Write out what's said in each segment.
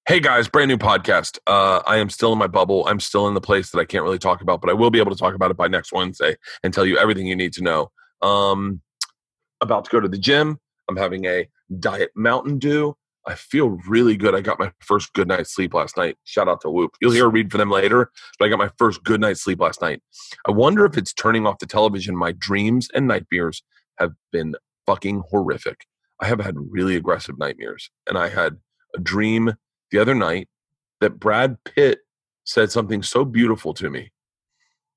Hey guys, brand new podcast. I am still in my bubble. I'm still in the place that I can't really talk about, but I will be able to talk about it by next Wednesday and tell you everything you need to know. About to go to the gym. I'm having a diet Mountain Dew. I feel really good. I got my first good night's sleep last night. Shout out to Whoop. You'll hear a read for them later, but I got my first good night's sleep last night. I wonder if it's turning off the television. My dreams and nightmares have been fucking horrific. I have had really aggressive nightmares, and I had a dream the other night that Brad Pitt said something so beautiful to me.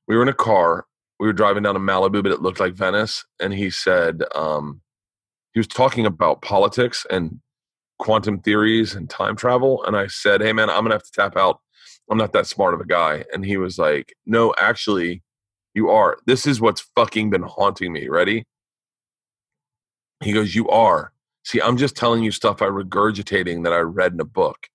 We were in a car. We were driving down to Malibu, but it looked like Venice. And he said, he was talking about politics and quantum theories and time travel. And I said, hey man, I'm going to have to tap out. I'm not that smart of a guy. And he was like, no, actually you are. This is what's fucking been haunting me. Ready? He goes, you are. See, I'm just telling you stuff I'm regurgitating that I read in a book.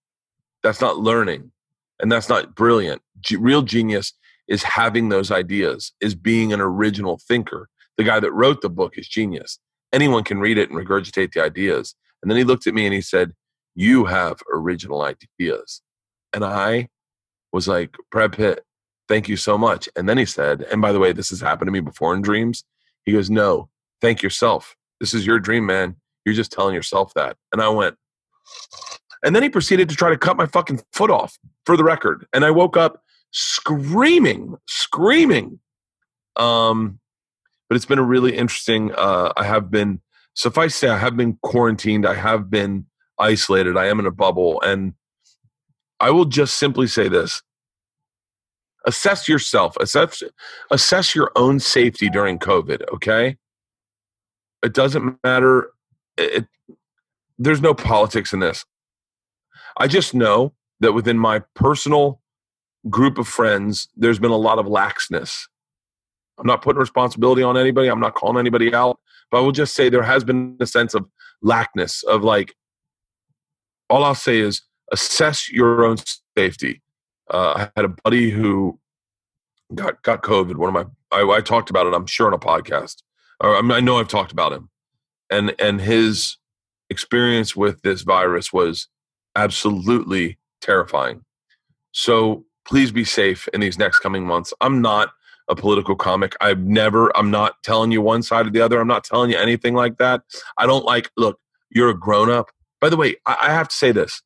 That's not learning, and that's not brilliant. Real genius is having those ideas, is being an original thinker. The guy that wrote the book is genius. Anyone can read it and regurgitate the ideas. And then he looked at me and he said, you have original ideas. And I was like, Brad Pitt, thank you so much. And then he said, and by the way, this has happened to me before in dreams. He goes, no, thank yourself. This is your dream, man. You're just telling yourself that. And I went, and then he proceeded to try to cut my fucking foot off, for the record. And I woke up screaming. But it's been a really interesting, suffice to say, I have been quarantined. I have been isolated. I am in a bubble. And I will just simply say this. Assess yourself. Assess your own safety during COVID, okay? It doesn't matter. There's no politics in this. I just know that within my personal group of friends, there's been a lot of laxness. I'm not putting responsibility on anybody. I'm not calling anybody out. But I will just say there has been a sense of laxness of like, all I'll say is assess your own safety. I had a buddy who got COVID. I talked about it, I'm sure, on a podcast. I know I've talked about him. And his experience with this virus was absolutely terrifying. So please be safe in these next coming months. I'm not a political comic. I'm not telling you one side or the other. I'm not telling you anything like that. I don't look, you're a grown up. By the way, I have to say this.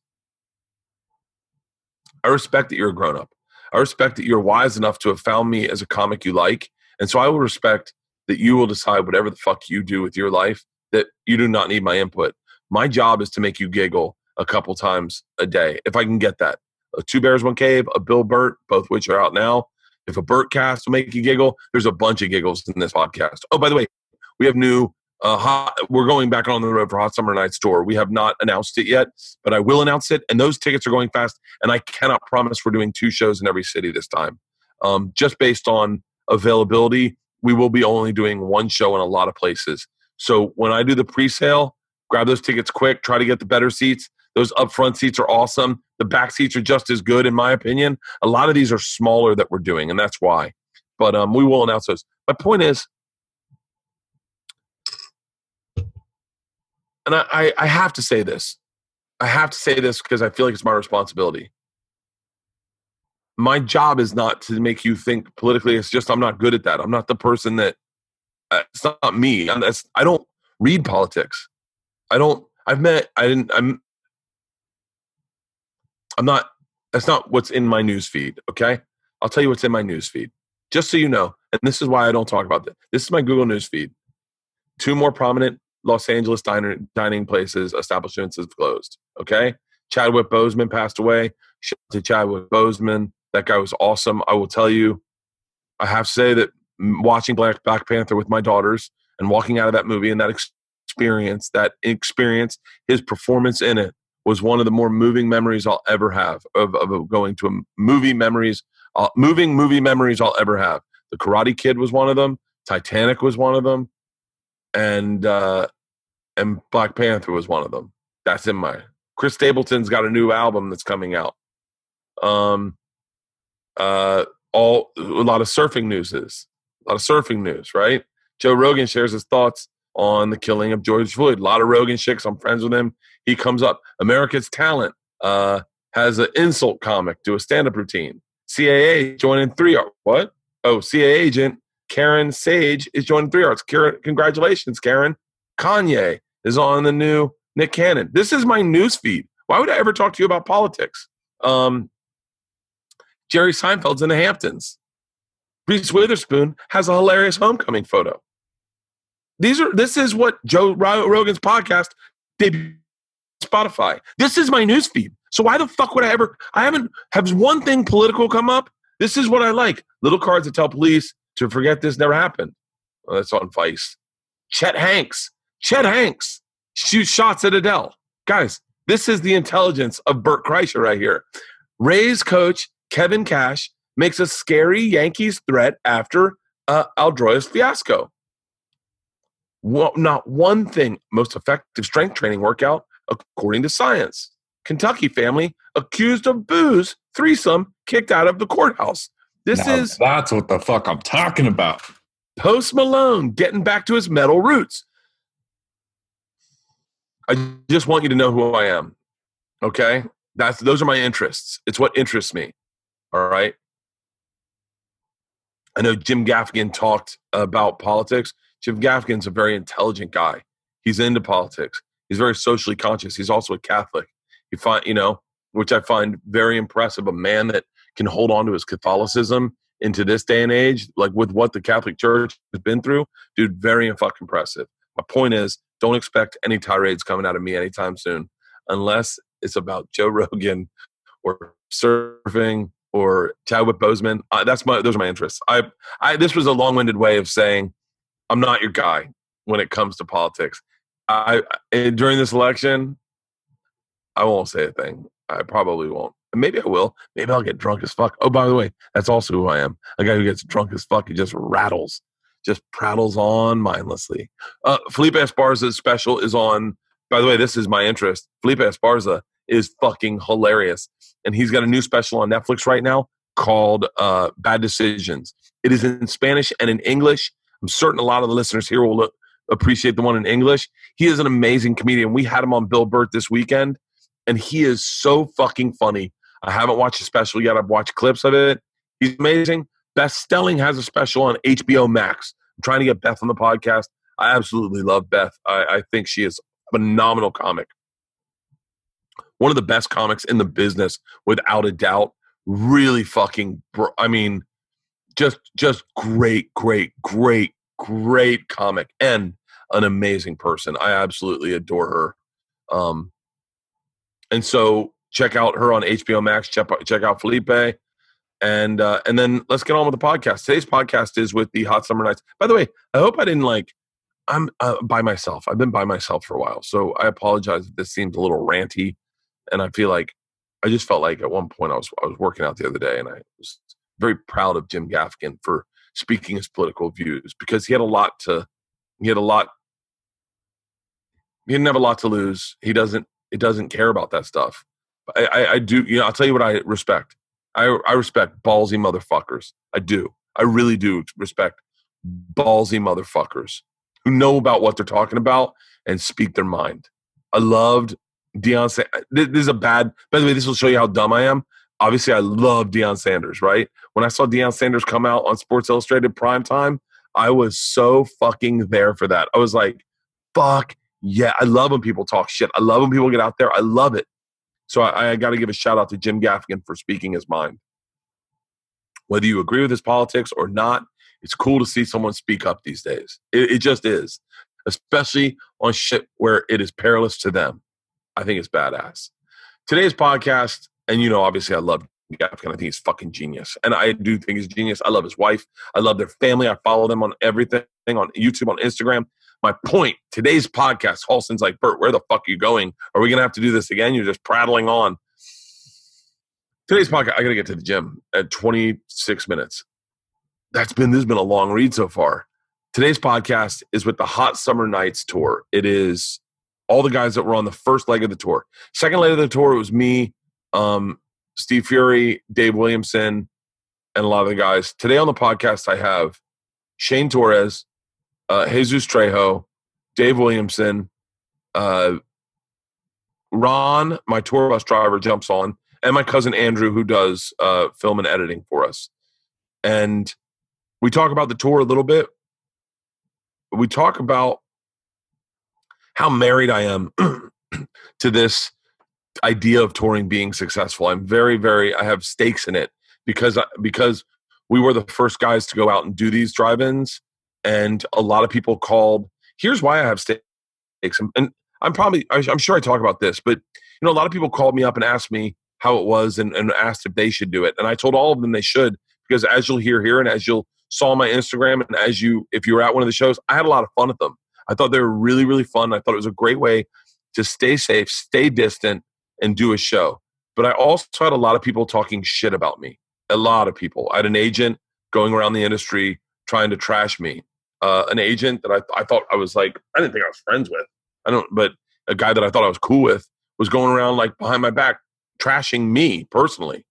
I respect that you're a grown up. I respect that you're wise enough to have found me as a comic you like. And so I will respect that you will decide whatever the fuck you do with your life, that you do not need my input. My job is to make you giggle a couple times a day, if I can get that. A Two Bears, One Cave, a Bill Bert, both which are out now. If a Bertcast will make you giggle, there's a bunch of giggles in this podcast. Oh, by the way, we have new, we're going back on the road for Hot Summer Nights tour. We have not announced it yet, but I will announce it. And those tickets are going fast. And I cannot promise we're doing 2 shows in every city this time. Just based on availability, we will be only doing 1 show in a lot of places. So when I do the pre-sale, grab those tickets quick, try to get the better seats. Those upfront seats are awesome. The back seats are just as good, in my opinion. A lot of these are smaller that we're doing, and that's why. But we will announce those. My point is, and I have to say this. I have to say this because I feel like it's my responsibility. My job is not to make you think politically. It's just I'm not good at that. I'm not the person that it's not me. I don't read politics. That's not what's in my news feed. Okay. I'll tell you what's in my news feed, just so you know. And this is why I don't talk about this. This is my Google news feed. 2 more prominent Los Angeles dining places establishments have closed. Okay. Chadwick Boseman passed away. Shout out to Chadwick Boseman. That guy was awesome. I will tell you, I have to say that watching Black Panther with my daughters and walking out of that movie and that experience, his performance in it was one of the more moving memories I'll ever have of going to a moving memories I'll ever have. The Karate Kid was one of them. Titanic was one of them. And Black Panther was one of them. That's in my... Chris Stapleton's got a new album that's coming out. A lot of surfing news, right? Joe Rogan shares his thoughts on the killing of George Floyd. A lot of Rogan shit, 'cause I'm friends with him. He comes up. America's Talent has an insult comic do a stand-up routine. CAA joining 3 Arts. What? Oh, CAA agent Karen Sage is joining 3 Arts. Karen, congratulations, Karen. Kanye is on the new Nick Cannon. This is my news feed. Why would I ever talk to you about politics? Jerry Seinfeld's in the Hamptons. Reese Witherspoon has a hilarious homecoming photo. This is what Joe Rogan's podcast debuted on Spotify. This is my news feed. So why the fuck would I haven't have one thing political come up? This is what I like. Little cards that tell police to forget this never happened. Well, that's on Vice. Chet Hanks shoots shots at Adele. Guys, this is the intelligence of Bert Kreischer right here. Rays coach Kevin Cash makes a scary Yankees threat after Aldroy's fiasco. Well, not one thing. Most effective strength training workout according to science. Kentucky family accused of booze threesome kicked out of the courthouse. That's what the fuck I'm talking about. Post Malone getting back to his metal roots. I just want you to know who I am. Okay? Those are my interests. It's what interests me. All right? I know Jim Gaffigan talked about politics. Jim Gaffigan's a very intelligent guy. He's into politics. He's very socially conscious. He's also a Catholic. Which I find very impressive. A man that can hold on to his Catholicism into this day and age, like with what the Catholic Church has been through, dude, very fucking impressive. My point is, don't expect any tirades coming out of me anytime soon, unless it's about Joe Rogan or surfing or Chadwick Boseman. Those are my interests. This was a long-winded way of saying I'm not your guy when it comes to politics. During this election, I won't say a thing. I probably won't. Maybe I will. Maybe I'll get drunk as fuck. Oh, by the way, that's also who I am. A guy who gets drunk as fuck. He just prattles on mindlessly. Felipe Esparza's special is on. By the way, this is my interest. Felipe Esparza is fucking hilarious. And he's got a new special on Netflix right now called Bad Decisions. It is in Spanish and in English. I'm certain a lot of the listeners here will appreciate the one in English. He is an amazing comedian. We had him on Bill Bert this weekend, and he is so fucking funny. I haven't watched a special yet. I've watched clips of it. He's amazing. Beth Stelling has a special on HBO Max. I'm trying to get Beth on the podcast. I absolutely love Beth. I think she is a phenomenal comic. One of the best comics in the business, without a doubt. Really fucking, just great comic and an amazing person. I absolutely adore her. And so check out her on HBO Max. Check out Felipe. And then let's get on with the podcast. Today's podcast is with the Hot Summer Nights. By the way, I hope I didn't I'm by myself. I've been by myself for a while. So I apologize if this seems a little ranty. And I just felt like at one point I was working out the other day, and I was very proud of Jim Gaffigan for speaking his political views, because he didn't have a lot to lose. He doesn't care about that stuff. I do, I'll tell you what I respect. I respect ballsy motherfuckers. I do. I really do respect ballsy motherfuckers who know about what they're talking about and speak their mind. I loved Deion Sanders. By the way, this will show you how dumb I am. Obviously, I love Deion Sanders, right? When I saw Deion Sanders come out on Sports Illustrated primetime, I was so fucking there for that. I was like, fuck yeah. I love when people talk shit. I love when people get out there. I love it. So I got to give a shout out to Jim Gaffigan for speaking his mind. Whether you agree with his politics or not, it's cool to see someone speak up these days. It just is, especially on shit where it is perilous to them. I think it's badass. Today's podcast, and obviously I love Gaffigan. I think he's fucking genius. And I do think he's genius. I love his wife. I love their family. I follow them on everything, on YouTube, on Instagram. My point, today's podcast, Hobson's like, Bert, where the fuck are you going? Are we going to have to do this again? You're just prattling on. Today's podcast, I got to get to the gym at 26 minutes. This has been a long read so far. Today's podcast is with the Hot Summer Nights tour. It is all the guys that were on the first leg of the tour. Second leg of the tour, it was me, Steve Fury, Dave Williamson, and a lot of the guys. Today on the podcast, I have Shane Torres, Jesus Trejo, Dave Williamson, Ron, my tour bus driver, jumps on, and my cousin Andrew, who does film and editing for us. And we talk about the tour a little bit. We talk about how married I am to this idea of touring being successful. I'm very, very, I have stakes in it because we were the first guys to go out and do these drive-ins, and a lot of people called. Here's why I have stakes, and I'm sure I talk about this, but a lot of people called me up and asked me how it was and asked if they should do it, and I told all of them they should, because as you'll hear here and as you'll saw on my Instagram, and if you were at one of the shows, I had a lot of fun at them. I thought they were really, really fun. I thought it was a great way to stay safe, stay distant, and do a show. But I also had a lot of people talking shit about me. A lot of people. I had an agent going around the industry trying to trash me. An agent that I thought I was like, I didn't think I was friends with. But a guy that I thought I was cool with was going around like behind my back trashing me personally.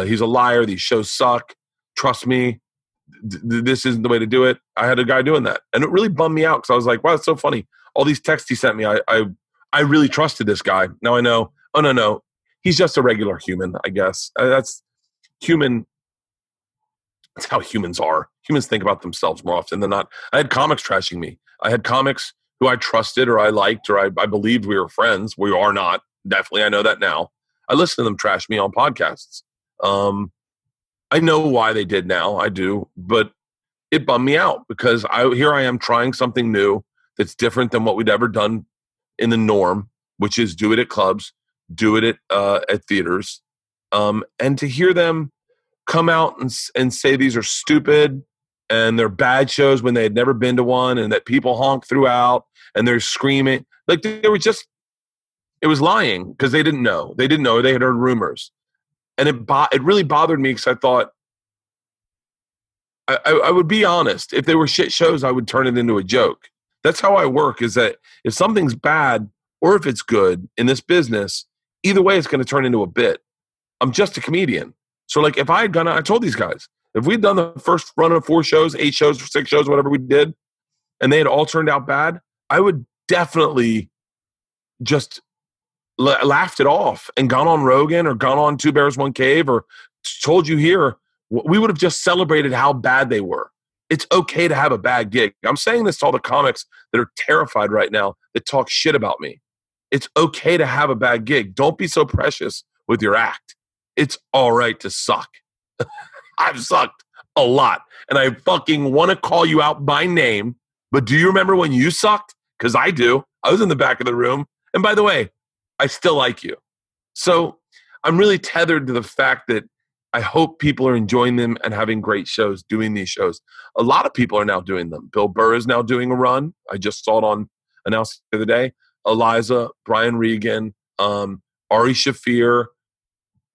He's a liar. These shows suck. Trust me. This isn't the way to do it. I had a guy doing that. And it really bummed me out because I was like, wow, that's so funny. All these texts he sent me, I really trusted this guy. Now I know, oh, no. He's just a regular human, I guess. That's human. That's how humans are. Humans think about themselves more often than not. I had comics trashing me. I had comics who I trusted or I liked or I believed we were friends. We are not. Definitely, I know that now. I listen to them trash me on podcasts. I know why they did now. I do. But it bummed me out because here I am trying something new that's different than what we'd ever done in the norm, which is do it at clubs, do it at theaters. And to hear them come out and say these are stupid and they're bad shows when they had never been to one, and that people honk throughout and they're screaming. Like they were just, it was lying because they didn't know. They didn't know. They had heard rumors. And it really bothered me because I thought, I would be honest. If they were shit shows, I would turn it into a joke. That's how I work, is that if something's bad or if it's good in this business, either way, it's going to turn into a bit. I'm just a comedian. So like if I had gone out, I told these guys, if we'd done the first run of 4 shows, 8 shows, 6 shows, whatever we did, and they had all turned out bad, I would definitely just laughed it off and gone on Rogan or gone on Two Bears, One Cave or told you here, we would have just celebrated how bad they were. It's okay to have a bad gig. I'm saying this to all the comics that are terrified right now that talk shit about me. It's okay to have a bad gig. Don't be so precious with your act. It's all right to suck. I've sucked a lot. And I fucking want to call you out by name. But do you remember when you sucked? Because I do. I was in the back of the room. And by the way, I still like you. So I'm really tethered to the fact that I hope people are enjoying them and having great shows, doing these shows. A lot of people are now doing them. Bill Burr is now doing a run. I just saw it announced the other day. Eliza, Brian Regan, Ari Shaffir,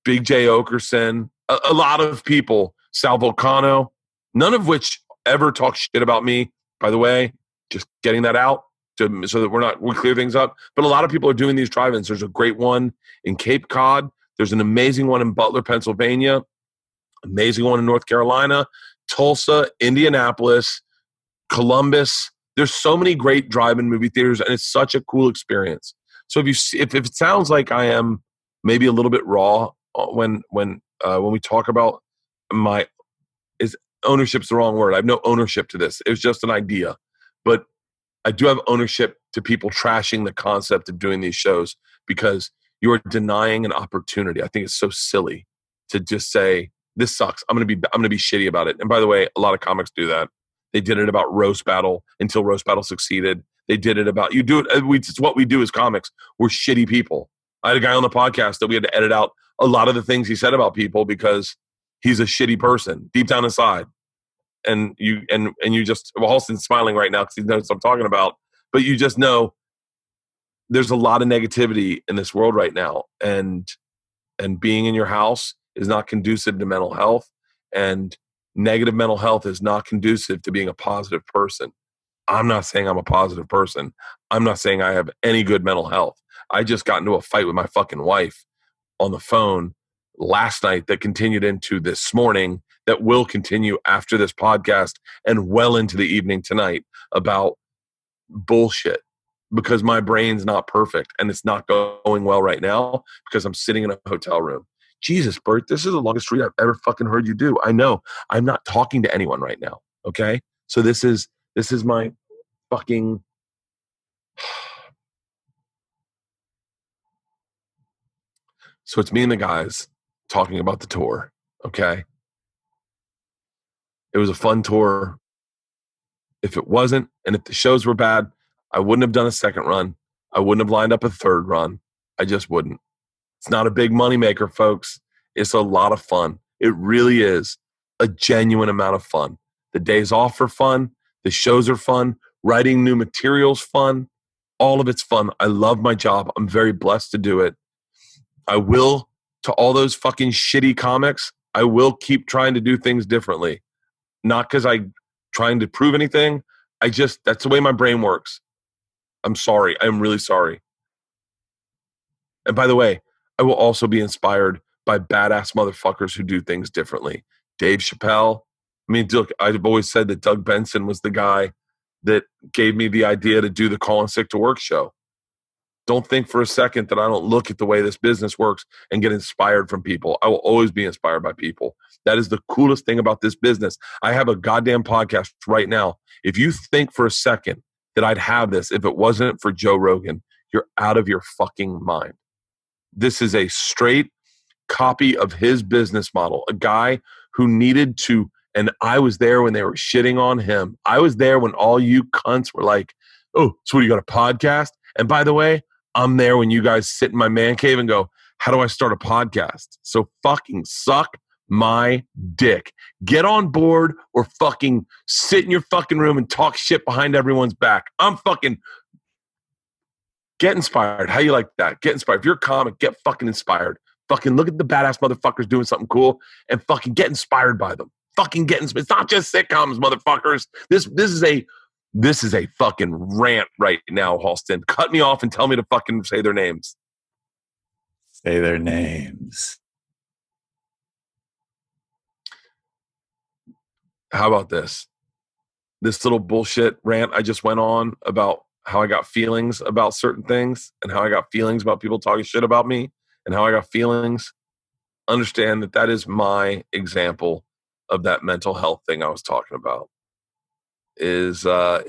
Big J. Okerson, a lot of people, Sal Vulcano, none of which ever talk shit about me, by the way, just getting that out so that we clear things up. But a lot of people are doing these drive-ins. There's a great one in Cape Cod. There's an amazing one in Butler, Pennsylvania, amazing one in North Carolina, Tulsa, Indianapolis, Columbus. There's so many great drive-in movie theaters, and it's such a cool experience. So if it sounds like I am maybe a little bit raw when we talk about ownership's the wrong word. I have no ownership to this. It was just an idea, but I do have ownership to people trashing the concept of doing these shows because you are denying an opportunity. I think it's so silly to just say this sucks. I'm gonna be shitty about it. And by the way, a lot of comics do that. They did it about Roast Battle until Roast Battle succeeded. They did it about it's what we do as comics. We're shitty people. I had a guy on the podcast that we had to edit out a lot of the things he said about people because he's a shitty person deep down inside. And you just, well, Hobson's smiling right now because he knows what I'm talking about. But you just know there's a lot of negativity in this world right now, and being in your house is not conducive to mental health, and negative mental health is not conducive to being a positive person. I'm not saying I'm a positive person. I'm not saying I have any good mental health. I just got into a fight with my fucking wife on the phone last night that continued into this morning, that will continue after this podcast and well into the evening tonight, about bullshit, because my brain's not perfect and it's not going well right now because I'm sitting in a hotel room. Jesus, Bert, this is the longest read I've ever fucking heard you do. I know. I'm not talking to anyone right now. Okay. So this is my fucking. So it's me and the guys talking about the tour. Okay. It was a fun tour. If it wasn't, and if the shows were bad, I wouldn't have done a second run. I wouldn't have lined up a third run. I just wouldn't. It's not a big moneymaker, folks. It's a lot of fun. It really is a genuine amount of fun. The days off are fun. The shows are fun. Writing new materials fun. All of it's fun. I love my job. I'm very blessed to do it. I will, to all those fucking shitty comics, I will keep trying to do things differently. Not because I'm trying to prove anything. That's the way my brain works. I'm sorry. I'm really sorry. And by the way, I will also be inspired by badass motherfuckers who do things differently. Dave Chappelle. I mean, look, I've always said that Doug Benson was the guy that gave me the idea to do the Calling Sick to Work show. Don't think for a second that I don't look at the way this business works and get inspired from people. I will always be inspired by people. That is the coolest thing about this business. I have a goddamn podcast right now. If you think for a second that I'd have this if it wasn't for Joe Rogan, you're out of your fucking mind. This is a straight copy of his business model. A guy who needed to, and I was there when they were shitting on him. I was there when all you cunts were like, oh, so what, you got a podcast? And by the way, I'm there when you guys sit in my man cave and go, how do I start a podcast? So fucking suck my dick. Get on board or fucking sit in your fucking room and talk shit behind everyone's back. I'm fucking... Get inspired. How you like that? Get inspired. If you're a comic, get fucking inspired. Fucking look at the badass motherfuckers doing something cool and fucking get inspired by them. Fucking get inspired. It's not just sitcoms, motherfuckers. This is a fucking rant right now, Halston. Cut me off and tell me to fucking say their names. Say their names. How about this? This little bullshit rant I just went on about how I got feelings about certain things and how I got feelings about people talking shit about me and how I got feelings. Understand that that is my example of that mental health thing I was talking about. It's a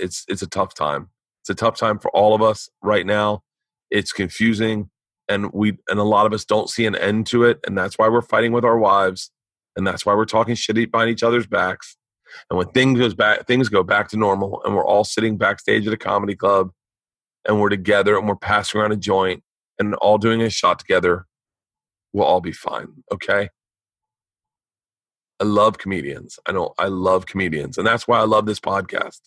tough time. It's a tough time for all of us right now. It's confusing and a lot of us don't see an end to it, and that's why we're fighting with our wives, and that's why we're talking shit behind each other's backs. And when things go back to normal and we're all sitting backstage at a comedy club and we're together and we're passing around a joint and all doing a shot together, we'll all be fine, okay? I love comedians. I love comedians. And that's why I love this podcast.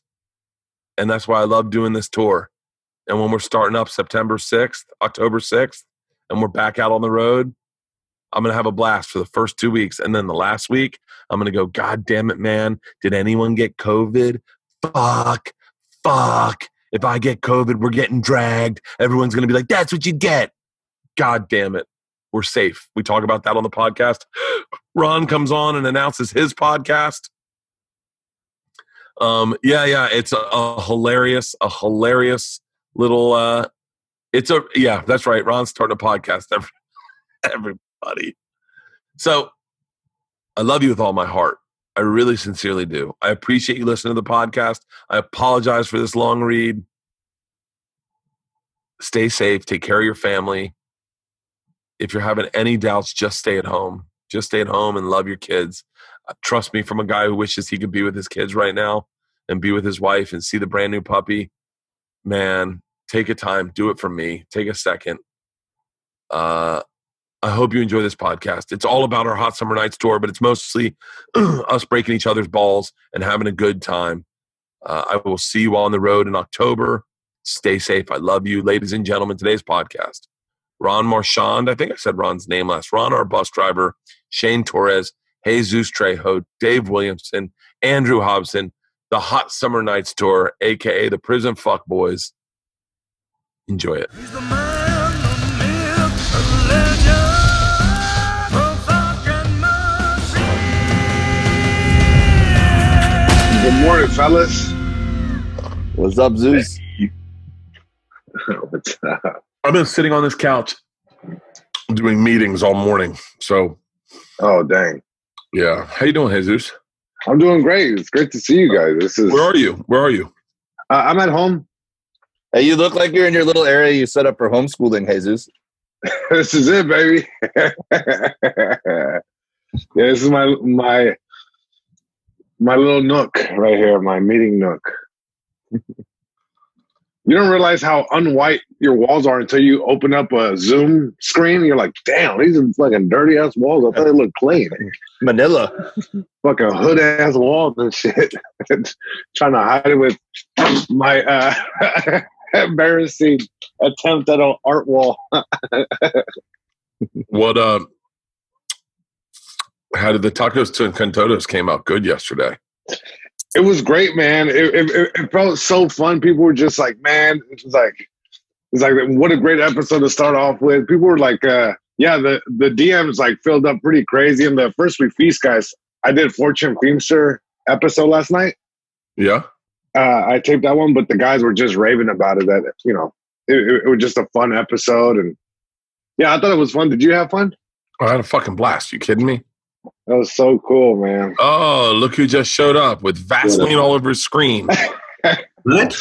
And that's why I love doing this tour. And when we're starting up October 6th, and we're back out on the road, I'm going to have a blast for the first 2 weeks. And then the last week, I'm going to go, God damn it, man. Did anyone get COVID? Fuck. If I get COVID, we're getting dragged. Everyone's going to be like, that's what you get. God damn it. We're safe. We talk about that on the podcast. Ron comes on and announces his podcast. Yeah. It's a hilarious little, that's right. Ron's starting a podcast. Everybody. So I love you with all my heart. I really sincerely do. I appreciate you listening to the podcast. I apologize for this long read. Stay safe. Take care of your family. If you're having any doubts, just stay at home. Just stay at home and love your kids. Trust me, from a guy who wishes he could be with his kids right now and be with his wife and see the brand new puppy. Man, take a time. Do it for me. Take a second. I hope you enjoy this podcast. It's all about our Hot Summer Nights tour, but it's mostly us breaking each other's balls and having a good time. I will see you all on the road in October. Stay safe. I love you. Ladies and gentlemen, today's podcast. Ron Marchand, I think I said Ron's name last. Ron, our bus driver. Shane Torres. Jesus Trejo. Dave Williamson. Andrew Hobson. The Hot Summer Nights tour, a.k.a. the Prison Fuck Boys. Enjoy it. He's the man, the myth, the legend. Good morning, fellas. What's up, Zeus? What's up? I've been sitting on this couch doing meetings all morning. So, Oh, dang. yeah. How you doing, Jesus? I'm doing great. It's great to see you guys. Where are you? Where are you? I'm at home. Hey, you look like you're in your little area you set up for homeschooling, Jesus. This is it, baby. Yeah, this is my little nook right here, my meeting nook. You don't realize how unwhite your walls are until you open up a Zoom screen. You're like, damn, these are fucking dirty ass walls. I thought they looked clean. Manila. Fucking hood ass walls and shit. Trying to hide it with my embarrassing attempt at an art wall. What? How did the tacos to Encantados came out good yesterday? It was great, man. It felt so fun. People were just like, man, it's like what a great episode to start off with. People were like, the DMs like filled up pretty crazy. And the First We Feast guys, I did Fortune Feimster episode last night. Yeah. I taped that one, but the guys were just raving about it. That it was just a fun episode, and yeah, I thought it was fun. Did you have fun? I had a fucking blast. You kidding me? That was so cool, man. Oh, look who just showed up with Vaseline all over his screen. What?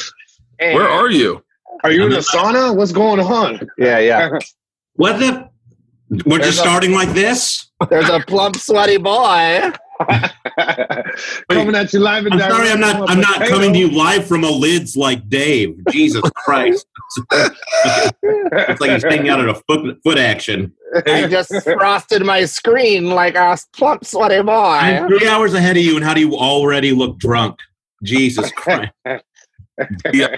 Where are you? Are you in the sauna? What's going on? Yeah. What the? We're just starting like this? There's a plump, sweaty boy. Coming at you live and I'm sorry, I'm not coming to you live from a lids like Dave. Jesus Christ. It's like he's hanging out at a foot action. I just frosted my screen like a plump, sweaty boy. I'm 3 hours ahead of you, and how do you already look drunk? Jesus Christ. Yeah.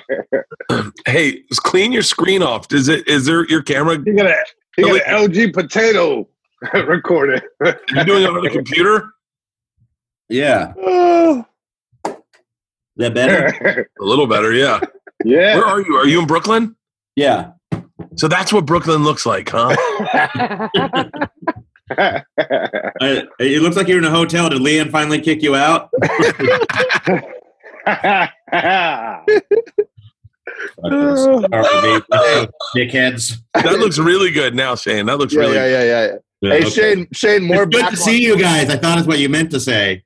Hey, clean your screen off. Is there your camera? You got an LG potato recorded. You doing it on the computer? Yeah. Is that better? A little better, yeah. Yeah. Where are you? Are you in Brooklyn? Yeah. So that's what Brooklyn looks like, huh? It looks like you're in a hotel. Did Leanne finally kick you out? Dickheads. That looks really good now, Shane. That looks really good. Yeah. Hey, okay. Shane, more It's good to see you guys. I thought it's what you meant to say.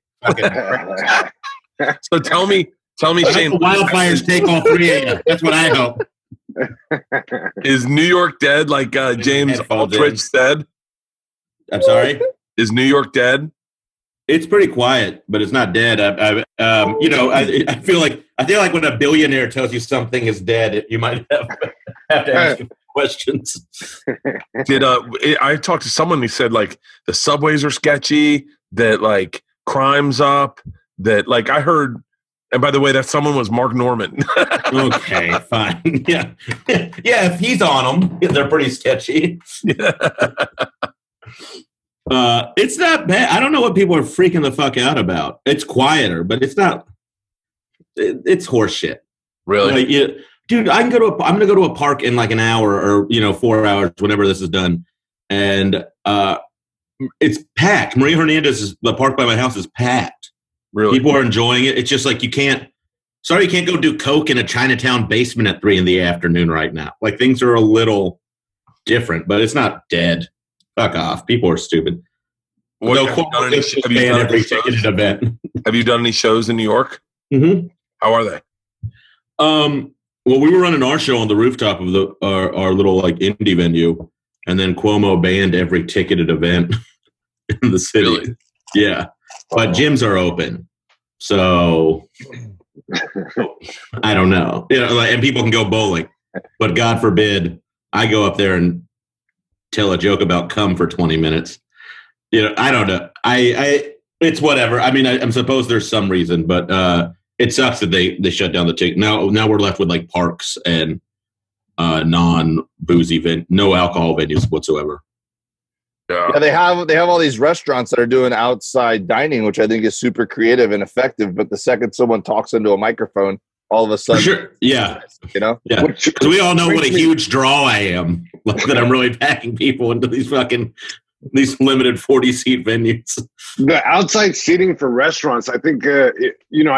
So tell me, Shane. The wildfires take all three of you. That's what I hope. Is New York dead like James Aldrich said? I'm sorry? Is New York dead? It's pretty quiet, but it's not dead. I feel like when a billionaire tells you something is dead, you might have to ask questions. I talked to someone who said like the subways are sketchy, that like crime's up, that like I heard, and by the way, that someone was Mark Norman. Okay, fine. Yeah. If he's on them, they're pretty sketchy. It's not bad. I don't know what people are freaking the fuck out about. It's quieter, but it's not. It's horseshit. Really? Like, dude, I'm gonna go to a park in like an hour or 4 hours, whenever this is done, and it's packed. Maria Hernandez, the park by my house is packed. Really? People are enjoying it. It's just like you can't go do coke in a Chinatown basement at 3 PM right now. Like things are a little different, but it's not dead. Fuck off. People are stupid. Have you done any shows in New York? Mm-hmm. How are they? Well, we were running our show on the rooftop of our little like indie venue, and then Cuomo banned every ticketed event in the city. Really? Yeah, but gyms are open, so I don't know. And people can go bowling, but God forbid I go up there and tell a joke about cum for 20 minutes. I don't know. It's whatever. I mean, I'm supposed there's some reason, but it sucks that they shut down the ticket. Now we're left with like parks and non-boozy no alcohol venues whatsoever. Yeah, they have all these restaurants that are doing outside dining, which I think is super creative and effective. But the second someone talks into a microphone, all of a sudden, sure. Yeah. Yeah. Because we all know what a huge draw I am. Like that, I'm really packing people into these limited 40-seat venues. The outside seating for restaurants, I think, I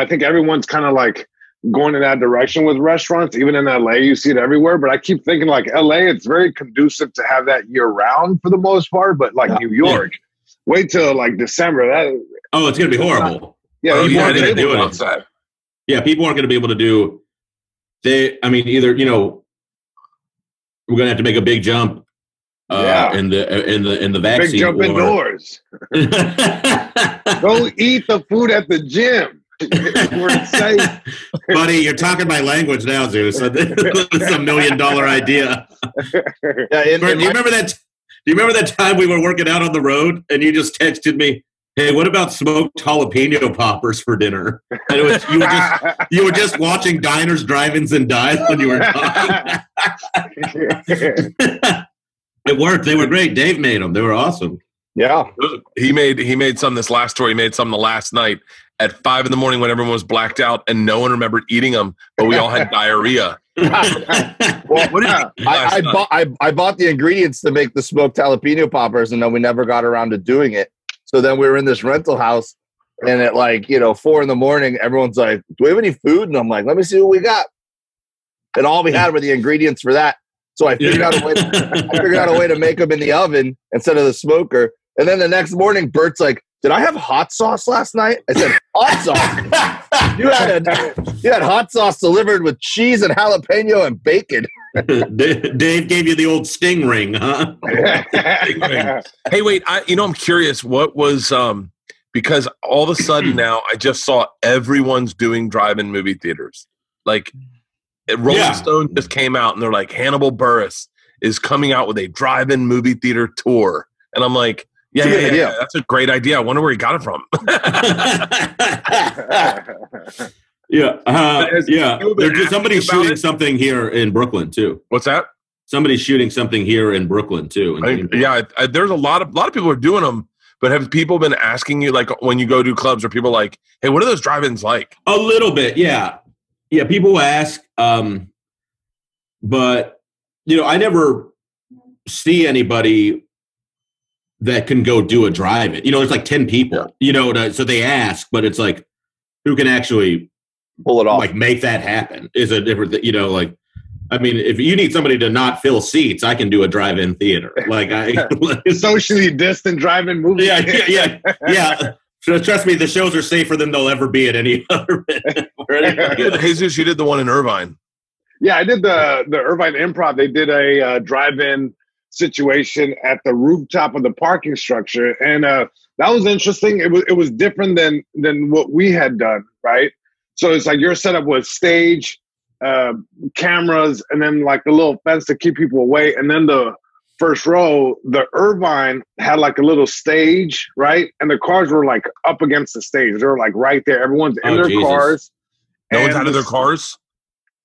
think everyone's kind of like going in that direction with restaurants. Even in LA, you see it everywhere. But I keep thinking like LA, it's very conducive to have that year round for the most part. But like New York, wait till like December. It's going to be horrible. People aren't going to do it outside. Yeah, people aren't going to be able to do. Either we're going to have to make a big jump. In the vaccine. Big jump indoors. Go eat the food at the gym. We're safe. Buddy, you're talking my language now, Zeus. It's a $1 million idea. Yeah, do you remember that? Do you remember that time we were working out on the road and you just texted me, "Hey, what about smoked jalapeno poppers for dinner?" And you were just watching Diners, Drive-Ins, and Dives when you were talking. It worked. They were great. Dave made them. They were awesome. Yeah. He made some this last tour. He made some the last night at 5 a.m. when everyone was blacked out and no one remembered eating them, but we all had diarrhea. Well, I bought the ingredients to make the smoked jalapeno poppers, and then we never got around to doing it. So then we were in this rental house, and at 4 a.m, everyone's like, "Do we have any food?" And I'm like, "Let me see what we got." And all we had were the ingredients for that. So I figured out a way to make them in the oven instead of the smoker. And then the next morning, Bert's like, "Did I have hot sauce last night?" I said, "Hot sauce? You had hot sauce delivered with cheese and jalapeno and bacon." Dave gave you the old sting ring, huh? Sting ring. Hey, wait! I'm curious. What was because all of a sudden now I just saw everyone's doing drive-in movie theaters. Like Rolling Stone just came out and they're like, Hannibal Buress is coming out with a drive-in movie theater tour, and I'm like, yeah, that's a great idea. I wonder where he got it from. There's somebody shooting something here in Brooklyn too. What's that? Somebody's shooting something here in Brooklyn too. There's a lot of people are doing them. But have people been asking you, like, when you go to clubs, are people like, "Hey, what are those drive-ins like?" A little bit, yeah. Yeah, people ask, but I never see anybody that can go do a drive-in. It's like 10 people. So they ask, but it's like, who can actually pull it off? Like make that happen is a different thing. If you need somebody to not fill seats, I can do a drive-in theater. Like socially distant drive-in movie. Yeah. So trust me, the shows are safer than they'll ever be at any other. Jesus, you did the one in Irvine. Yeah, I did the Irvine Improv. They did a drive-in situation at the rooftop of the parking structure, and that was interesting. It was different than what we had done, right? So it's like your setup was stage, cameras, and then like the little fence to keep people away, and then the first row, the Irvine had like a little stage, right? And the cars were like up against the stage. They were like right there. Everyone's in their cars. No one's out of their cars?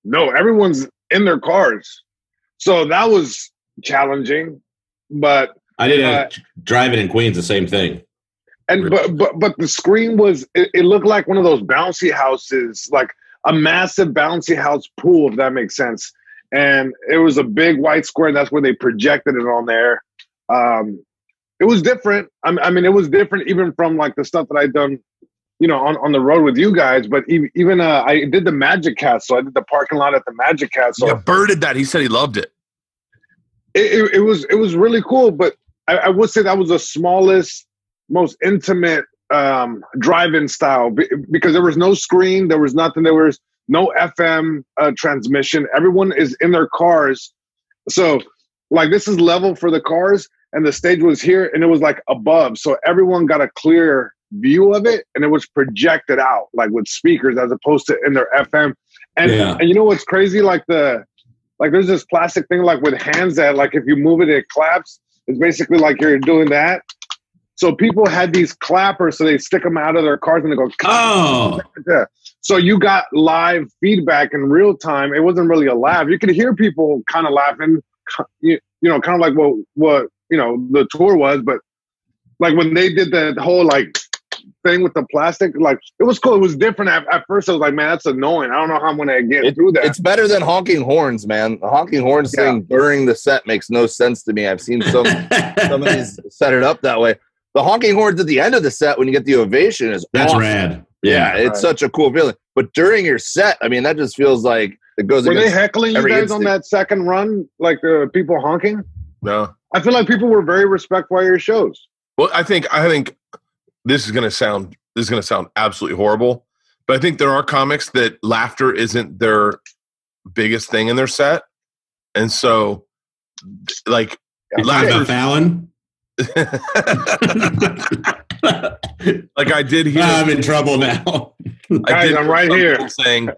No, everyone's in their cars. So that was challenging. But I did drive it in Queens, the same thing. And but the screen was it looked like one of those bouncy houses, like a massive bouncy house pool, if that makes sense. And it was a big white square, and that's where they projected it on there. It was different. It was different even from like the stuff that I'd done, on the road with you guys. But even I did the Magic Castle. I did the parking lot at the Magic Castle. Yeah, Bert did that. He said he loved it. It was really cool. But I would say that was the smallest, most intimate drive-in style because there was no screen. There was nothing. There was no FM transmission. Everyone is in their cars. So like this is level for the cars and the stage was here and it was like above. So everyone got a clear view of it and it was projected out like with speakers as opposed to in their FM. And you know what's crazy? Like there's this plastic thing like with hands that like if you move it, it claps. It's basically like you're doing that. So people had these clappers, so they stick them out of their cars and they go, oh. Yeah. So you got live feedback in real time. It wasn't really a laugh. You could hear people kind of laughing, kind of like what the tour was. But like when they did the whole like thing with the plastic, like it was cool. It was different. At first I was like, man, that's annoying. I don't know how I'm going to get through that. It's better than honking horns, man. The honking horns thing during the set makes no sense to me. I've seen some of these set it up that way. The honking horns at the end of the set when you get the ovation is that's awesome. rad. Yeah, it's such a cool feeling. But during your set, I mean, that just feels like it goes. Were they heckling you guys instinct. on that second run, like people honking? No. I feel like people were very respectful of your shows. Well, I think this is going to sound absolutely horrible, but I think there are comics that laughter isn't their biggest thing in their set, and so like laughter. Fallon. Like I did hear. I'm in trouble now. I'm right here saying,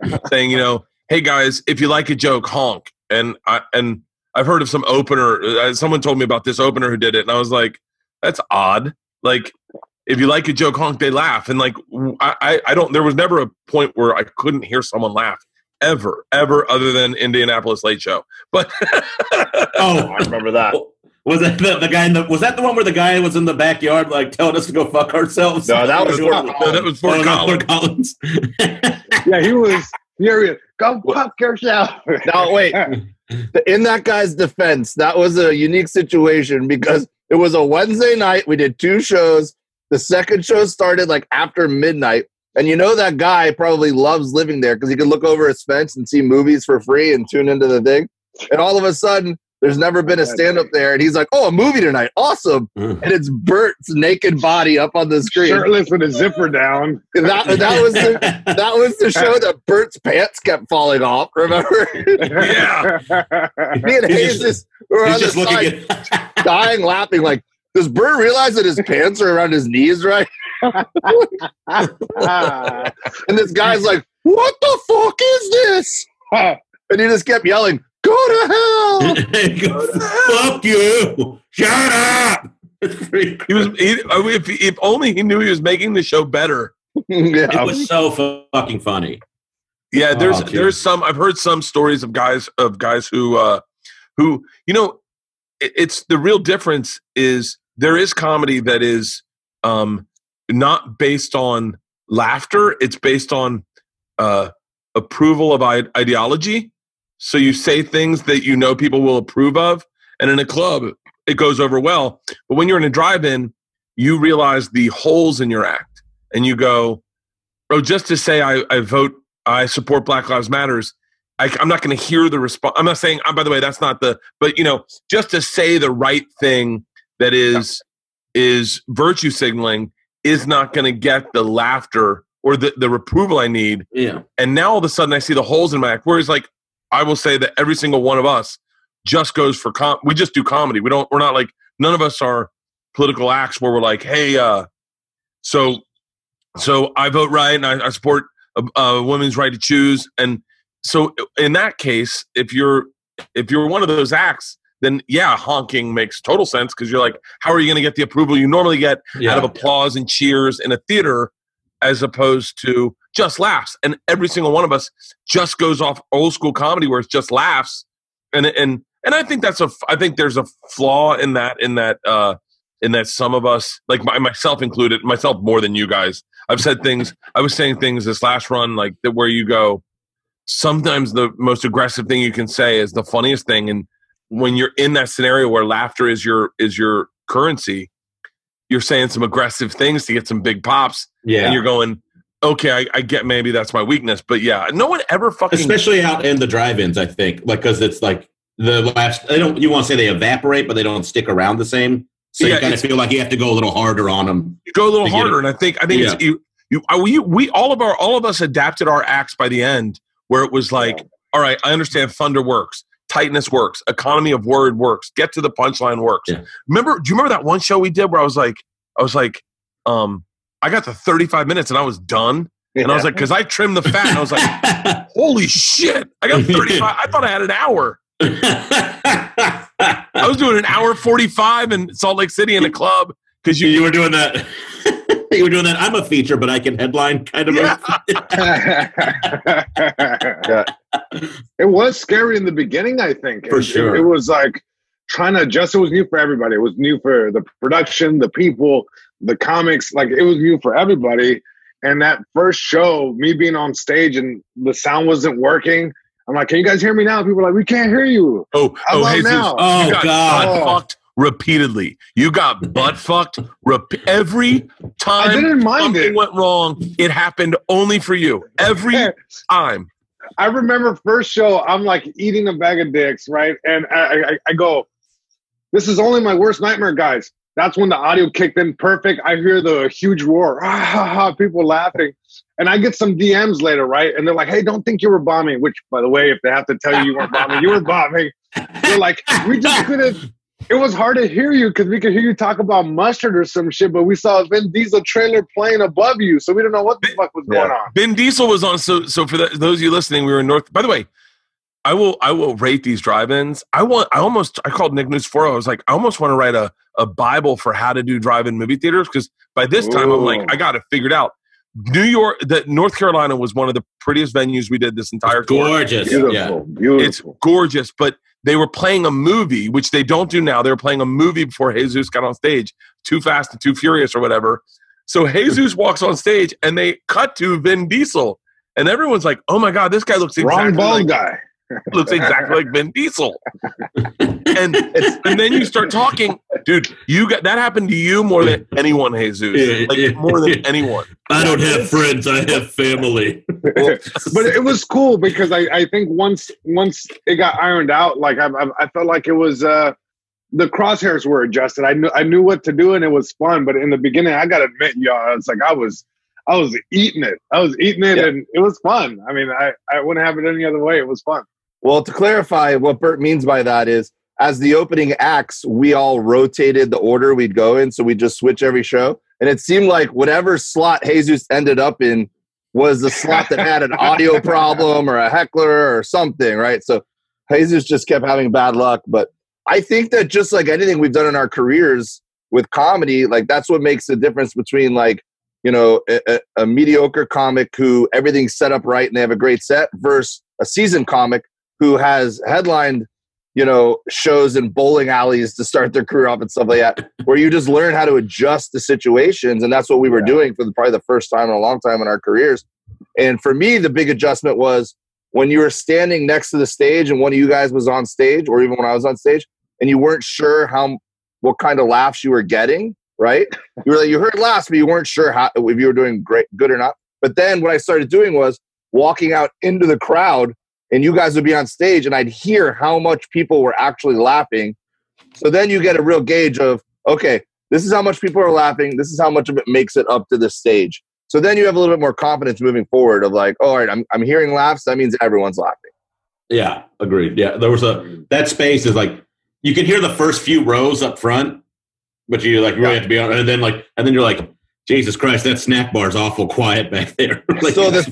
hey guys, if you like a joke, honk. And I've heard of some opener. Someone told me about this opener who did it, and I was like, that's odd. Like, if you like a joke, honk. They laugh, and like I don't. There was never a point where I couldn't hear someone laugh ever, other than Indianapolis Late Show. But I remember that. Was that the guy was that the one where the guy was in the backyard like telling us to go fuck ourselves? No, that was Fort Collins. Yeah, he was furious. Go fuck yourself. No, wait. In that guy's defense, that was a unique situation because it was a Wednesday night. We did 2 shows. The second show started like after midnight. And you know that guy probably loves living there because he can look over his fence and see movies for free and tune into the thing. And all of a sudden, there's never been a stand-up there. And he's like, oh, a movie tonight. Awesome. And it's Bert's naked body up on the screen. Shirtless with a zipper down. That was the show that Bert's pants kept falling off, remember? Yeah. Me and Hayes were on the side dying laughing like, does Bert realize that his pants are around his knees, right? And this guy's like, what the fuck is this? And he just kept yelling, go to hell! Fuck you! Shut up! If only he knew he was making the show better. Yeah. It was so fucking funny. Yeah, there's some. I've heard some stories of guys who it's the real difference is there is comedy that is not based on laughter. It's based on approval of ideology. So you say things that you know people will approve of, and in a club it goes over well. But when you're in a drive-in, you realize the holes in your act, and you go, "Oh, just to say I support Black Lives Matters." I'm not going to hear the response. I'm not saying. By the way, that's not the. But just to say the right thing that is virtue signaling is not going to get the laughter or the approval I need. Yeah. And now all of a sudden I see the holes in my act. Whereas like I will say that every single one of us just goes for we just do comedy. We're not like, none of us are political acts where we're like, hey, so I vote right and I support a women's right to choose. And so in that case, if you're one of those acts, then yeah, honking makes total sense because you're like, how are you going to get the approval you normally get out of applause and cheers in a theater as opposed to just laughs? And every single one of us just goes off old school comedy where it's just laughs. And I think I think there's a flaw in that some of us, like myself included, myself more than you guys, I was saying things this last run, like that where you go, sometimes the most aggressive thing you can say is the funniest thing. And when you're in that scenario where laughter is your currency, you're saying some aggressive things to get some big pops. Yeah. And you're going, okay, I get maybe that's my weakness. But yeah, no one ever fucking... Especially out in the drive-ins, I think. Like, because it's like the laughs, you want to say they evaporate, but they don't stick around the same. So you kind of feel like you have to go a little harder on them. You go a little harder. And I think it's all of us adapted our acts by the end where it was like, all right, I understand thunder works. Tightness works. Economy of word works. Get to the punchline works. Yeah. Do you remember that one show we did where I was like, I got to 35 minutes and I was done. And I was like, because I trimmed the fat. And I was like, holy shit. I got 35. I thought I had an hour. I was doing an hour 45 in Salt Lake City in a club. Because you were doing that. You were doing that. I'm a feature, but I can headline kind of. Yeah. It was scary in the beginning, I think. For sure. It was like trying to adjust. It was new for everybody. It was new for the production, the people, the comics. Like it was new for everybody. And that first show, me being on stage and the sound wasn't working. I'm like, can you guys hear me now? People are like, we can't hear you. Jesus. Now? Oh, God. Fucked repeatedly. You got butt fucked. Every time I didn't mind something it. went wrong, it happened only for you. Every time. I remember first show, I'm like eating a bag of dicks, right? And I go, this is only my worst nightmare, guys. That's when the audio kicked in perfect. I hear the huge roar, people laughing. And I get some DMs later, right? And they're like, hey, don't think you were bombing. Which, by the way, if they have to tell you weren't bombing, you were bombing. They're like, we just couldn't. It was hard to hear you because we could hear you talk about mustard or some shit, but we saw a Vin Diesel trailer playing above you, so we don't know what the fuck was going on. Vin Diesel was on. So for those of you listening, we were in North. By the way, I will rate these drive-ins. I called Nick News 4. I was like, I almost want to write a Bible for how to do drive-in movie theaters, because by this time I'm like, I got it figured out. North Carolina was one of the prettiest venues we did this entire tour. Gorgeous. Beautiful. It's gorgeous, but they were playing a movie, which they don't do now. They were playing a movie before Jesus got on stage, Too Fast and Too Furious or whatever. So Jesus walks on stage, and they cut to Vin Diesel, and everyone's like, "Oh my God, this guy looks exactly wrong bald like guy." Looks exactly like Vin Diesel." and then you start talking, dude. That happened to you more than anyone, Jesus. More than anyone. I don't have friends. I have family. But it was cool because I think once it got ironed out, like I felt like it was the crosshairs were adjusted. I knew what to do, and it was fun. But in the beginning, I gotta admit, y'all, it's like I was eating it. And it was fun. I mean, I wouldn't have it any other way. It was fun. Well, to clarify, what Bert means by that is, as the opening acts, we all rotated the order we'd go in, so we just switch every show. And it seemed like whatever slot Jesus ended up in was the slot that had an audio problem or a heckler or something, right? So Jesus just kept having bad luck. But I think that just like anything we've done in our careers with comedy, like that's what makes the difference between like, you know, a mediocre comic who everything's set up right and they have a great set versus a seasoned comic who has headlined, you know, shows in bowling alleys to start their career off and stuff like that, where you just learn how to adjust the situations. And that's what we were doing for probably the first time in a long time in our careers. And for me, the big adjustment was when you were standing next to the stage and one of you guys was on stage, or even when I was on stage, and you weren't sure what kind of laughs you were getting, right? You heard laughs, but you weren't sure if you were doing good or not. But then what I started doing was walking out into the crowd, and you guys would be on stage, and I'd hear how much people were actually laughing. So then you get a real gauge of, okay, this is how much people are laughing. This is how much of it makes it up to the stage. So then you have a little bit more confidence moving forward of like, all right, I'm hearing laughs. That means everyone's laughing. Yeah, agreed. Yeah, there was that space is like, you can hear the first few rows up front, but you like really have to be on. And then you're like, Jesus Christ, that snack bar is awful quiet back there. So the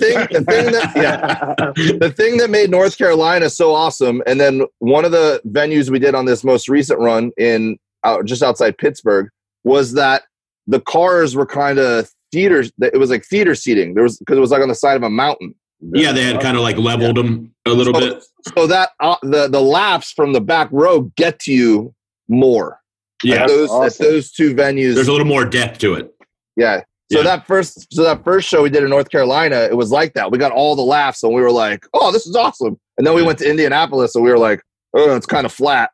thing that made North Carolina so awesome, and then one of the venues we did on this most recent run in just outside Pittsburgh, was that the cars were kind of theaters. It was like theater seating. Because it was like on the side of a mountain. Yeah, they had kind of like leveled them a little bit. So that the laughs from the back row get to you more. Yeah, at those two venues. There's a little more depth to it. Yeah. So that first show we did in North Carolina, it was like that. We got all the laughs, and we were like, "Oh, this is awesome!" And then we went to Indianapolis, and we were like, "Oh, it's kind of flat."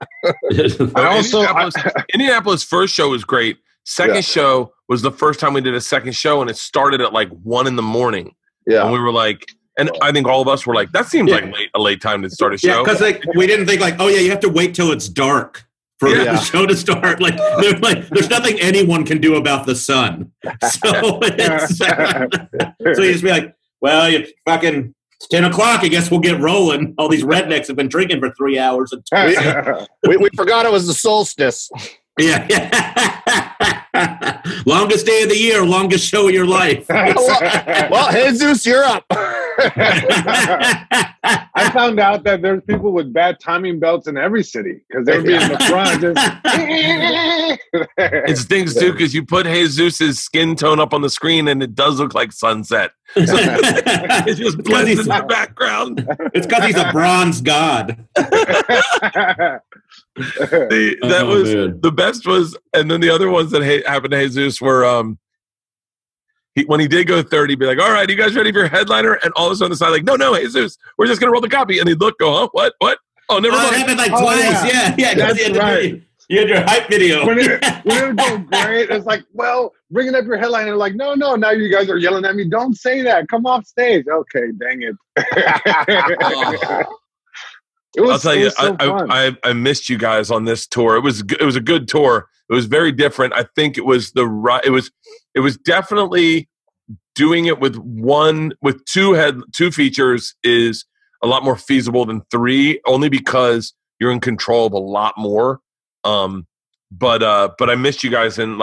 Indianapolis first show was great. Second show was the first time we did a second show, and it started at like 1 a.m. Yeah, and we were like, and I think all of us were like, "That seems like a late time to start a show." Yeah, because we didn't think like, "Oh yeah, you have to wait till it's dark for the show to start." There's nothing anyone can do about the sun. So so you just be like, well, it's 10 o'clock. I guess we'll get rolling. All these rednecks have been drinking for 3 hours. We forgot it was the solstice. Yeah. Longest day of the year, longest show of your life. Well, Jesus, you're up. I found out that there's people with bad timing belts in every city because they would be in the front. It stinks too because you put Jesus' skin tone up on the screen and it does look like sunset. So it just blends in the background. It's because he's a bronze god. The best was, and then the other ones that happened to Jesus were when he did go 30, be like, all right, you guys ready for your headliner? And all of a sudden on the side, like, no, Jesus, we're just gonna roll the copy. And he'd look, go, huh? What? Oh, never mind. It happened like twice. Yeah. That's right. You had your hype video. When it was going great, it's like, well, bringing up your headline. And they're like, no. Now you guys are yelling at me. Don't say that. Come off stage. Okay, dang it. I'll tell you, I missed you guys on this tour. It was a good tour. It was very different. I think it was it was definitely doing it with two features is a lot more feasible than three, only because you're in control of a lot more. But I missed you guys in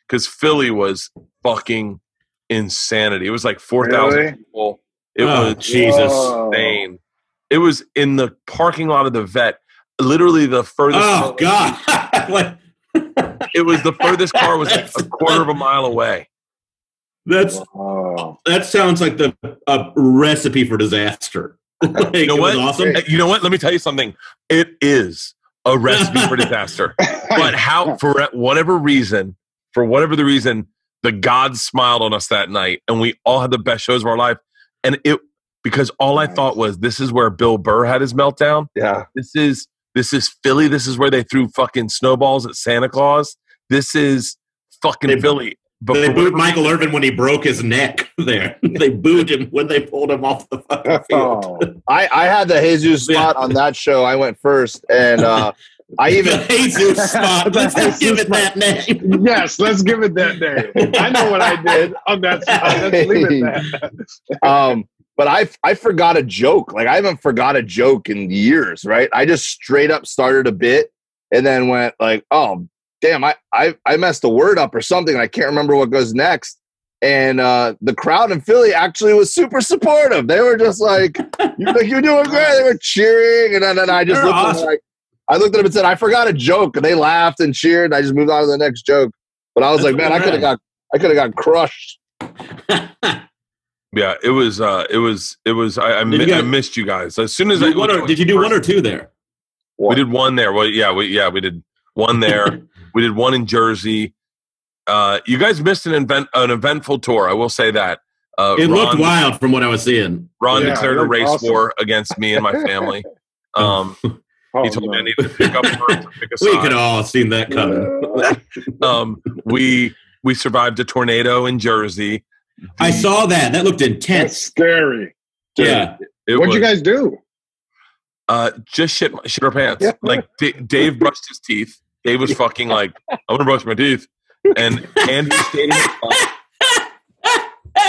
because Philly was fucking insanity. It was like 4,000 people. It was Jesus insane. It was in the parking lot of the Vet, literally the furthest. Oh God! It was the furthest car was like a quarter of a mile away. That sounds like a recipe for disaster. You know what? Awesome. You know what? Let me tell you something. It is a recipe for disaster. But for whatever the reason, the gods smiled on us that night, and we all had the best shows of our life. And because all I thought was, this is where Bill Burr had his meltdown. Yeah. This is Philly. This is where they threw fucking snowballs at Santa Claus. This is fucking Philly. But they booed Michael Irvin when he broke his neck there. They booed him when they pulled him off the fucking field. I had the Jesus spot on that show. I went first, and I even the Jesus spot. Let's give it that name. Yes, let's give it that name. I know what I did on that spot. Let's leave it that. But I forgot a joke. Like, I haven't forgot a joke in years, right? I just straight up started a bit and then went like, oh, damn, I messed a word up or something. And I can't remember what goes next. And the crowd in Philly actually was super supportive. They were just like, you're doing great. They were cheering. And then I just looked at them and said, I forgot a joke. And they laughed and cheered. And I just moved on to the next joke. But I was like, man, I could have got crushed. Yeah, it was. I missed you guys as soon as did you do one or two there? We did one there. Well, we did one there. We did one in Jersey. You guys missed an eventful tour. I will say that. It looked wild from what I was seeing. Ron declared a race war against me and my family. He told me I needed to pick up Bert to pick a side. We could all have seen that coming. We survived a tornado in Jersey. I saw that. That looked intense. That's scary. Yeah. What'd you guys do? Just shit our pants. Yeah. Like Dave brushed his teeth. Dave was fucking like, I'm gonna brush my teeth. And Andy stayed in his spot.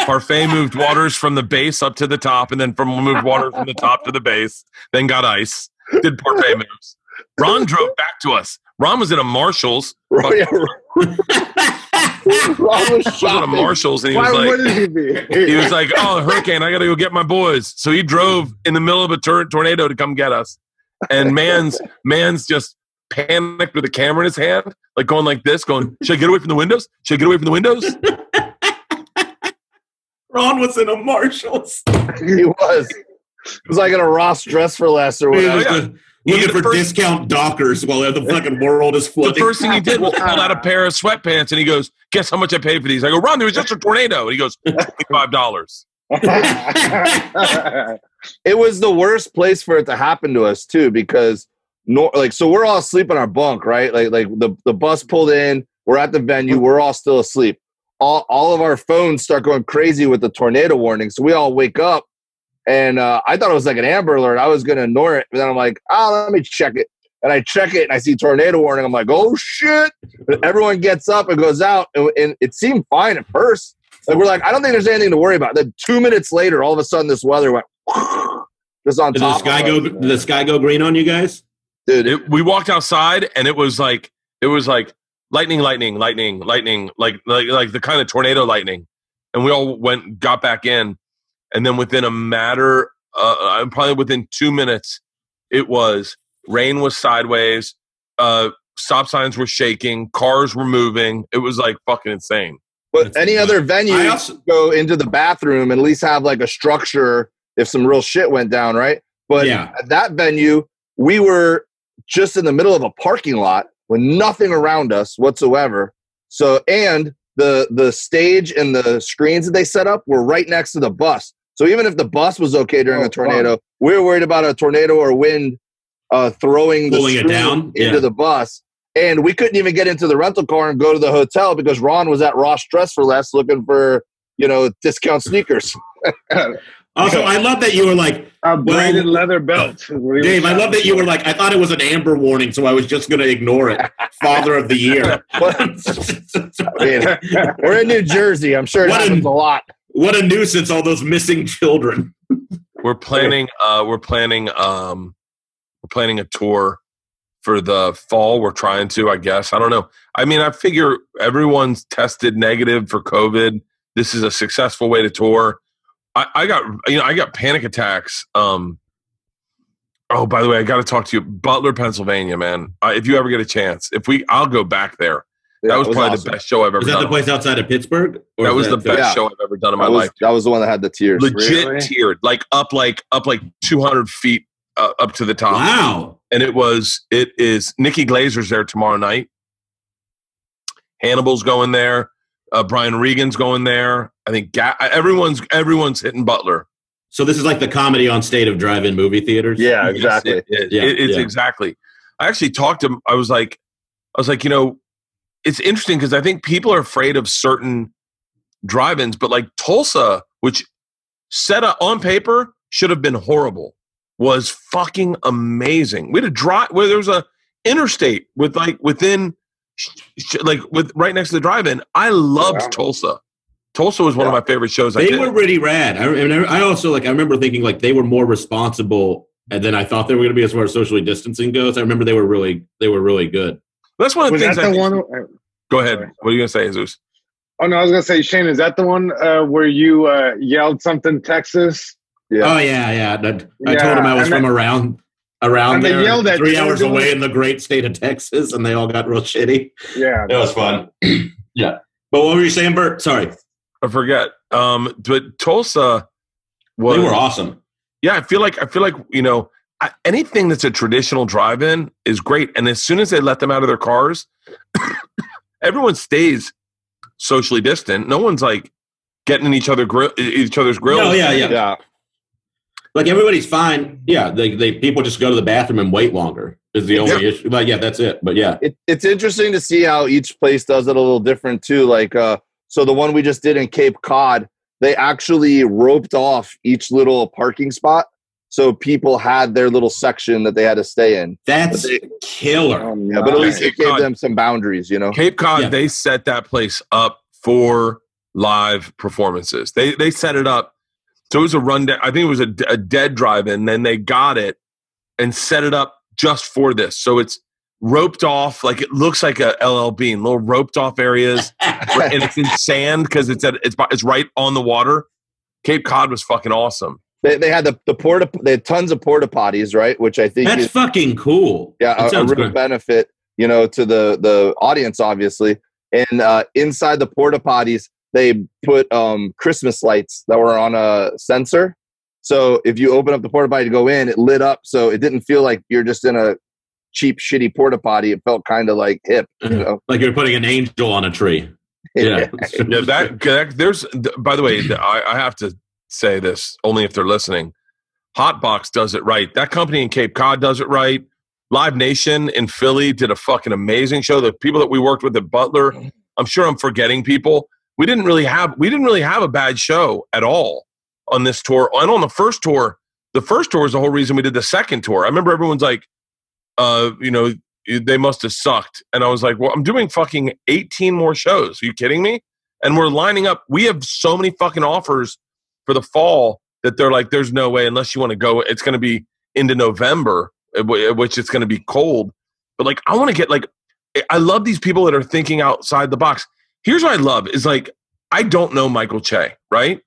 Parfait moved waters from the base up to the top, and then moved water from the top to the base. Then got ice. Did Parfait moves. Ron drove back to us. Ron was in a Marshall's. Ron was at a Marshalls, and he was like, he was like, "Oh, hurricane! I got to go get my boys." So he drove in the middle of a tornado to come get us. And man's just panicked with a camera in his hand, like going like this, going, "Should I get away from the windows? Should I get away from the windows?" Ron was in a Marshalls. He was. It was like in a Ross Dress for Less or whatever. Looking for discount Dockers while the fucking world is flooding. The first thing he did was pull out a pair of sweatpants, and he goes, "Guess how much I paid for these?" I go, "Ron, there was just a tornado." And he goes, $25. It was the worst place for it to happen to us too, because so we're all asleep in our bunk, right? Like the bus pulled in, we're at the venue, we're all still asleep. All of our phones start going crazy with the tornado warning, so we all wake up. And I thought it was like an Amber Alert. I was going to ignore it. But then I'm like, let me check it. And I check it, and I see tornado warning. I'm like, oh, shit. But everyone gets up and goes out. And it seemed fine at first. Like, we're like, I don't think there's anything to worry about. Then 2 minutes later, all of a sudden, this weather went just on top. Did the sky go green on you guys? Dude, we walked outside, and it was like lightning, like the kind of tornado lightning. And we all got back in. And then within a matter, probably within 2 minutes, rain was sideways, stop signs were shaking, cars were moving. It was like fucking insane. But any other venue, go into the bathroom and at least have like a structure if some real shit went down, right? But at that venue, we were just in the middle of a parking lot with nothing around us whatsoever. So, and the stage and the screens that they set up were right next to the bus. So even if the bus was okay during a tornado, we were worried about a tornado or wind throwing the screen into the bus. And we couldn't even get into the rental car and go to the hotel because Ron was at Ross Dress for Less looking for, discount sneakers. Also, I love that you were like a braided leather belt. Dave, I love that you were like, I thought it was an Amber warning, so I was just going to ignore it. Father of the year. We're in New Jersey. I'm sure it happens a lot. What a nuisance! All those missing children. We're planning a tour for the fall. We're trying to, I guess. I don't know. I mean, I figure everyone's tested negative for COVID. This is a successful way to tour. I got panic attacks. Oh, by the way, I got to talk to you. Butler, Pennsylvania, man. If you ever get a chance, I'll go back there. That was probably awesome. The best show I've ever done. Is that the place outside of Pittsburgh? That was the best show I've ever done in my life. That was the one that had the tears. Legit teared, like up 200 feet up to the top. Wow. And it is Nikki Glazer's there tomorrow night. Hannibal's going there. Brian Regan's going there. I think everyone's hitting Butler. So this is like the Comedy on State of drive-in movie theaters? Yeah, exactly. It's exactly. I actually talked to him. I was like, it's interesting because I think people are afraid of certain drive-ins, but like Tulsa, which set up on paper should have been horrible, was fucking amazing. We had a drive where there was a interstate with right next to the drive-in. I loved Tulsa. Tulsa was one of my favorite shows. They were really rad. I remember thinking like they were more responsible than I thought they were going to be as far as socially distancing goes. I remember they were really good. That's one of the things. Go ahead. Sorry. What are you going to say, Jesus? Oh no, I was going to say, Shane, is that the one where you yelled something Texas? Yeah. Oh yeah. I told him I was from around there, yelled at 3 hours away in the great state of Texas, and they all got real shitty. Yeah, it was fun. Yeah, but what were you saying, Bert? Sorry, I forget. But Tulsa they were awesome. Yeah, I feel like anything that's a traditional drive-in is great, and as soon as they let them out of their cars, everyone stays socially distant. No one's like getting in each other's grills. No, yeah. Like everybody's fine. Yeah, people just go to the bathroom and wait longer is the only issue. Like, yeah, that's it. But yeah, it's interesting to see how each place does it a little different too. Like, so the one we just did in Cape Cod, they actually roped off each little parking spot, so people had their little section that they had to stay in. That's killer. Yeah, but at least it gave them some boundaries. Cape Cod, they set that place up for live performances. They set it up. So it was a rundown. I think it was a dead drive-in. Then they got it and set it up just for this. So it's roped off, like it looks like a LL Bean, little roped off areas, and it's in sand because it's right on the water. Cape Cod was fucking awesome. They had they had tons of porta potties, right? Which I think that's fucking cool. Yeah, a real benefit, to the audience, obviously. And inside the porta potties, they put Christmas lights that were on a sensor. So if you open up the porta potty to go in, it lit up. So it didn't feel like you're just in a cheap, shitty porta potty. It felt kind of like hip, like you're putting an angel on a tree. Yeah. There's, by the way, I have to say this only if they're listening. Hotbox does it right. That company in Cape Cod does it right. Live Nation in Philly did a fucking amazing show. The people that we worked with at Butler, I'm sure I'm forgetting people. We didn't really have a bad show at all on this tour. And on the first tour is the whole reason we did the second tour. I remember everyone's like, they must have sucked. And I was like, well, I'm doing fucking 18 more shows. Are you kidding me? And we're lining up. We have so many fucking offers for the fall that they're like, there's no way unless you want to go. It's going to be into November, which it's going to be cold. But like, I want to get I love these people that are thinking outside the box. Here's what I love is like, I don't know Michael Che, right?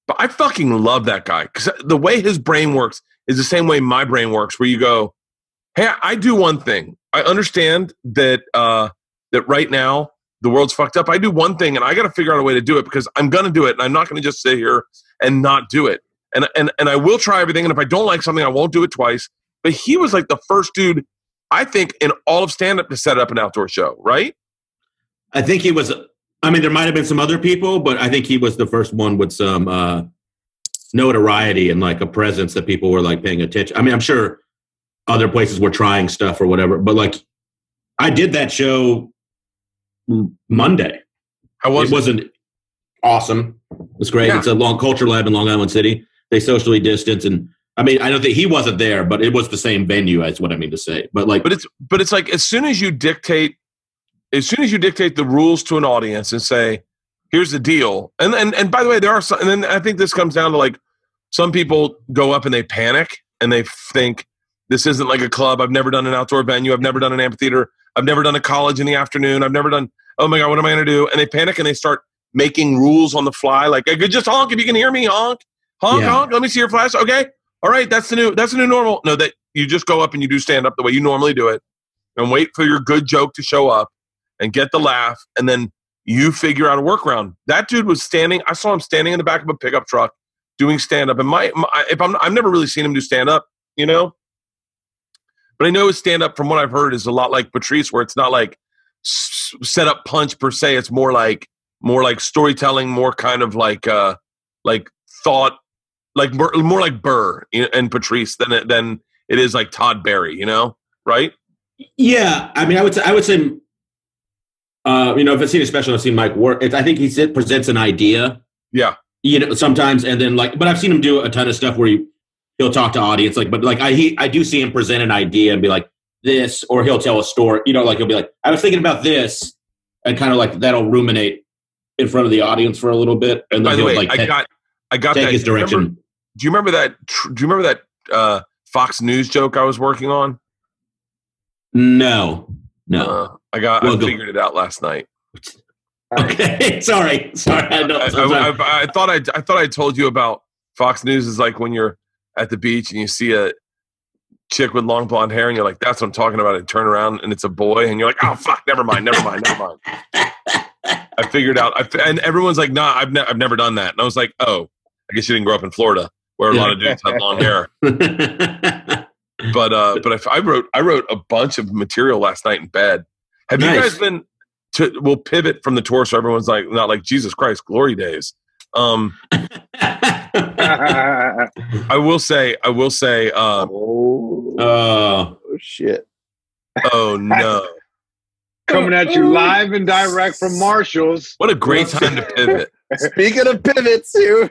But I fucking love that guy because the way his brain works is the same way my brain works, where you go, hey, I do one thing. I understand that that right now the world's fucked up. I do one thing and I got to figure out a way to do it because I'm going to do it. And I'm not going to just sit here and not do it. And I will try everything. And if I don't like something, I won't do it twice. But he was like the first dude, I think, in all of stand-up to set up an outdoor show, right? I think he was. I mean, there might have been some other people, but I think he was the first one with some notoriety and like a presence that people were like paying attention. I mean, I'm sure other places were trying stuff or whatever, but like I did that show Monday. How was it? It wasn't awesome. It was great. Yeah. It's a long culture lab in Long Island City. They socially distance, and I mean, I don't think he wasn't there, but it was the same venue. Is what I mean to say. But it's like as soon as you dictate the rules to an audience and say, "Here's the deal," and by the way, there are some, and then I think this comes down to like some people go up and they panic and they think this isn't like a club. I've never done an outdoor venue. I've never done an amphitheater. I've never done a college in the afternoon. I've never done. Oh my God, what am I going to do? And they panic and they start making rules on the fly. Like, I could just honk if you can hear me. Honk, honk, honk. Let me see your flash. Okay. All right. That's the new normal. No, that you just go up and you do stand up the way you normally do it and wait for your good joke to show up and get the laugh. And then you figure out a workaround. That dude was standing. I saw him standing in the back of a pickup truck doing stand up. And I've never really seen him do stand up, you know, but I know his stand up from what I've heard is a lot like Patrice, where it's not like set up punch per se. It's more like storytelling, more kind of like thought, like more like Burr and Patrice than it is like Todd Barry, you know, right? Yeah, I mean, I would say, you know, if I've seen a special, I've seen Mike work. I think he presents an idea. Yeah, you know, sometimes, and then but I've seen him do a ton of stuff where he'll talk to audience, I do see him present an idea and be like this, or he'll tell a story. You know, like he'll be like, I was thinking about this, and kind of like that'll ruminate in front of the audience for a little bit, and then by the way, like I got take that his direction. Do you remember that Fox News joke I was working on? No. I figured it out last night. Okay, sorry. I thought I told you about Fox News is like when you're at the beach and you see a chick with long blonde hair and you're like, that's what I'm talking about. And turn around and it's a boy and you're like, oh fuck, never mind. I figured out, and everyone's like, nah, I've never done that. And I was like, oh, I guess you didn't grow up in Florida where a lot of dudes have long hair. But I wrote a bunch of material last night in bed. Have you guys been we'll pivot from the tour so everyone's like not like Jesus Christ, glory days. I will say oh shit. Oh no. Coming at you live and direct from Marshall's. What a great time to pivot. Speaking of pivots, here,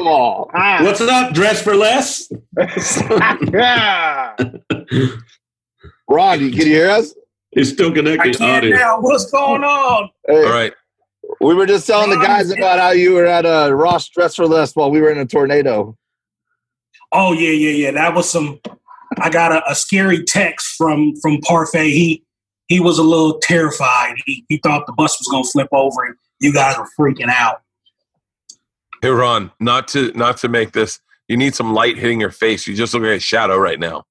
what's up? Dress for less? Yeah. Ron, can you hear us? He's still connected. I can't now. What's going on? Hey, all right. We were just telling the guys about how you were at a Ross Dress for Less while we were in a tornado. Oh, yeah. That was I got a scary text from Parfait. He was a little terrified. He thought the bus was going to flip over and you guys were freaking out. Hey, Ron, not to make this, you need some light hitting your face. You just look like a shadow right now.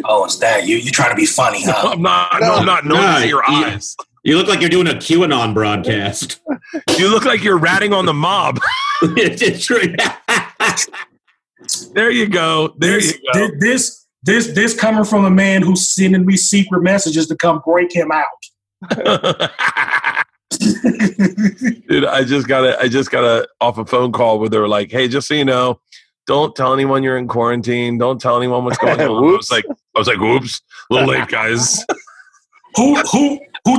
Oh, it's that. You trying to be funny, huh? I'm not noticing your eyes. You look like you're doing a QAnon broadcast. You look like you're ratting on the mob. It's true. There you go. This coming from a man who's sending me secret messages to come break him out. Dude, I just got off a phone call where they were like, "Hey, just so you know, don't tell anyone you're in quarantine. Don't tell anyone what's going on." I was like, "Whoops, a little late, guys." Who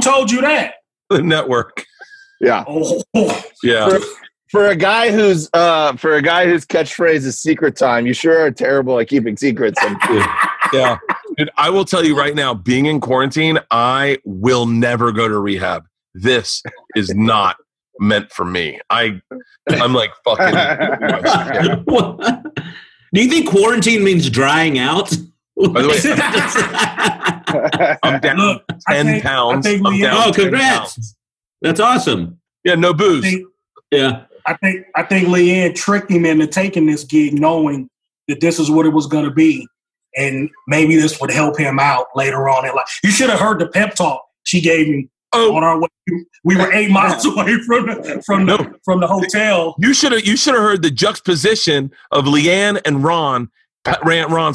told you that? The network. Yeah. Oh. Yeah. For a guy whose catchphrase is secret time, you sure are terrible at keeping secrets. Yeah. Dude, I will tell you right now, being in quarantine, I will never go to rehab. This is not meant for me. I'm like fucking. Do you think quarantine means drying out? By the way, I'm down 10 pounds. Oh, congrats. That's awesome. Yeah, no booze. I think Leanne tricked him into taking this gig knowing that this is what it was going to be. And maybe this would help him out later on in life. You should have heard the pep talk she gave me on our way. We were 8 miles away from the hotel. You should have heard the juxtaposition of Leanne and Ron's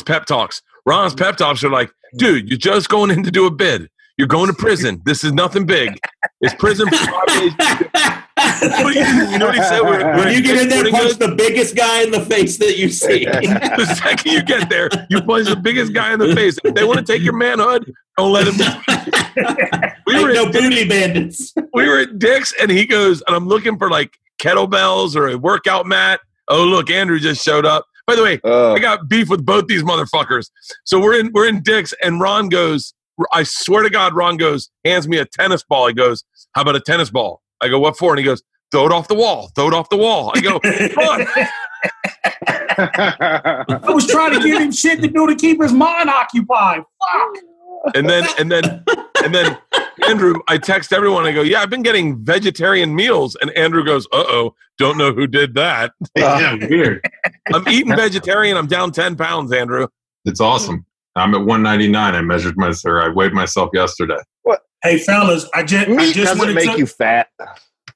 pep talks. Ron's pep talks are like, dude, you're just going in to do a bid. You're going to prison. This is nothing big. It's prison for 5 days. You know what he said? When you get in there, punch the biggest guy in the face that you see. The second you get there, you punch the biggest guy in the face. If they want to take your manhood, don't let him. We were no booty bandits. We were at Dick's, and he goes, and I'm looking for like kettlebells or a workout mat. Oh, look, Andrew just showed up. By the way, I got beef with both these motherfuckers. So we're in Dick's, and Ron goes, I swear to God, Ron goes, hands me a tennis ball. He goes, how about a tennis ball? I go, what for? And he goes, throw it off the wall. Throw it off the wall. I go, come on. I was trying to give him shit to do to keep his mind occupied. Fuck. And then Andrew, I text everyone. I go, yeah, I've been getting vegetarian meals. And Andrew goes, uh-oh, don't know who did that. Yeah, weird. I'm eating vegetarian. I'm down 10 pounds, Andrew. It's awesome. I'm at 199. I weighed myself yesterday. What? Hey, fellas, I just doesn't make you fat.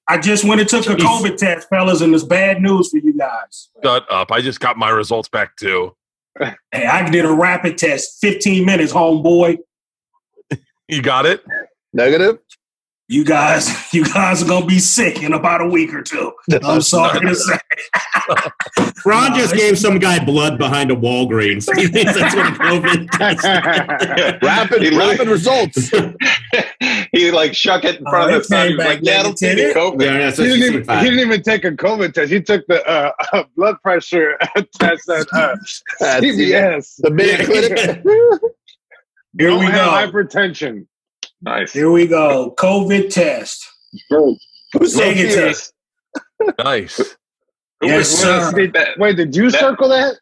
I just went and took a COVID test, fellas, and it's bad news for you guys. Shut up. I just got my results back, too. Hey, I did a rapid test, 15 minutes, homeboy. You got it? Negative? You guys are going to be sick in about a week or two. I'm sorry to say. Ron just gave some guy blood behind a Walgreens. He thinks that's what COVID test. Rapid results. He like shook it in front of the sun. He was like, yeah, I don't take COVID. Yeah, he didn't even take a COVID test. He took the blood pressure test at CVS. The big clinic. Here we go. Hypertension. Nice. Here we go. COVID test. Who's negative? Nice. Yes, sir. Wait, did you circle that?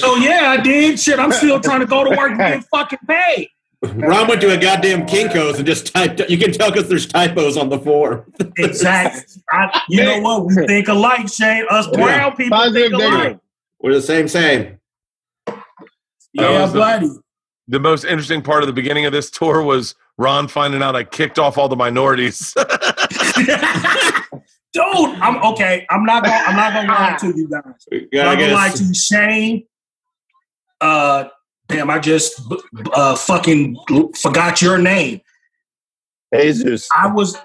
Oh, yeah, I did. Shit, I'm still trying to go to work and get fucking paid. Ron went to a goddamn Kinko's and just typed. You can tell because there's typos on the form. Exactly. You know what? We think alike, Shane. Us brown people Positive, think alike. We're the same. Yeah, buddy. The most interesting part of the beginning of this tour was Ron finding out I kicked off all the minorities. Dude, I'm okay. I'm not gonna lie to you guys. I'm not gonna lie to you, Shane. Damn, I just fucking forgot your name. Jesus. Jesus. I was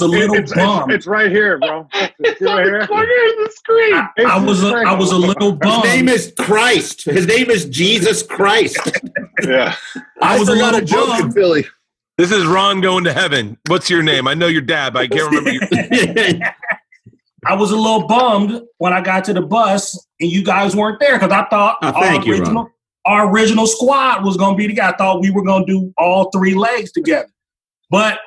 a little bummed. It's right here, bro. It's right here. The screen. I was a little bummed. His name is Christ. His name is Jesus Christ. Yeah. I was a forgot little joke in bummed. Philly. This is Ron going to heaven. What's your name? I know your dad, but I can't remember your name. I was a little bummed when I got to the bus and you guys weren't there because I thought our original squad was going to be together. I thought we were going to do all three legs together. But,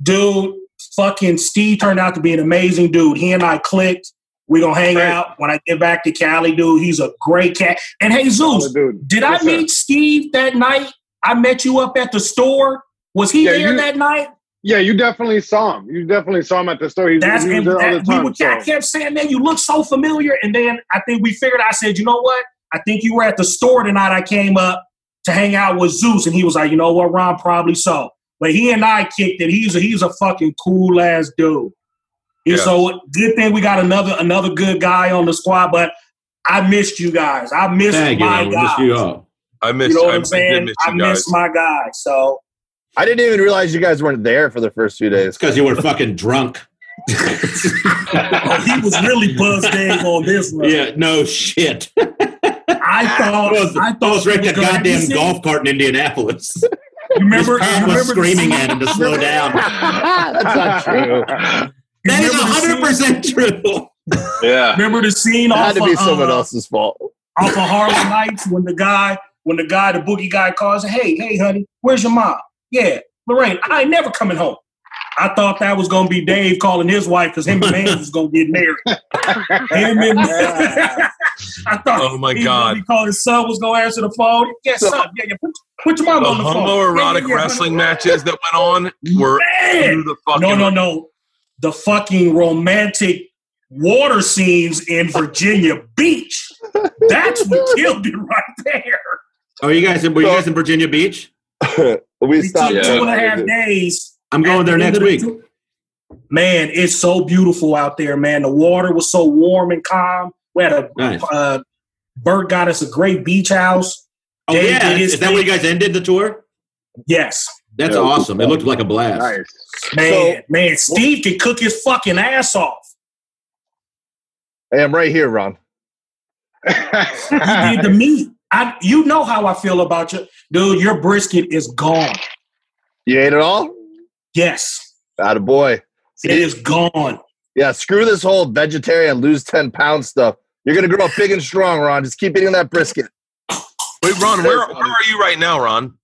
dude, fucking Steve turned out to be an amazing dude. He and I clicked. We're going to hang out when I get back to Cali, dude. He's a great cat. And, hey, Zeus, did I meet Steve that night? I met you up at the store. Was he there that night? Yeah, you definitely saw him. You definitely saw him at the store. He was there all the time. I kept saying, man, you look so familiar. And then I think we figured, I said, you know what? I think you were at the store tonight. I came up to hang out with Zeus, and he was like, you know what, Ron, probably so. But he and I kicked it. He's a fucking cool ass dude. Yeah. So good thing we got another good guy on the squad. But I missed you guys. I missed my guys. I missed. You know what I'm saying? I missed my guys. So I didn't even realize you guys weren't there for the first 2 days. It's because you were fucking drunk. He was really buzzed in on this one. Yeah, no shit. I thought I was wrecked a goddamn golf cart in Indianapolis. You remember? His was screaming at him to slow down. That's not true. That is 100% true. Yeah. Remember the scene? It had to be someone else's fault. Off of Harlem Nights when the boogie guy calls, hey, honey, where's your mom? Yeah, Lorraine, I ain't never coming home. I thought that was going to be Dave calling his wife because him and man was going to get married. I thought oh my God. His son was going to answer the phone. Yes, son. Yeah, put your mom on the phone. The homoerotic wrestling matches that went on were the fucking... No. The fucking romantic water scenes in Virginia Beach. That's what killed it right there. Oh, were you guys in Virginia Beach? we stopped 2.5 days. I'm going there next week. Man, it's so beautiful out there, man. The water was so warm and calm. We had Bert got us a great beach house. Oh, yeah. Is that where you guys ended the tour? Yes. That's awesome. It looked like a blast. Nice. Man, Steve can cook his fucking ass off. Hey, I'm right here, Ron. He did the meat. You know how I feel about you. Dude, your brisket is gone. You ate it all? Yes. Attaboy. It is gone. Yeah, screw this whole vegetarian lose 10 pounds stuff. You're going to grow up big and strong, Ron. Just keep eating that brisket. Wait, Ron, where are you right now, Ron?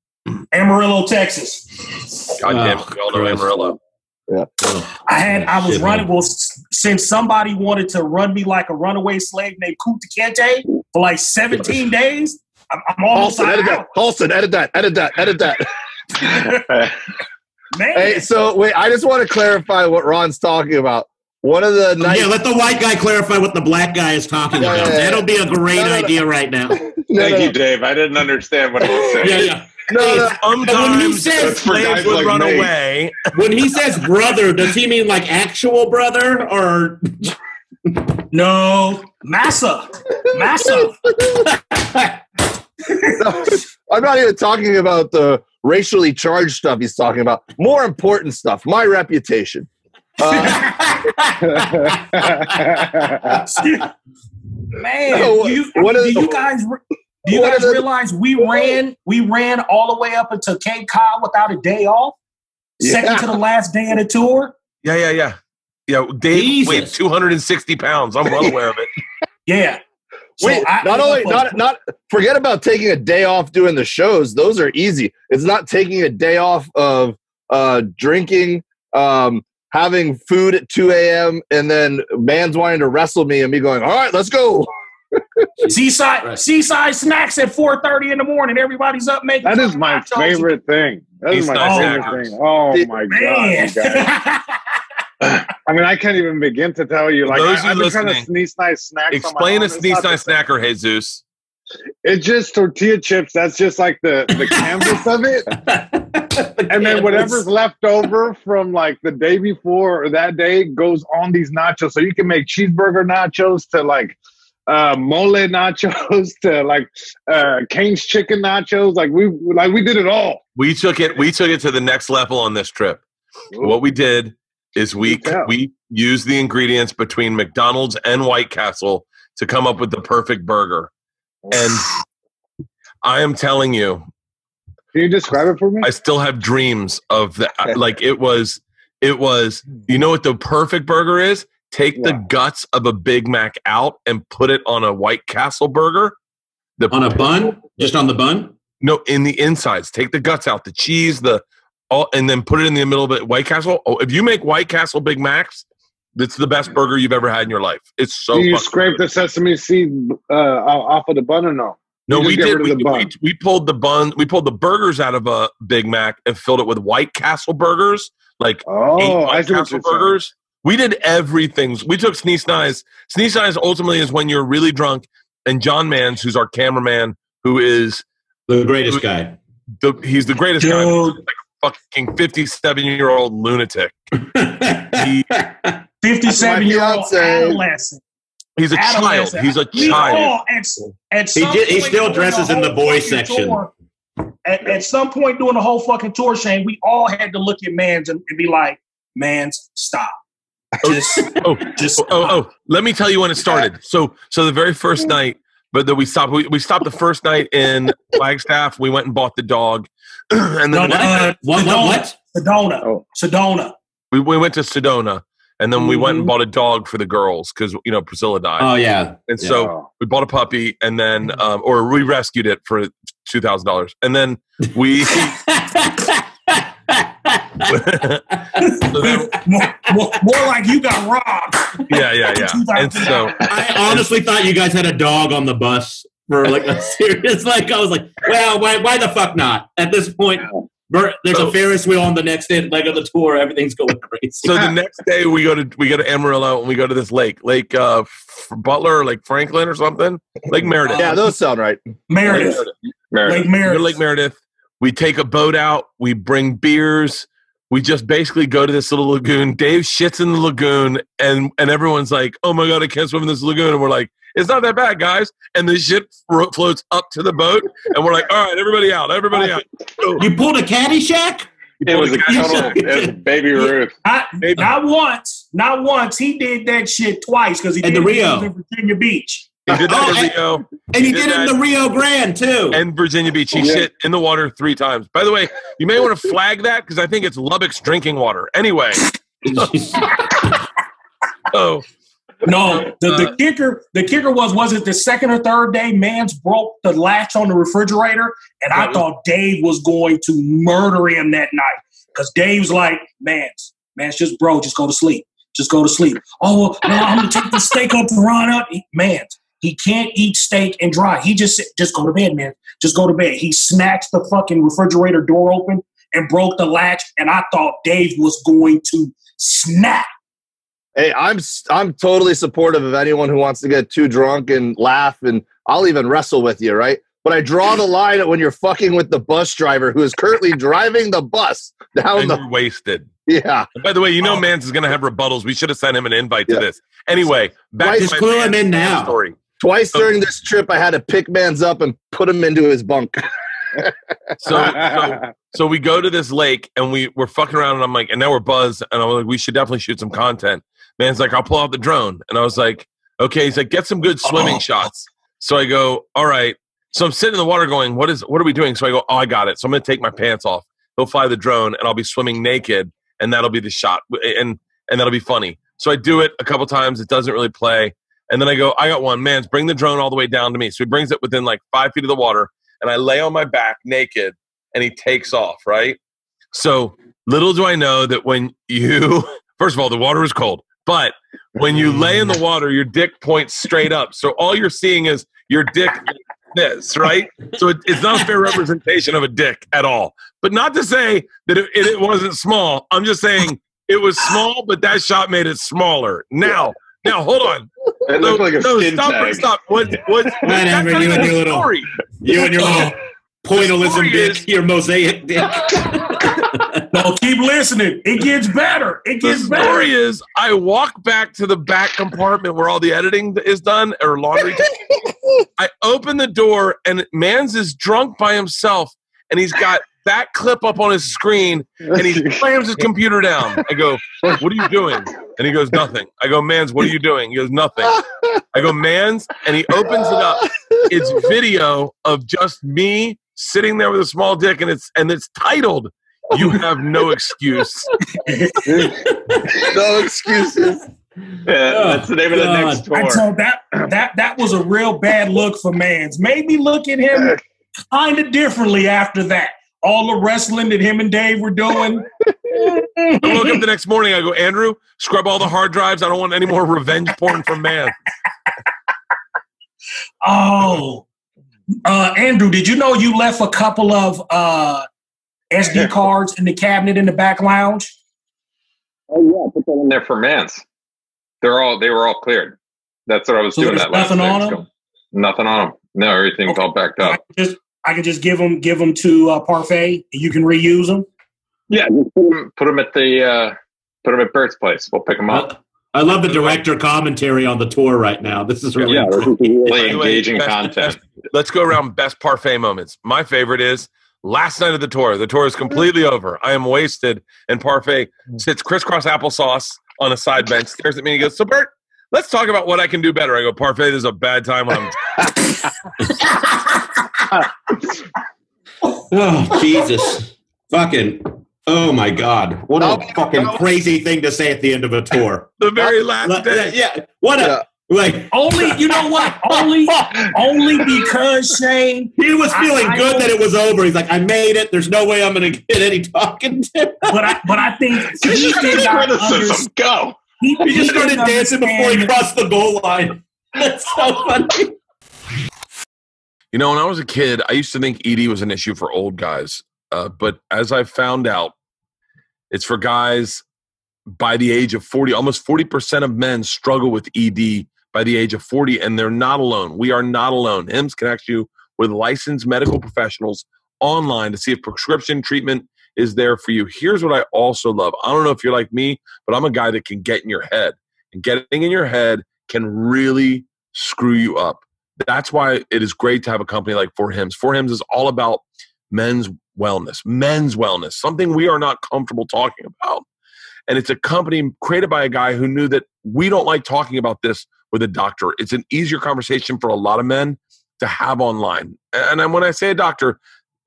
Amarillo, Texas. God damn it. We all know Amarillo. Yeah. I was running. Well, since somebody wanted to run me like a runaway slave named Kunta Kinte for like 17 days, I'm almost out. Hobson, edit that. Man. Hey, so wait, I just want to clarify what Ron's talking about. One of the nights. Yeah, let the white guy clarify what the black guy is talking about. That'll be a great idea right now. Thank you, Dave. I didn't understand what he was saying. Yeah. Sometimes when he says slaves would run away. When he says brother, does he mean like actual brother or no massa? No, I'm not even talking about the racially charged stuff he's talking about. More important stuff, my reputation. Man, do you guys realize we ran all the way up into Cape Cod without a day off? Second to the last day of the tour? Yeah. Dave weighed 260 pounds. I'm well aware of it. Yeah. So wait, not forget about taking a day off doing the shows. Those are easy. It's not taking a day off of drinking, having food at 2 a.m. and then man's wanting to wrestle me and me going, all right, let's go. Seaside snacks at 4:30 in the morning. Everybody's up making. That is my favorite thing. That is my favorite thing. Oh my god! I mean, I can't even begin to tell you. Like, I've been trying to sneeze nice snacks. Explain a sneeze nice snacker, Jesus. It's just tortilla chips. That's just like the canvas of it. And then whatever's left over from like the day before or that day goes on these nachos. So you can make cheeseburger nachos to like mole nachos to like Cane's chicken nachos. Like we did it all. We took it to the next level on this trip. Ooh. What we did is we used the ingredients between McDonald's and White Castle to come up with the perfect burger. And I am telling you, can you describe it for me? I still have dreams of that. Like it was, you know what the perfect burger is? Take the guts of a Big Mac out and put it on a White Castle burger. On a bun? Just on the bun? No, in the insides. Take the guts out, the cheese, and then put it in the middle of it. White Castle. Oh, if you make White Castle Big Macs, it's the best burger you've ever had in your life. It's so. Do you scrape the sesame seed off of the bun or no? No, we did. We pulled the bun. We pulled the burgers out of a Big Mac and filled it with White Castle burgers, like 8 White Castle burgers. Saying. We did everything. We took Sneeze Nice. Sneeze Nice ultimately is when you're really drunk, and John Mans, who's our cameraman, who is the greatest guy. He's the greatest guy. He's like a fucking 57-year-old lunatic. 57-year-old adolescent. He's a child. He's a child. He still dresses in the boys section. At some point during the whole fucking tour, Shane, we all had to look at Mans and be like, Mans, stop. Let me tell you when it started. So the very first night, but then we stopped the first night in Flagstaff. We went and bought the dog. And then what? Sedona. We went to Sedona. And then we went and bought a dog for the girls because, Priscilla died. Oh, yeah. And so we bought a puppy and then, or we rescued it for $2,000. And then we... more like you got robbed. Yeah. And so I honestly thought you guys had a dog on the bus for like a serious, I was like, well, why the fuck not? At this point... Bert, there's a Ferris wheel on the next leg of the tour. Everything's going crazy. So the next day we go to Amarillo and we go to this lake Butler, or Lake Franklin or something. Lake Meredith. Yeah, those sound right. Meredith. Lake Meredith. We take a boat out. We bring beers. We just basically go to this little lagoon. Dave shits in the lagoon, and everyone's like, "Oh my god, I can't swim in this lagoon." And we're like, "It's not that bad, guys." And the shit floats up to the boat, and we're like, "All right, everybody out." You pulled a Caddyshack? It was a baby Ruth. Not once. He did that shit twice because he did the Rio in Virginia Beach. He did that in Rio. And he did it in the Rio Grande, too. And Virginia Beach. He shit in the water 3 times. By the way, you may want to flag that because I think it's Lubbock's drinking water. Anyway. Oh. No, the kicker was it the second or third day Mans broke the latch on the refrigerator, and I thought Dave was going to murder him that night because Dave's like, Mans, just go to sleep. Just go to sleep. Oh, well, no, I'm going to take the steak up and run up. Mans, he can't eat steak and dry. He just go to bed, man. Just go to bed. He snatched the fucking refrigerator door open and broke the latch, and I thought Dave was going to snap. Hey, I'm totally supportive of anyone who wants to get too drunk and laugh, and I'll even wrestle with you, right? But I draw the line at when you're fucking with the bus driver who is currently driving the bus down You're wasted. Yeah. And by the way, Mans is going to have rebuttals. We should have sent him an invite to this. Anyway, back to clue him in now. Story. Twice during this trip, I had to pick Mans up and put him into his bunk. So we go to this lake and we're fucking around, and I'm like, and now we're buzzed, and I'm like, we should definitely shoot some content. Man's like, I'll pull out the drone. And I was like, okay. He's like, get some good swimming shots. So I go, all right. So I'm sitting in the water going, what are we doing? So I go, oh, I got it. So I'm going to take my pants off. He'll fly the drone and I'll be swimming naked, and that'll be the shot. And that'll be funny. So I do it a couple times. It doesn't really play. And then I go, I got one. Mans, bring the drone all the way down to me. So he brings it within like 5 feet of the water, and I lay on my back naked, and he takes off, right? So little do I know that when you, first of all, the water is cold. But when you lay in the water, your dick points straight up. So all you're seeing is your dick like this, right? So it's not a fair representation of a dick at all. But not to say that it wasn't small. I'm just saying it was small, but that shot made it smaller. Now, hold on. It looked like a skin tag. Stop. What? Whatever, you and your little pointillism dick, your mosaic dick. No, keep listening. It gets better. The story is, I walk back to the back compartment where all the editing is done, or laundry. I open the door, and Mans is drunk by himself, and he's got that clip up on his screen, and he slams his computer down. I go, what are you doing? And he goes, nothing. I go, Mans, what are you doing? He goes, nothing. I go, Mans, and he opens it up. It's video of just me sitting there with a small dick, and it's titled, "You Have No Excuse." No excuses. Yeah, that's the name of the next tour. I told that was a real bad look for Mans. Made me look at him kind of differently after that. All the wrestling that him and Dave were doing. I woke up the next morning. I go, Andrew, scrub all the hard drives. I don't want any more revenge porn from Mans. Oh, Andrew, did you know you left a couple of SD cards in the cabinet in the back lounge? Oh yeah, put that in there for Mans. They were all cleared. That's what I was doing that last nothing day. on them? Nothing on them. No, everything's all backed up. I can just give them to Parfait, and you can reuse them. Yeah, put them at at Bert's place. We'll pick them up. I love the director commentary on the tour right now. This is really really engaging content. Let's go around best Parfait moments. My favorite is last night of the tour. The tour is completely over. I am wasted, and Parfait sits crisscross applesauce on a side bench, stares at me, and he goes, "So Bert, let's talk about what I can do better." I go, "Parfait, this is a bad time when I'm." Oh, Jesus. Fucking, oh my God. What a fucking crazy thing to say at the end of a tour. The very last day. Yeah. What a, like. Only, you know what? Only because, Shane. He was feeling good that it was over. He's like, I made it. There's no way I'm going to get any talking to. But I think he did not understand. Go. He just started dancing before he crossed the goal line. That's so funny. You know, when I was a kid, I used to think ED was an issue for old guys. But as I found out, it's for guys by the age of 40. Almost 40% of men struggle with ED by the age of 40, and they're not alone. We are not alone. HIMSS connects you with licensed medical professionals online to see if prescription treatment is there for you. Here's what I also love. I don't know if you're like me, but I'm a guy that can get in your head. And getting in your head can really screw you up. That's why it is great to have a company like For Hims. For Hims is all about men's wellness, men's wellness, something we are not comfortable talking about. And it's a company created by a guy who knew that we don't like talking about this with a doctor. It's an easier conversation for a lot of men to have online. And when I say a doctor,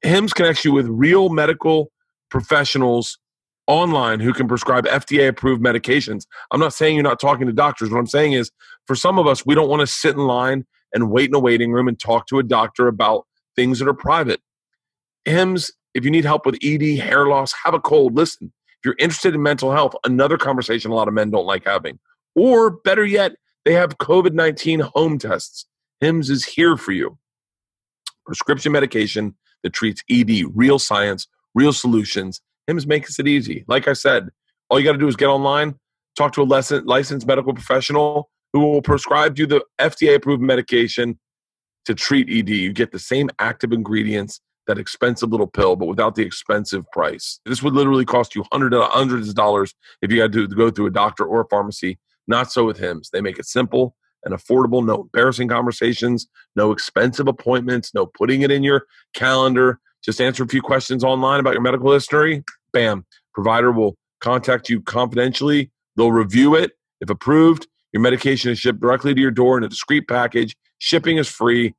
HIMS connects you with real medical professionals online who can prescribe FDA-approved medications. I'm not saying you're not talking to doctors. What I'm saying is, for some of us, we don't want to sit in line and wait in a waiting room and talk to a doctor about things that are private. HIMS, if you need help with ED, hair loss, have a cold, listen. If you're interested in mental health, another conversation a lot of men don't like having. Or better yet, they have COVID-19 home tests. HIMS is here for you. Prescription medication that treats ED, real science, real solutions. HIMS makes it easy. Like I said, all you got to do is get online, talk to a licensed medical professional who will prescribe you the FDA-approved medication to treat ED. You get the same active ingredients, that expensive little pill, but without the expensive price. This would literally cost you hundreds of dollars if you had to go through a doctor or a pharmacy. Not so with HIMS. They make it simple and affordable, no embarrassing conversations, no expensive appointments, no putting it in your calendar. Just answer a few questions online about your medical history. Bam. Provider will contact you confidentially. They'll review it. If approved, your medication is shipped directly to your door in a discreet package. Shipping is free.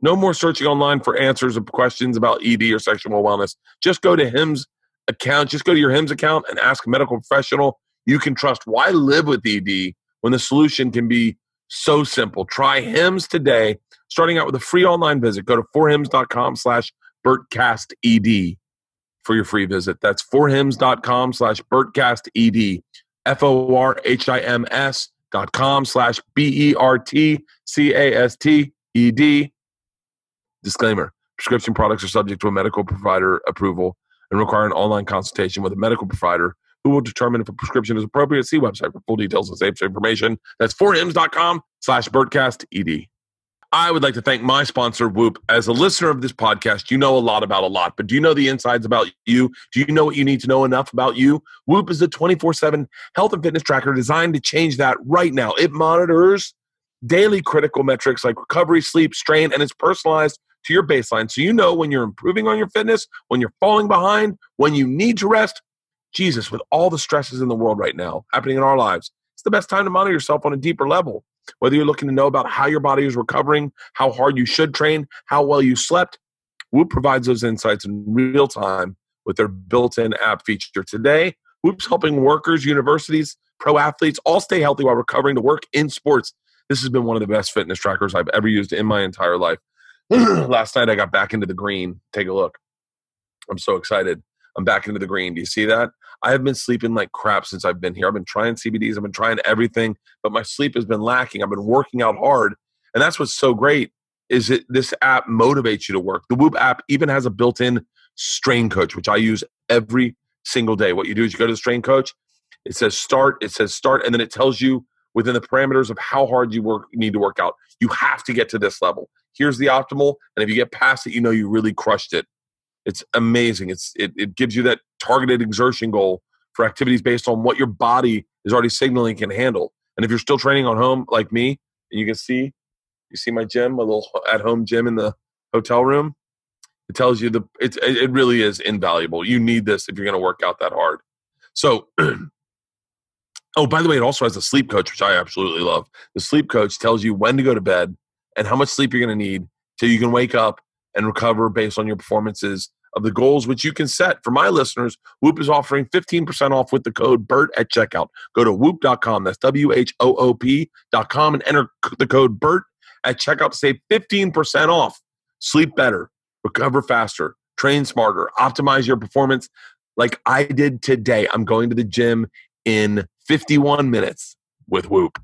No more searching online for answers of questions about ED or sexual wellness. Just go to HIMS account. Just go to your HIMS account and ask a medical professional you can trust. Why live with ED when the solution can be so simple? Try HIMS today, starting out with a free online visit. Go to forhims.com/BertcastED for your free visit. That's forhims.com/BertcastED. forhims.com/BertcastED. Disclaimer: prescription products are subject to a medical provider approval and require an online consultation with a medical provider who will determine if a prescription is appropriate. See website for full details and safe information. That's forhims.com/BertcastED. I would like to thank my sponsor, Whoop. As a listener of this podcast, you know a lot about a lot, but do you know the insides about you? Do you know what you need to know enough about you? Whoop is a 24/7 health and fitness tracker designed to change that right now. It monitors daily critical metrics like recovery, sleep, strain, and it's personalized to your baseline. So you know when you're improving on your fitness, when you're falling behind, when you need to rest. Jesus, with all the stresses in the world right now happening in our lives, it's the best time to monitor yourself on a deeper level. Whether you're looking to know about how your body is recovering, how hard you should train, how well you slept, Whoop provides those insights in real time with their built-in app feature. Today, Whoop's helping workers, universities, pro athletes all stay healthy while recovering to work in sports. This has been one of the best fitness trackers I've ever used in my entire life. Last night, I got back into the green. Take a look. I'm so excited. I'm back into the green. Do you see that? I have been sleeping like crap since I've been here. I've been trying CBDs. I've been trying everything, but my sleep has been lacking. I've been working out hard. And that's what's so great is that this app motivates you to work. The Whoop app even has a built-in strain coach, which I use every single day. What you do is you go to the strain coach. It says start, and then it tells you within the parameters of how hard you need to work out. You have to get to this level. Here's the optimal. And if you get past it, you know you really crushed it. It's amazing. It gives you that targeted exertion goal for activities based on what your body is already signaling can handle. And if you're still training on home like me, and you see my gym, my little at-home gym in the hotel room, it tells you it really is invaluable. You need this if you're going to work out that hard. So, oh, by the way, it also has a sleep coach, which I absolutely love. The sleep coach tells you when to go to bed and how much sleep you're going to need till you can wake up and recover based on your performances of the goals which you can set. For my listeners, Whoop is offering 15% off with the code BERT at checkout. Go to whoop.com, that's WHOOP.com, and enter the code BERT at checkout to save 15% off. Sleep better, recover faster, train smarter, optimize your performance like I did today. I'm going to the gym in 51 minutes with Whoop.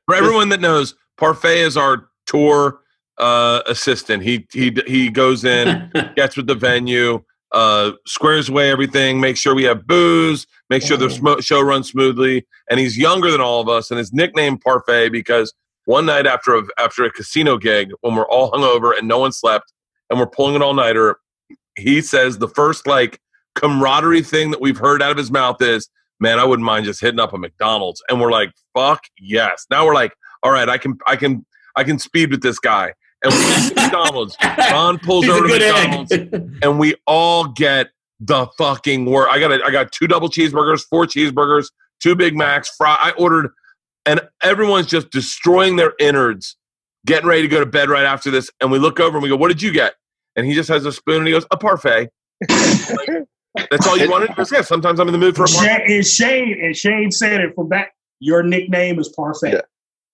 For everyone that knows, Parfait is our tour assistant. He goes in, gets with the venue, squares away everything, makes sure we have booze, make sure the show runs smoothly. And he's younger than all of us, and his nickname Parfait because one night after a casino gig, when we're all hungover and no one slept, and we're pulling an all-nighter, he says the first camaraderie thing that we've heard out of his mouth is, "Man, I wouldn't mind just hitting up a McDonald's." And we're like, "Fuck yes!" Now we're like, "All right, I can speed with this guy." and we get to McDonald's. Ron pulls over to McDonald's, and we all get the fucking work. I got 2 double cheeseburgers, 4 cheeseburgers, 2 Big Macs, I ordered, and everyone's just destroying their innards, getting ready to go to bed right after this. And we look over and we go, "What did you get?" And he just has a spoon and he goes, "A parfait." That's all you wanted? He goes, "Yeah, sometimes I'm in the mood for a parfait." And Shane said it from back. Your nickname is Parfait. Yeah.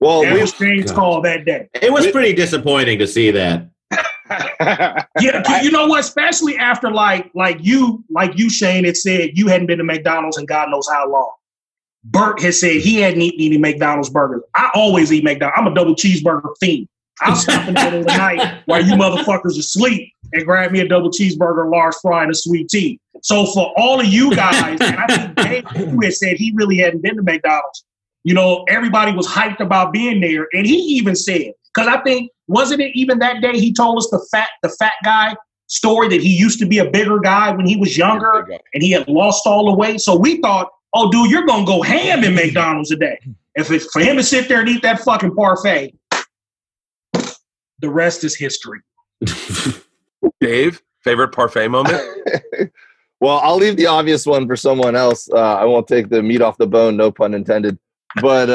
Well, that was Shane's call that day. It was pretty disappointing to see that. Yeah, you know what? Especially after like you, Shane, had said you hadn't been to McDonald's in God knows how long. Bert has said he hadn't eaten any McDonald's burgers. I always eat McDonald's. I'm a double cheeseburger fiend. I'll stop in the middle of the night while you motherfuckers are asleep and grab me a double cheeseburger, large fry, and a sweet tea. So for all of you guys, and I think Dave had said he really hadn't been to McDonald's. You know, everybody was hyped about being there. And he even said, because I think, wasn't it even that day he told us the fat guy story that he used to be a bigger guy when he was younger and he had lost all the weight. So we thought, oh, dude, you're going to go ham in McDonald's today. If it's for him to sit there and eat that fucking parfait, the rest is history. Dave, favorite parfait moment? Well, I'll leave the obvious one for someone else. I won't take the meat off the bone, no pun intended. But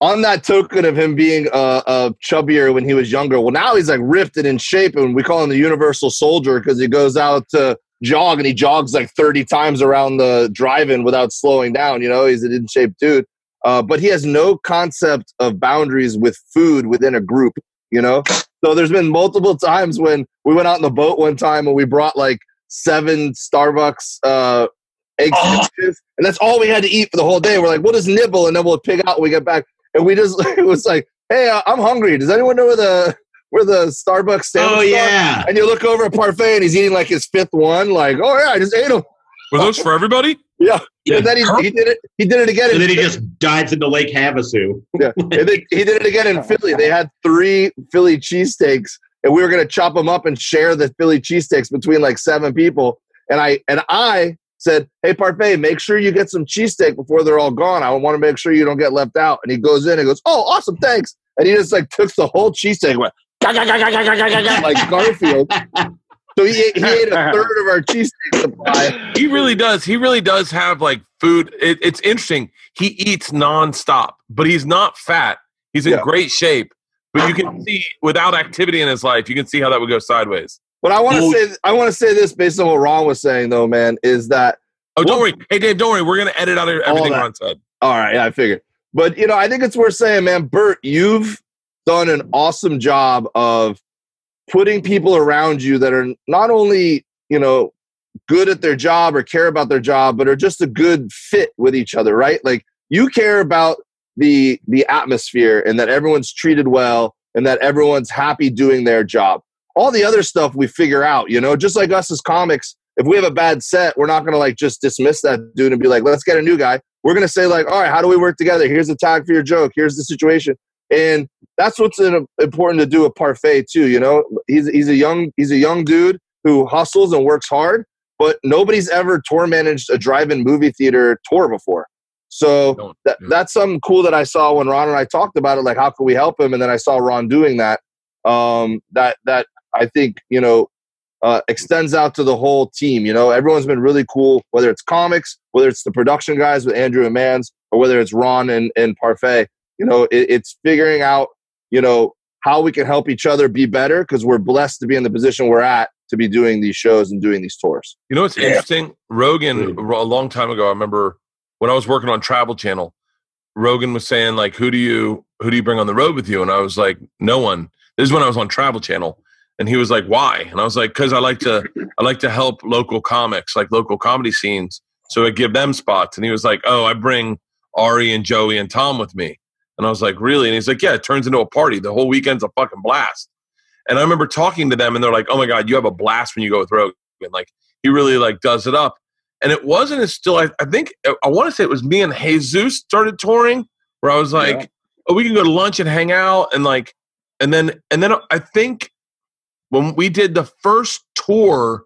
on that token of him being chubbier when he was younger, well, now he's like ripped and in shape, and we call him the Universal Soldier because he goes out to jog and he jogs like 30 times around the drive-in without slowing down. You know, he's an in shape dude. But he has no concept of boundaries with food within a group, you know? So there's been multiple times when we went out in the boat one time and we brought like 7 Starbucks egg sandwiches, and that's all we had to eat for the whole day. We're like, we'll just nibble and then we'll pig out when we get back. And we just, it was like, hey, I'm hungry. Does anyone know where the Starbucks sandwich are? And you look over at Parfait and he's eating like his 5th one. Like, oh yeah, I just ate them. Were those for everybody? Yeah. And then he did it again. And then he just dives into Lake Havasu. Yeah. And then he did it again in Philly. They had 3 Philly cheesesteaks, and we were going to chop them up and share the Philly cheesesteaks between like 7 people. And I said, hey, Parfait, make sure you get some cheesesteak before they're all gone. I want to make sure you don't get left out. And he goes in and goes, oh, awesome, thanks. And he just like took the whole cheesesteak and went, like Garfield. So he ate a third of our cheesesteak supply. He really does. He really does have like food. It's interesting. He eats nonstop, but he's not fat. He's in great shape. But you can see without activity in his life, you can see how that would go sideways. But I want to say this based on what Ron was saying, though, man, is that. Oh, don't worry. Hey, Dave, don't worry. We're going to edit out everything Ron said. All right. Yeah, I figured. But, you know, I think it's worth saying, man, Bert, you've done an awesome job of putting people around you that are not only, you know, good at their job or care about their job, but are just a good fit with each other, right? Like you care about the atmosphere and that everyone's treated well and that everyone's happy doing their job. All the other stuff we figure out, you know, just like us as comics, if we have a bad set, we're not going to like just dismiss that dude and be like, let's get a new guy. We're going to say like, all right, how do we work together? Here's the tag for your joke. Here's the situation. And that's what's important to do with Parfait too. You know, he's a young dude who hustles and works hard, but nobody's ever tour managed a drive-in movie theater tour before. So that's something cool that I saw when Ron and I talked about it. Like, how can we help him? And then I saw Ron doing that. That I think, you know, extends out to the whole team. You know, everyone's been really cool, whether it's comics, whether it's the production guys with Andrew and Mans, or whether it's Ron and Parfait. You know, it's figuring out, you know, how we can help each other be better because we're blessed to be in the position we're at to be doing these shows and doing these tours. You know what's interesting? Rogan, a long time ago, I remember when I was working on Travel Channel, Rogan was saying, like, who do you bring on the road with you? And I was like, no one. This is when I was on Travel Channel. And he was like, why? And I was like, because I like to help local comics, like local comedy scenes. So I give them spots. And he was like, oh, I bring Ari and Joey and Tom with me. And I was like, really? And he's like, yeah, it turns into a party. The whole weekend's a fucking blast. And I remember talking to them and they're like, oh my God, you have a blast when you go with Rogan. Like he really like does it up. And it wasn't until I think I want to say it was me and Jesus started touring where I was like, oh, we can go to lunch and hang out. And like, and then I think when we did the first tour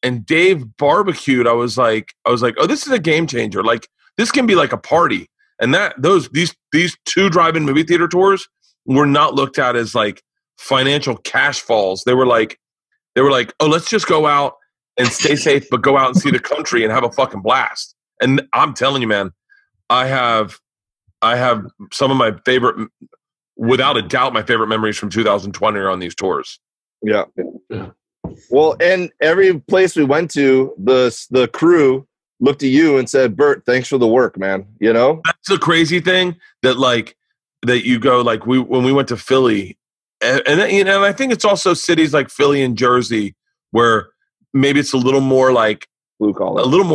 and Dave barbecued, I was like, oh, this is a game changer. Like this can be like a party. And these 2 drive-in movie theater tours were not looked at as like financial cash falls. They were like, oh, let's just go out and stay safe, but go out and see the country and have a fucking blast. And I'm telling you, man, I have some of my favorite, without a doubt, my favorite memories from 2020 are on these tours. Yeah. Well, and every place we went to, the crew looked at you and said, Bert, thanks for the work, man. You know? That's the crazy thing that you go, like when we went to Philly, and I think it's also cities like Philly and Jersey where maybe it's a little more like blue collar, a little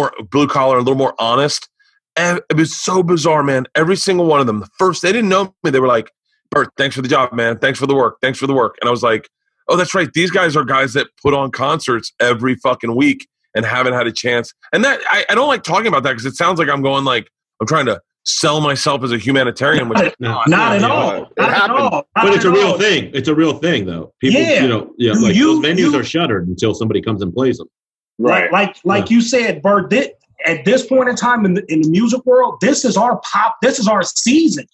more honest. And it was so bizarre, man. Every single one of them, they didn't know me. They were like, Bert, thanks for the job, man. Thanks for the work. Thanks for the work. And I was like, oh, that's right. These guys are guys that put on concerts every fucking week and haven't had a chance. And that I don't like talking about that because it sounds like I'm going like I'm trying to sell myself as a humanitarian. Which not at all. But it's a real thing. It's a real thing, though. People, those venues are shuttered until somebody comes and plays them. Right. Like you said, Bert, at this point in time in the music world, this is our this is our season.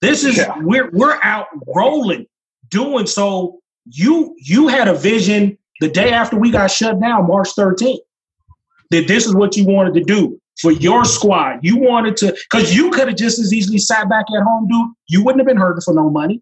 This is we're out rolling, doing so. You had a vision the day after we got shut down, March 13th, that this is what you wanted to do for your squad. You wanted to, because you could have just as easily sat back at home, dude. You wouldn't have been hurting for no money.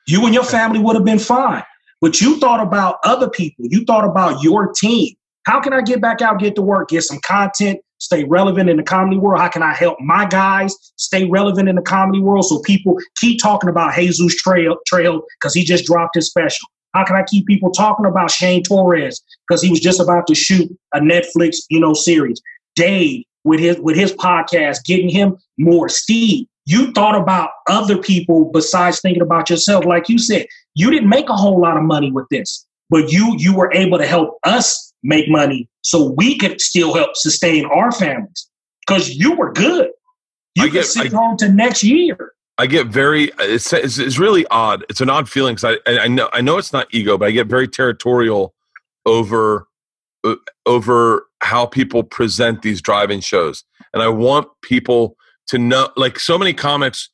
You and your family would have been fine. But you thought about other people. You thought about your team. How can I get back out, get to work, get some content, stay relevant in the comedy world? How can I help my guys stay relevant in the comedy world so people keep talking about Jesus Trejo because he just dropped his special? How can I keep people talking about Shane Torres because he was just about to shoot a Netflix, series? Dave with his podcast, getting him more. Steve, you thought about other people besides thinking about yourself. Like you said, you didn't make a whole lot of money with this, but you were able to help us make money so we could still help sustain our families because you were good. You could sit home to next year. I get it's really odd. It's an odd feeling because I know it's not ego, but I get very territorial over how people present these drive-in shows. And I want people to know, like so many comics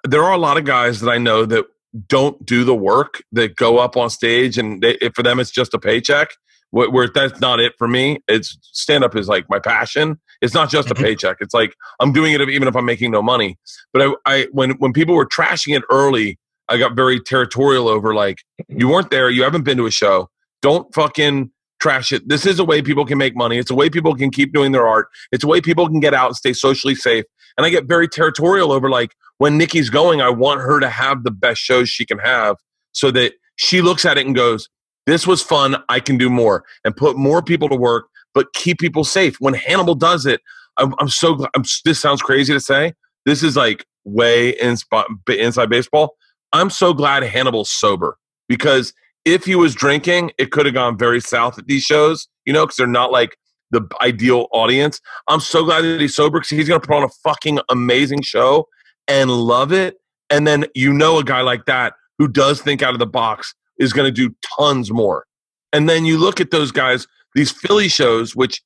there are a lot of guys that I know that don't do the work, that go up on stage and for them it's just a paycheck. Where that's not it for me. It's stand-up is like my passion. It's not just a paycheck. It's like I'm doing it even if I'm making no money. But when people were trashing it early, I got very territorial over like, you weren't there, you haven't been to a show. Don't fucking trash it. This is a way people can make money. It's a way people can keep doing their art. It's a way people can get out and stay socially safe. And I get very territorial over like when Nikki's going, I want her to have the best shows she can have so that she looks at it and goes, this was fun. I can do more and put more people to work, but keep people safe. When Hannibal does it, I'm so glad. This sounds crazy to say. This is like way inside baseball. I'm so glad Hannibal's sober because if he was drinking, it could have gone very south at these shows, because they're not like the ideal audience. I'm so glad that he's sober because he's going to put on a fucking amazing show and love it. And then a guy like that who does think out of the box is going to do tons more. And then you look at those guys, these Philly shows, which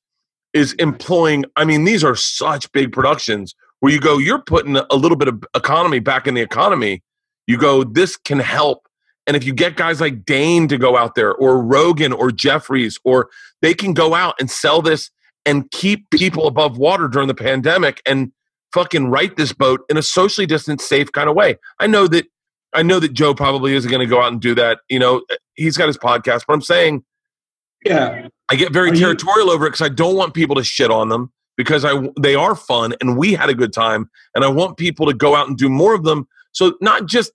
is employing, these are such big productions where you go, you're putting a little bit of economy back in the economy. You go, this can help. And if you get guys like Dane to go out there or Rogan or Jeffries, or they can go out and sell this and keep people above water during the pandemic and fucking right this boat in a socially distanced, safe kind of way. I know that Joe probably isn't going to go out and do that. He's got his podcast, but I'm saying, I get very territorial over it because I don't want people to shit on them because they are fun and we had a good time, and I want people to go out and do more of them. So not just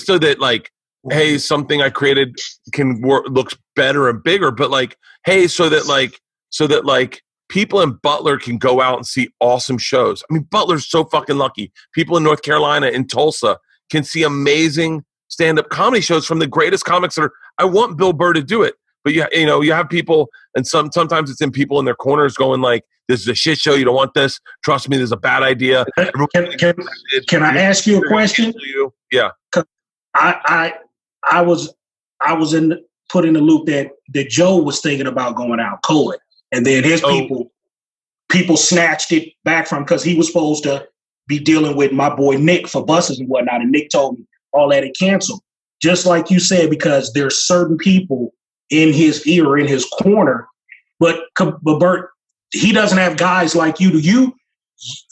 so that like, hey, something I created can looks better and bigger, but like, hey, so that people in Butler can go out and see awesome shows. Butler's so fucking lucky. People in North Carolina, in Tulsa, can see amazing stand-up comedy shows from the greatest comics that are. I want Bill Burr to do it, but you have people, and sometimes it's in people in their corners going like, "This is a shit show. You don't want this. Trust me, this is a bad idea." Can I ask you a question? Yeah. I was put in the loop that Joe was thinking about going out co-ed, and then his people snatched it back from because he was supposed to be dealing with my boy Nick for buses and whatnot. And Nick told me, all that it canceled. Just like you said, because there's certain people in his ear, in his corner. But Bert, he doesn't have guys like you.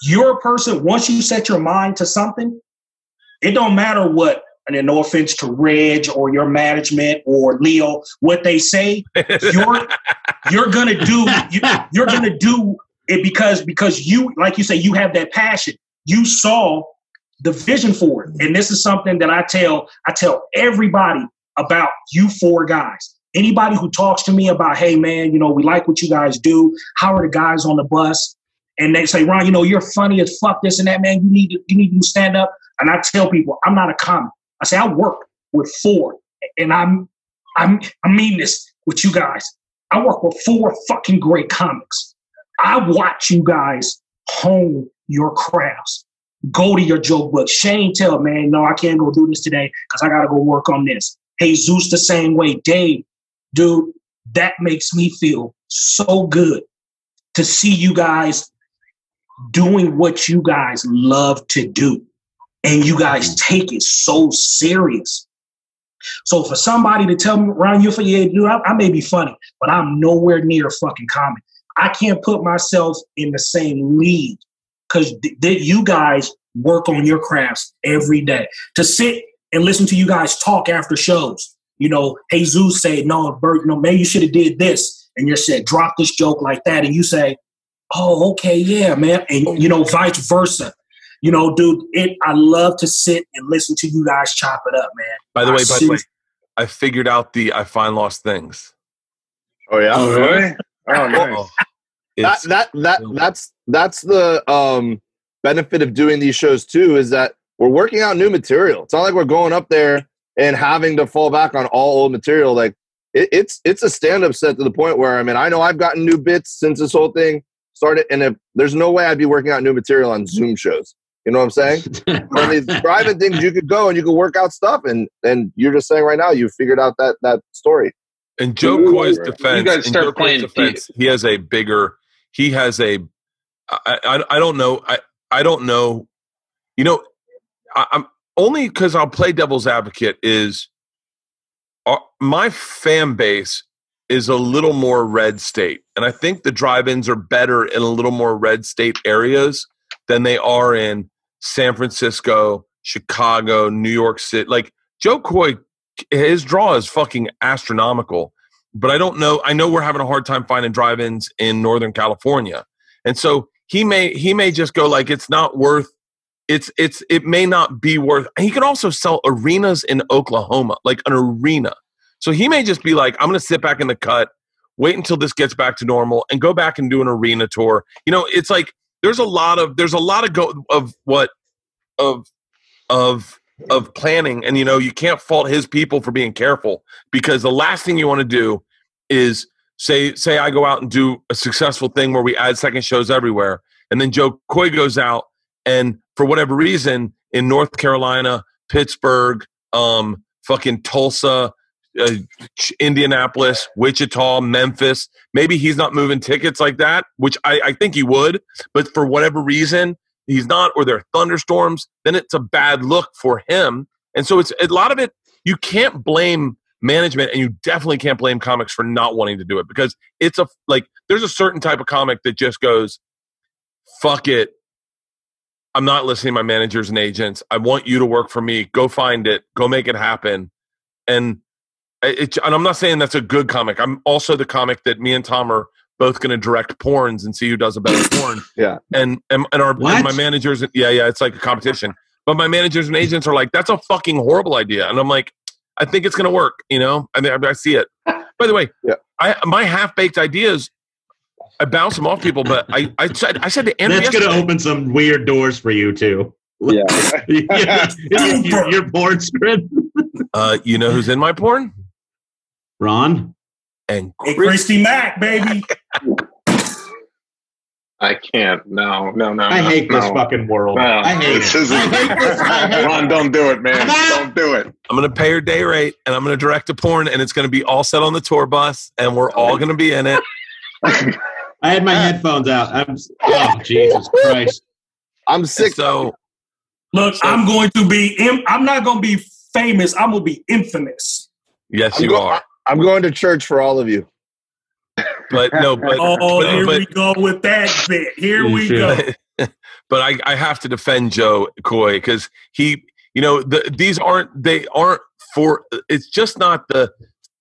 You're a person, once you set your mind to something, it don't matter what, and no offense to Reg or your management or Leo, what they say, you're gonna do it because you, like you say, you have that passion. You saw the vision for it. And this is something that I tell everybody about you four guys. Anybody who talks to me about, hey man, we like what you guys do. How are the guys on the bus? And they say, Ron, you're funny as fuck, this and that, man. You need to stand up. And I tell people, I'm not a comic. I say, I work with four, and I mean this with you guys. I work with four fucking great comics. I watch you guys hone your crafts. Go to your joke book. Shane tell, man, no, I can't go do this today because I got to go work on this. Hey, Zeus the same way. Dave, dude, that makes me feel so good to see you guys doing what you guys love to do. And you guys take it so serious. So for somebody to tell me, Ron, dude, I may be funny, but I'm nowhere near a fucking comic. I can't put myself in the same league because you guys work on your crafts every day. To sit and listen to you guys talk after shows, Jesus say, no, Bert, maybe you should have did this. And you said, drop this joke like that. And you say, oh, okay, yeah, man. And, vice versa. Dude, I love to sit and listen to you guys chop it up, man. By the way, I figured out I find lost things. Oh yeah. Oh really? Oh nice. That's the benefit of doing these shows too, is that we're working out new material. It's not like we're going up there and having to fall back on all old material. Like it's a stand-up set to the point where I know I've gotten new bits since this whole thing started, and there's no way I'd be working out new material on Zoom shows. You know what I'm saying? On these driving things, you could go and you could work out stuff, and you're just saying right now you figured out that story. In Joe Coy's defense, you guys start playing defense, he has a bigger. He has a. I don't know. I don't know. I'm only because I'll play devil's advocate. Is my fan base is a little more red state, and I think the drive-ins are better in a little more red state areas than they are in San Francisco, Chicago, New York City. Like Joe Coy, his draw is fucking astronomical, but I don't know. I know we're having a hard time finding drive-ins in Northern California. And so he may just go like, it's not worth, it may not be worth, he can also sell arenas in Oklahoma, like an arena. So he may just be like, I'm going to sit back in the cut, wait until this gets back to normal and go back and do an arena tour. It's like, there's a lot of planning, and you can't fault his people for being careful, because the last thing you want to do is say I go out and do a successful thing where we add second shows everywhere, and then Joe Coy goes out and for whatever reason in North Carolina, Pittsburgh, fucking Tulsa, Indianapolis, Wichita, Memphis. Maybe he's not moving tickets like that, which I think he would, but for whatever reason he's not, or there are thunderstorms, then it's a bad look for him. And so it's a lot of it. You can't blame management, and you definitely can't blame comics for not wanting to do it, because it's there's a certain type of comic that just goes, fuck it, I'm not listening to my managers and agents. I want you to work for me. Go find it. Go make it happen. And I'm not saying that's a good comic. I'm also the comic that me and Tom are both going to direct porns and see who does a better porn. Yeah. And my managers, it's like a competition. But my managers and agents are like, that's a fucking horrible idea. And I'm like, I think it's going to work. I see it. By the way, my half-baked ideas, I bounce them off people, but I said to Andrew, that's going to open some weird doors for you too. Yeah. your porn script. You know who's in my porn? Ron and Christy Mack, baby. I can't. No. I hate this fucking world. No. I hate it. Ron, don't do it, man. Don't do it. I'm going to pay her day rate, and I'm going to direct a porn, and it's going to be all set on the tour bus, and we're all going to be in it. I had my headphones out. Jesus Christ. I'm sick. So Look, so, I'm not going to be famous. I'm going to be infamous. Yes, you are. I'm going to church for all of you. But no, but here we go with that bit. Here we go. But I have to defend Joe Coy because he, these aren't for. It's just not the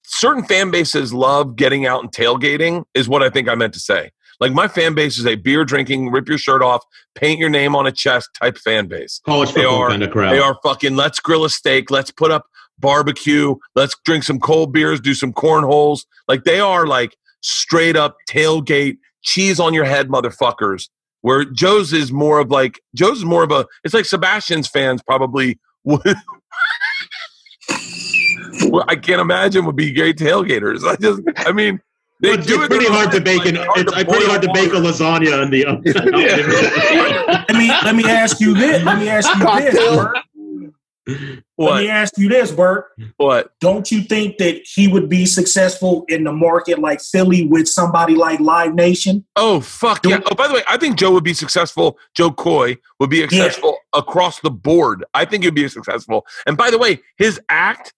certain fan bases love getting out and tailgating is what I think I meant to say. Like my fan base is a beer drinking, rip your shirt off, paint your name on a chest type fan base. College football kind of crowd. They are fucking. Let's grill a steak. Let's put up barbecue. Let's drink some cold beers. Do some cornholes. Like they are like straight up tailgate, cheese on your head, motherfuckers. Where Joe's is more of a. It's like Sebastian's fans probably would. Well, I can't imagine would be great tailgaters. It's pretty hard to bake. It's pretty hard to bake a lasagna in the. Let me ask you this. Bert. What? Let me ask you this, Bert. What? Don't you think that he would be successful in the market like Philly with somebody like Live Nation? Oh, fuck yeah. Oh, by the way, I think Joe would be successful. Joe Coy would be successful across the board. I think he'd be successful. And by the way, his act,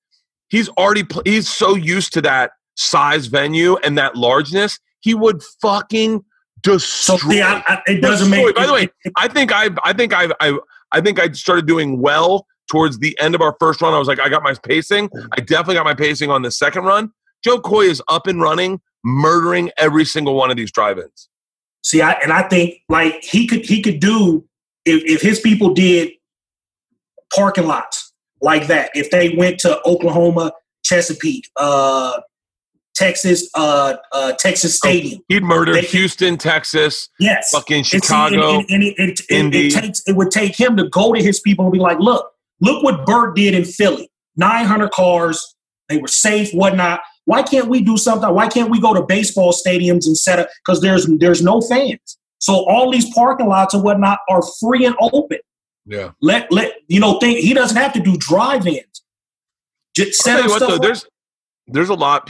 he's so used to that size venue and that largeness, he would fucking destroy. So, it doesn't make. By the way, I think I started doing well towards the end of our first run. I was like, I got my pacing. I definitely got my pacing on the second run. Joe Coy is up and running, murdering every single one of these drive-ins. See, I think like he could do if his people did parking lots like that. If they went to Oklahoma, Chesapeake, Texas Stadium, he'd murder Houston, Texas, yes, fucking Chicago. It would take him to go to his people and be like, look what Bert did in Philly. 900 cars, they were safe, whatnot. Why can't we do something? Why can't we go to baseball stadiums and set up? Because there's no fans. So all these parking lots and whatnot are free and open. Yeah. Think he doesn't have to do drive-ins. Just set up stuff. There's a lot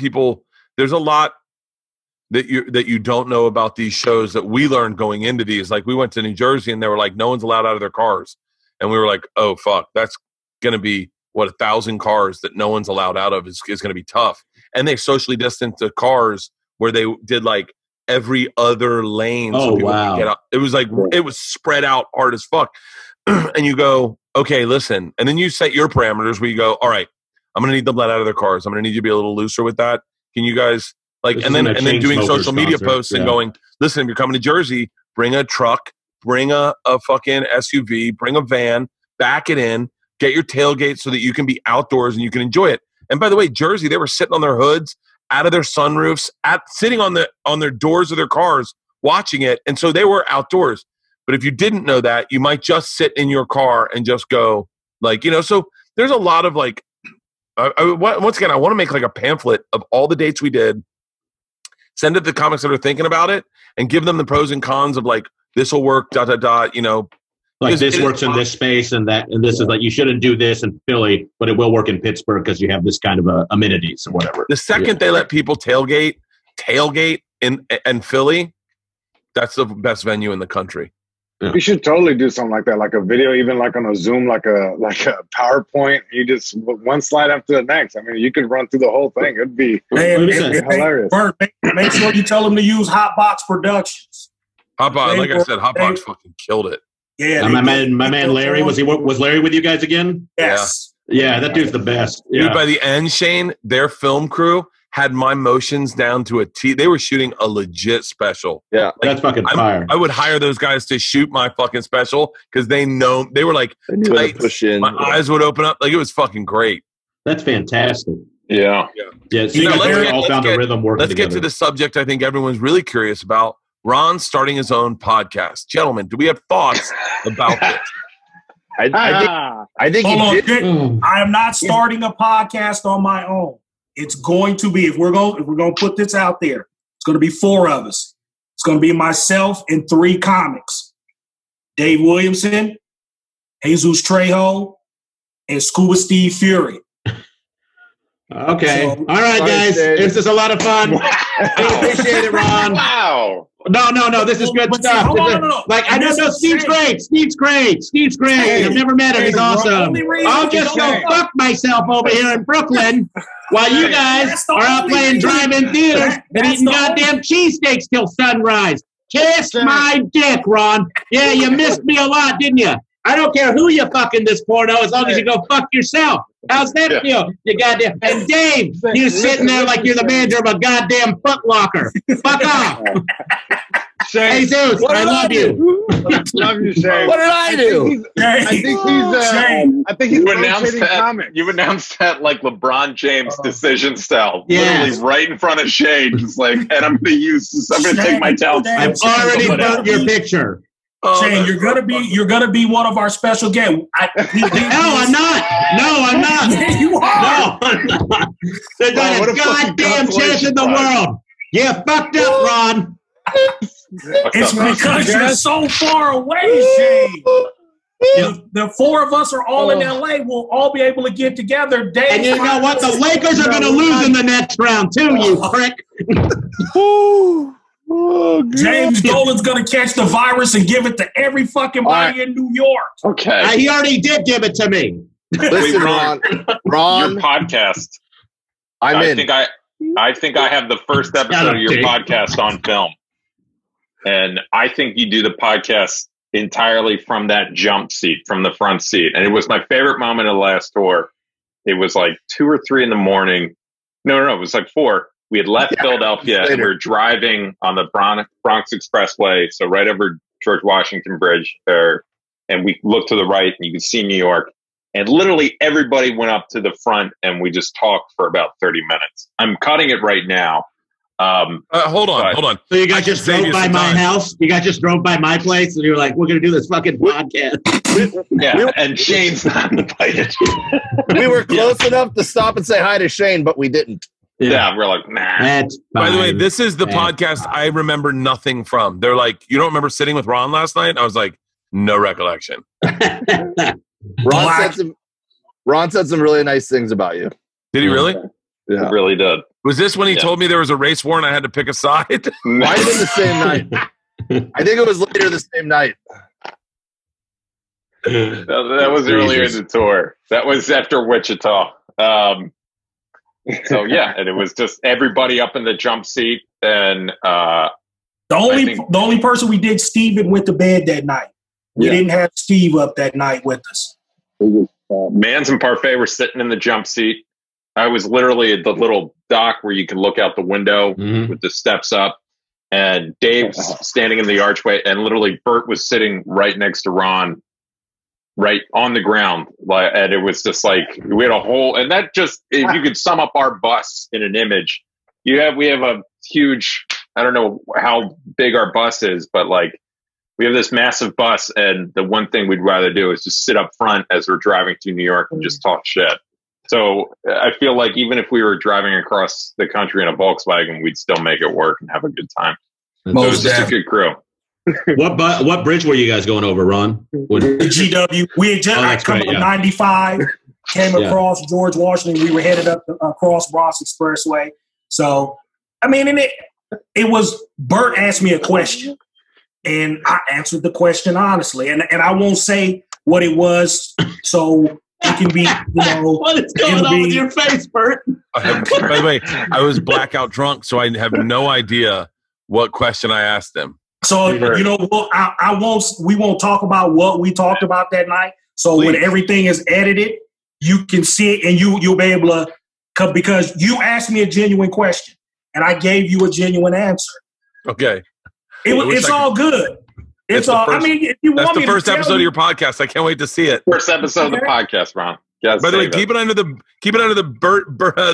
that you don't know about these shows that we learned going into these. Like we went to New Jersey and they were like, no one's allowed out of their cars. And we were like, oh, fuck, that's going to be, 1,000 cars that no one's allowed out of is going to be tough. And they socially distanced the cars where they did like every other lane. Oh, so wow. Get out. It was like, it was spread out hard as fuck. And you go, okay, listen. And then you set your parameters where you go, all right, I'm going to need them let out of their cars. I'm going to need you to be a little looser with that. Can you guys and then doing social media posts and going, listen, if you're coming to Jersey, bring a truck, bring a fucking SUV, bring a van, back it in, get your tailgate so that you can be outdoors and you can enjoy it. And by the way, Jersey, they were sitting on their hoods, out of their sunroofs, sitting on their doors of their cars, watching it. And so they were outdoors. But if you didn't know that, you might just sit in your car and just go so there's a lot of like, once again, I want to make like a pamphlet of all the dates we did, send it to comics that are thinking about it and give them the pros and cons of like, this will work, Like this works in this space and that, and this is like, you shouldn't do this in Philly, but it will work in Pittsburgh because you have this kind of amenities or whatever. The second they let people tailgate in Philly, that's the best venue in the country. Yeah. You should totally do something like that, like a video, even like on a Zoom, like a PowerPoint. You just one slide after the next. I mean, you could run through the whole thing. It'd be hilarious. Bert, make sure you tell them to use Hotbox Productions. Hotbox, like I said, Hotbox fucking killed it. Yeah, my man Larry, was Larry with you guys again? Yes. Yeah, that dude's the best. Yeah. Dude, by the end, Shane, their film crew had my motions down to a T. They were shooting a legit special. Yeah, like, that's fucking fire. I would hire those guys to shoot my fucking special because they were like tight. My eyes would open up. Like it was fucking great. That's fantastic. Yeah. So you guys all found a rhythm working together. Let's get to the subject I think everyone's really curious about. Ron starting his own podcast. Gentlemen, do we have thoughts about this? I think I am not starting a podcast on my own. It's going to be, if we're going to put this out there, it's going to be 4 of us. It's going to be myself and 3 comics. Dave Williamson, Jesus Trejo, and Scuba Steve Fury. Okay. All right, guys. This is a lot of fun. I appreciate it, Ron. Wow. No. This is good stuff. No. Like, I don't know. Steve's great. Steve's great. I've never met him. He's awesome. I'll just go fuck myself over here in Brooklyn while you guys are out playing drive-in theaters and eating goddamn cheesesteaks till sunrise. Kiss my dick, Ron. Yeah, you missed me a lot, didn't you? I don't care who you fucking this porno as long as you go fuck yourself. How's that feel? You goddamn. And Dave, you're sitting there like you're the manager of a goddamn Foot Locker. Fuck off. Shane, Jesus, I love you. Love you, Shane. What did I do? I think he's you announced that like LeBron James decision style, Yes. literally right in front of Shane, just like, and I'm gonna take my talent. I've already put your picture. Shane, you're gonna be one of our special guests. No, I'm not. Yeah, you are. No, I'm not. There's not a goddamn chance in the world. You fucked up, Ron. It's because you're so far away, Shane. The four of us are all in LA. We'll all be able to get together. Dave, And you know what? The Lakers are going to lose in the next round too. You prick. James Dolan's going to catch the virus and give it to every fucking body in New York. Okay. He already did give it to me. Listen, Ron. Your podcast. I think I have the first episode of your podcast on film. And I think you do the podcast entirely from that jump seat, from the front seat. And it was my favorite moment of the last tour. It was like 2 or 3 in the morning. No, it was like 4. We had left Philadelphia and we were driving on the Bronx Expressway. So right over George Washington Bridge there. And we looked to the right and you could see New York. And literally everybody went up to the front and we just talked for about 30 minutes. I'm cutting it right now. Hold on. So you guys just drove by my house? You guys just drove by my place and you were like, we're going to do this fucking podcast. And Shane's not invited. We were close enough to stop and say hi to Shane, but we didn't. Yeah, we're like, nah. By the way, this is the podcast I remember nothing from. They're like, you don't remember sitting with Ron last night? I was like, no recollection. Ron said some really nice things about you. Did he really? Yeah. It really did. Was this when he told me there was a race war and I had to pick a side? Might have been the same night. I think it was later the same night. That was earlier in the tour. That was after Wichita. So yeah, and it was just everybody up in the jump seat, and the only person we did, Steven went to bed that night. We didn't have Steve up that night with us. Mans and Parfait were sitting in the jump seat. I was literally at the little dock where you can look out the window with the steps up, and Dave's standing in the archway, and literally Bert was sitting right next to Ron, right on the ground. And it was just like, we had a whole, and that just, if you could sum up our bus in an image, we have a huge, I don't know how big our bus is, but like, we have this massive bus, and the one thing we'd rather do is just sit up front as we're driving to New York and just talk shit. So I feel like even if we were driving across the country in a Volkswagen, we'd still make it work and have a good time. It was just a good crew. What bridge were you guys going over, Ron? The GW. We had just come up 95, came across George Washington. We were headed up across Bronx Expressway. So, I mean, and it was, Bert asked me a question, and I answered the question honestly. And I won't say what it was, so it can be, what is going on with your face, Bert? By the way, I was blackout drunk, so I have no idea what question I asked them. So, we won't talk about what we talked about that night. So when everything is edited, you can see it and you'll be able to, because you asked me a genuine question and I gave you a genuine answer. Okay. It's all good. It's all, I mean, if you want me to, that's the first episode of your podcast. I can't wait to see it. First episode of the podcast, Ron. By the way, keep it under the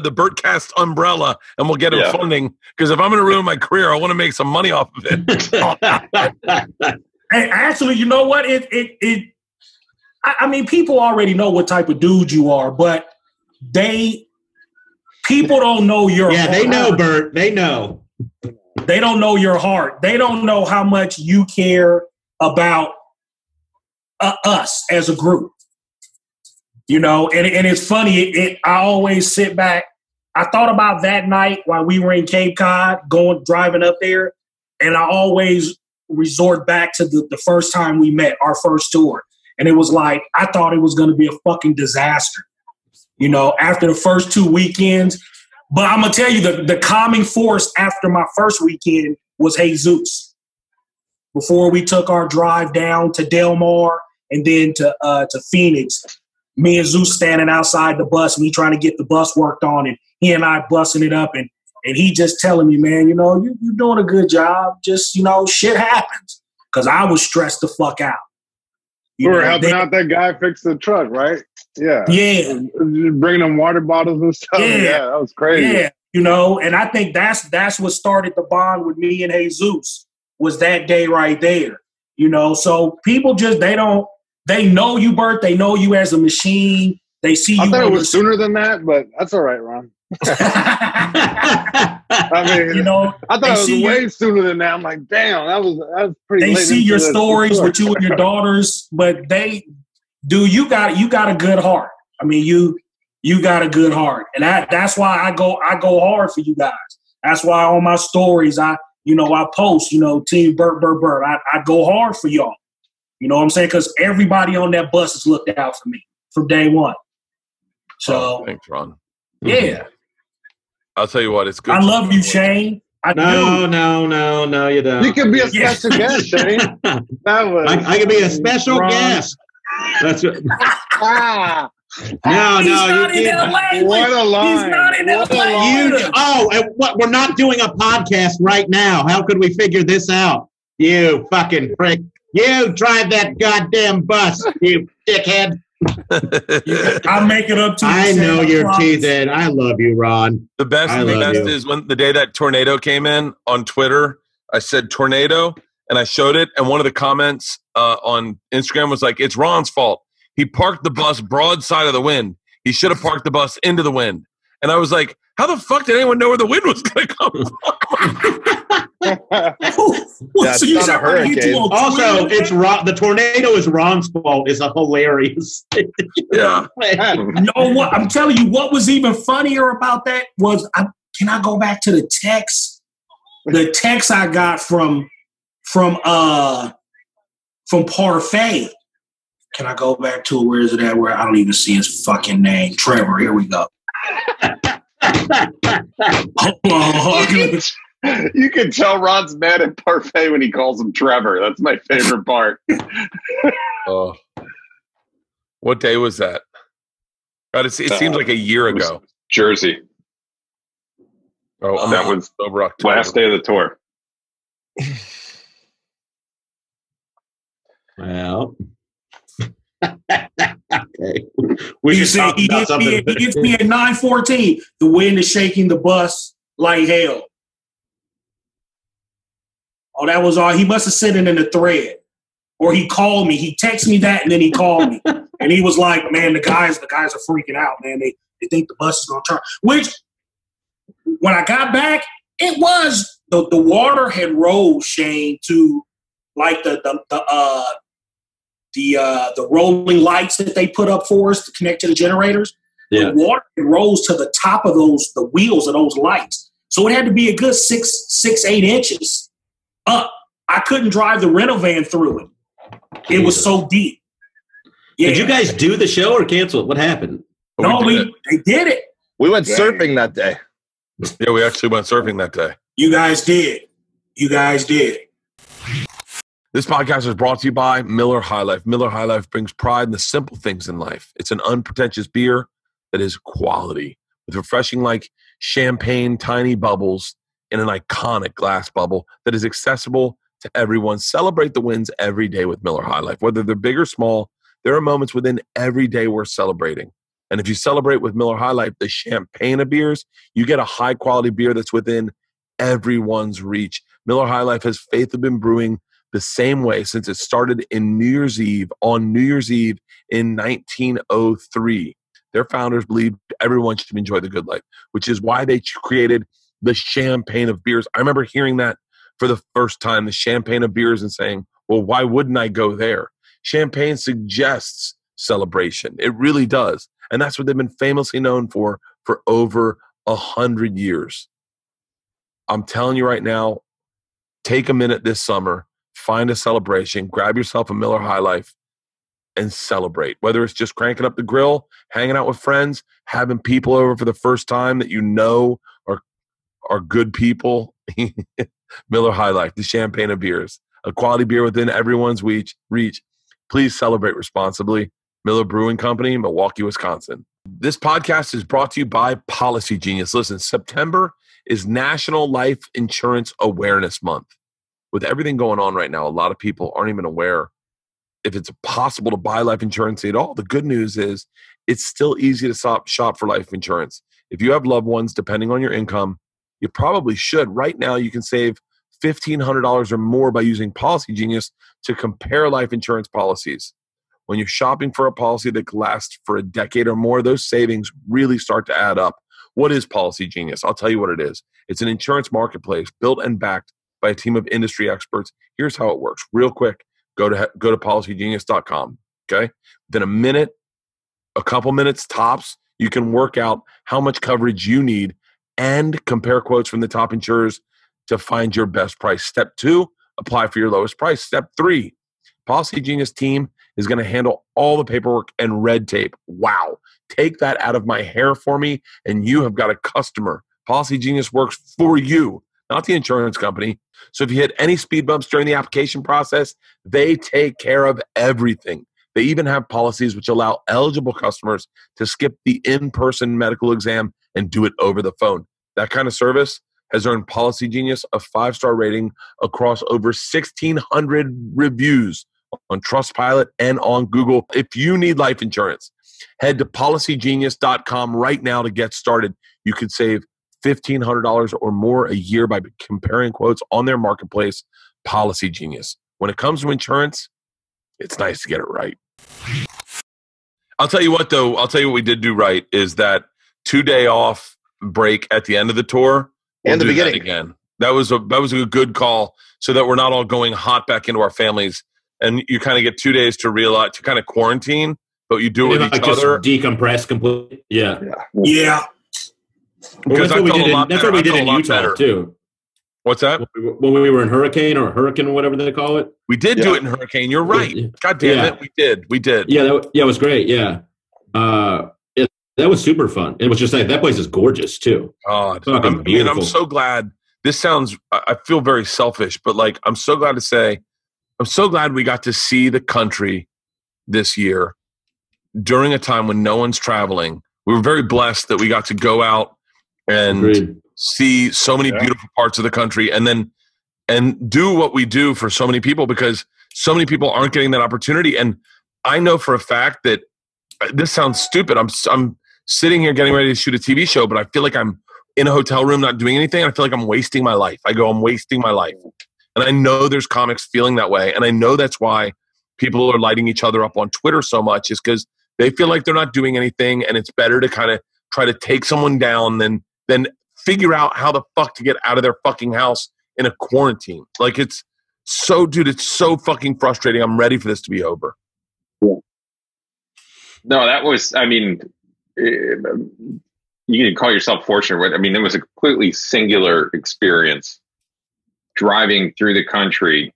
Bertcast umbrella, and we'll get it funding. Because if I'm going to ruin my career, I want to make some money off of it. Hey, actually, you know what? I mean, people already know what type of dude you are, but people don't know your heart. They know, Bert. They know. They don't know your heart. They don't know how much you care about us as a group. And it's funny. I always sit back. I thought about that night while we were in Cape Cod, driving up there, and I always resort back to the first time we met, our first tour. And it was like, I thought it was going to be a fucking disaster, you know, after the first 2 weekends. But I'm going to tell you, the calming force after my first weekend was Jesus. Before we took our drive down to Del Mar and then to Phoenix, me and Zeus standing outside the bus, me trying to get the bus worked on, and he and I busting it up, and he just telling me, man, you know, you're doing a good job. Just, you know, shit happens. Because I was stressed the fuck out. We were helping out that guy fix the truck, right? Yeah. Yeah. Bringing them water bottles and stuff. Yeah, that was crazy. Yeah, you know, and I think that's what started the bond with me and Jesus, was that day right there. You know, so people just, they know you, Bert. They know you as a machine. They see you. I thought it was sooner than that, but that's all right, Ron. I mean, you know, I thought it was way sooner than that. I'm like, damn, that was pretty. They see your stories with you and your daughters, but you got a good heart. I mean, you got a good heart, and that's why I go hard for you guys. That's why on my stories I post, you know, Team Bert. I go hard for y'all. You know what I'm saying? Because everybody on that bus has looked out for me from day one. So thanks, Ron. Yeah. I'll tell you what, it's good. I love you, Shane. No, you don't. You can be a special guest, Shane. I can be a special guest. That's what. No, you can't. What a line. He's not in LA. We're not doing a podcast right now. How could we figure this out? You fucking prick. You drive that goddamn bus, you dickhead. I'll make it up to you. I know you're teasing. I love you, Ron. The best is when the day that tornado came in on Twitter, I said tornado and I showed it, and one of the comments on Instagram was like, it's Ron's fault. He parked the bus broadside of the wind. He should have parked the bus into the wind. And I was like, how the fuck did anyone know where the wind was going to come from? So you said also, it's Ron. The tornado is Ron's fault. Is a hilarious thing. Yeah. You know what? I'm telling you, what was even funnier about that was, can I go back to the text? The text I got from Parfait. Can I go back to it? Where is it at? Where I don't even see his fucking name. Trevor. Here we go. You can tell Ron's mad at Parfait when he calls him Trevor. That's my favorite part. Oh, what day was that? God, it seems like a year ago. Jersey. Oh, that was over October. Last day of the tour. Well. Okay. He gets me at 9:14. The wind is shaking the bus like hell. Oh, that was all. He must have sent it in the thread, or he called me. He texted me that, and then he called me, and he was like, "Man, the guys are freaking out, man. They think the bus is going to turn." Which, when I got back, it was the water had rose, Shane, to like the rolling lights that they put up for us to connect to the generators. Yeah. The water rose to the top of the wheels of those lights. So it had to be a good 8 inches up. I couldn't drive the rental van through it. It was so deep. Yeah. Did you guys do the show or cancel it? What happened? No, they did it. We went surfing that day. Yeah, we actually went surfing that day. You guys did. This podcast is brought to you by Miller High Life. Miller High Life brings pride in the simple things in life. It's an unpretentious beer that is quality, with refreshing like champagne tiny bubbles in an iconic glass bubble that is accessible to everyone. Celebrate the wins every day with Miller High Life. Whether they're big or small, there are moments within every day worth celebrating. And if you celebrate with Miller High Life, the champagne of beers, you get a high-quality beer that's within everyone's reach. Miller High Life has faithfully been brewing the same way since it started on New Year's Eve in 1903. Their founders believed everyone should enjoy the good life, which is why they created the champagne of beers. I remember hearing that for the first time, the champagne of beers, and saying, well, why wouldn't I go there? Champagne suggests celebration. It really does. And that's what they've been famously known for over 100 years. I'm telling you right now, take a minute this summer, find a celebration, grab yourself a Miller High Life and celebrate. Whether it's just cranking up the grill, hanging out with friends, having people over for the first time that you know are good people. Miller High Life, the champagne of beers, a quality beer within everyone's reach. Please celebrate responsibly. Miller Brewing Company, Milwaukee, Wisconsin. This podcast is brought to you by Policy Genius. Listen, September is National Life Insurance Awareness Month. With everything going on right now, a lot of people aren't even aware if it's possible to buy life insurance at all. The good news is it's still easy to shop for life insurance. If you have loved ones, depending on your income, you probably should. Right now, you can save $1,500 or more by using Policy Genius to compare life insurance policies. When you're shopping for a policy that lasts for a decade or more, those savings really start to add up. What is Policy Genius? I'll tell you what it is. It's an insurance marketplace built and backed by a team of industry experts. Here's how it works. Real quick, go to policygenius.com. Okay? Within a couple minutes tops, you can work out how much coverage you need and compare quotes from the top insurers to find your best price. Step 2, apply for your lowest price. Step 3, Policy Genius team is going to handle all the paperwork and red tape. Wow. Take that out of my hair for me, and you have got a customer. Policy Genius works for you, not the insurance company. So if you hit any speed bumps during the application process, they take care of everything. They even have policies which allow eligible customers to skip the in-person medical exam and do it over the phone. That kind of service has earned Policy Genius a 5-star rating across over 1,600 reviews on Trustpilot and on Google. If you need life insurance, head to policygenius.com right now to get started. You could save $1,500 or more a year by comparing quotes on their marketplace, Policy Genius. When it comes to insurance, it's nice to get it right. I'll tell you what, though. I'll tell you what we did do right is that 2-day off break at the end of the tour. And the beginning. Again. That was a good call so that we're not all going hot back into our families. And you kind of get 2 days to realize, to kind of quarantine, but you do it with each other. Decompress completely. Yeah. Yeah. Because that's what we did in Utah, too. What's that? When we were in Hurricane or Hurricane, whatever they call it. We did do it in Hurricane. You're right. God damn it. We did. Yeah, it was great. Yeah. That was super fun. It was just like, that place is gorgeous, too. God. I'm so glad. This sounds, I feel very selfish, but like, I'm so glad to say, I'm so glad we got to see the country this year during a time when no one's traveling. We were very blessed that we got to go out and see so many beautiful parts of the country and do what we do for so many people, because so many people aren't getting that opportunity. And I know for a fact that this sounds stupid. I'm sitting here getting ready to shoot a TV show, but I feel like I'm in a hotel room not doing anything. I feel like I'm wasting my life. I'm wasting my life. And I know there's comics feeling that way. And I know that's why people are lighting each other up on Twitter so much, is because they feel like they're not doing anything, and it's better to kind of try to take someone down than figure out how the fuck to get out of their fucking house in a quarantine. Like, it's so fucking frustrating. I'm ready for this to be over. No, that was, I mean, you can call yourself fortunate. I mean, it was a completely singular experience driving through the country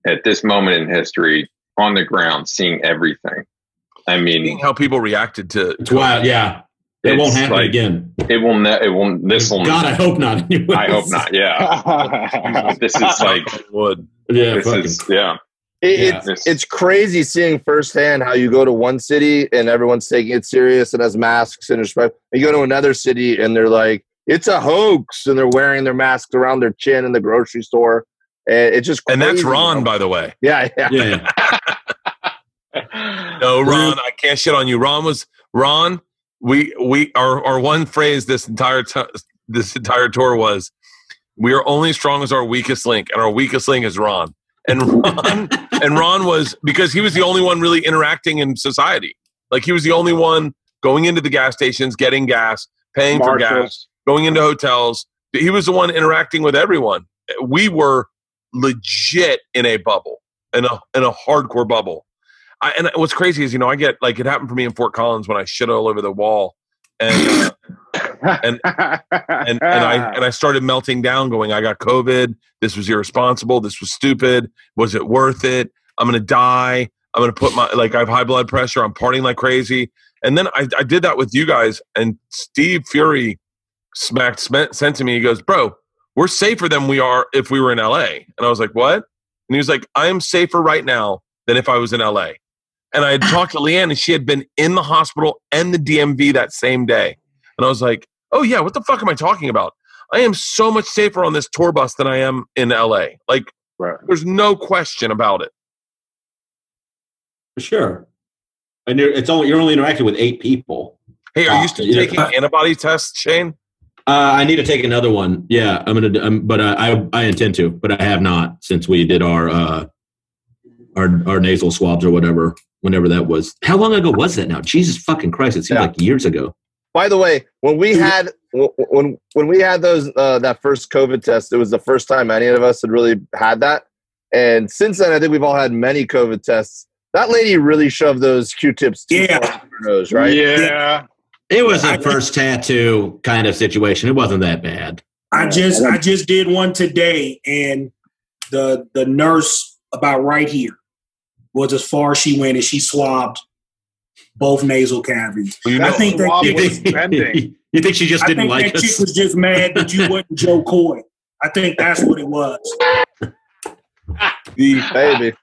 at this moment in history on the ground, seeing everything. I mean, seeing how people reacted to it's wild. Yeah. It won't happen again. It won't. This will. God, I hope not. I hope not. Yeah. This is like wood. Yeah. It's crazy seeing firsthand how you go to one city and everyone's taking it serious and has masks and respect. And you go to another city and they're like, it's a hoax, and they're wearing their masks around their chin in the grocery store. And it's just crazy. And that's Ron, by the way. Yeah. No, Ron, I can't shit on you. Ron. Our one phrase this entire tour was, we are only strong as our weakest link, and our weakest link is Ron. And Ron was, because he was the only one really interacting in society. Like, he was the only one going into the gas stations, getting gas, paying for gas, going into hotels. He was the one interacting with everyone. We were legit in a bubble, in a hardcore bubble. And what's crazy is, I get, like, it happened for me in Fort Collins when I shit all over the wall. And and I started melting down, going, I got COVID. This was irresponsible. This was stupid. Was it worth it? I'm going to die. I'm going to put I have high blood pressure. I'm partying like crazy. And then I did that with you guys, and Steve Fury sent to me. He goes, bro, we're safer than we are if we were in LA. And I was like, what? And he was like, I am safer right now than if I was in LA. And I had talked to Leanne, and she had been in the hospital and the DMV that same day. And I was like, oh yeah, what the fuck am I talking about? I am so much safer on this tour bus than I am in LA. Like, There's no question about it. For sure. And you're only interacting with 8 people. Hey, are you still taking antibody tests, Shane? I need to take another one. Yeah, but I intend to, but I have not since we did our nasal swabs or whatever, whenever that was. How long ago was that now? Jesus fucking Christ! It seems like years ago. By the way, when we had those that first COVID test, it was the first time any of us had really had that. And since then, I think we've all had many COVID tests. That lady really shoved those Q-tips to her nose, right? Yeah. It was a first tattoo kind of situation. It wasn't that bad. I just did one today, and the nurse about right here was as far as she went, and she swabbed both nasal cavities. Well, I think that chick was spending. You think she just didn't like us? Chick was just mad that you wasn't Joe Coy. I think that's what it was. Baby.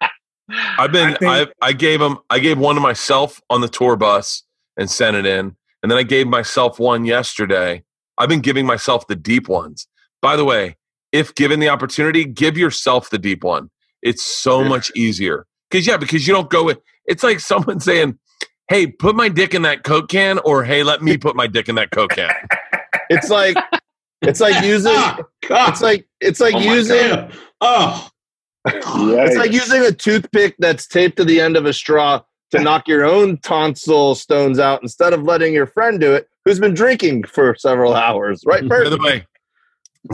I gave one to myself on the tour bus and sent it in. And then I gave myself one yesterday. I've been giving myself the deep ones. By the way, if given the opportunity, give yourself the deep one. It's so much easier. Because you don't go with, it's like someone saying, hey, put my dick in that Coke can, or hey, let me put my dick in that Coke can. It's like using it's like using a toothpick that's taped to the end of a straw to knock your own tonsil stones out instead of letting your friend do it who's been drinking for several hours, right, Bert? By the way,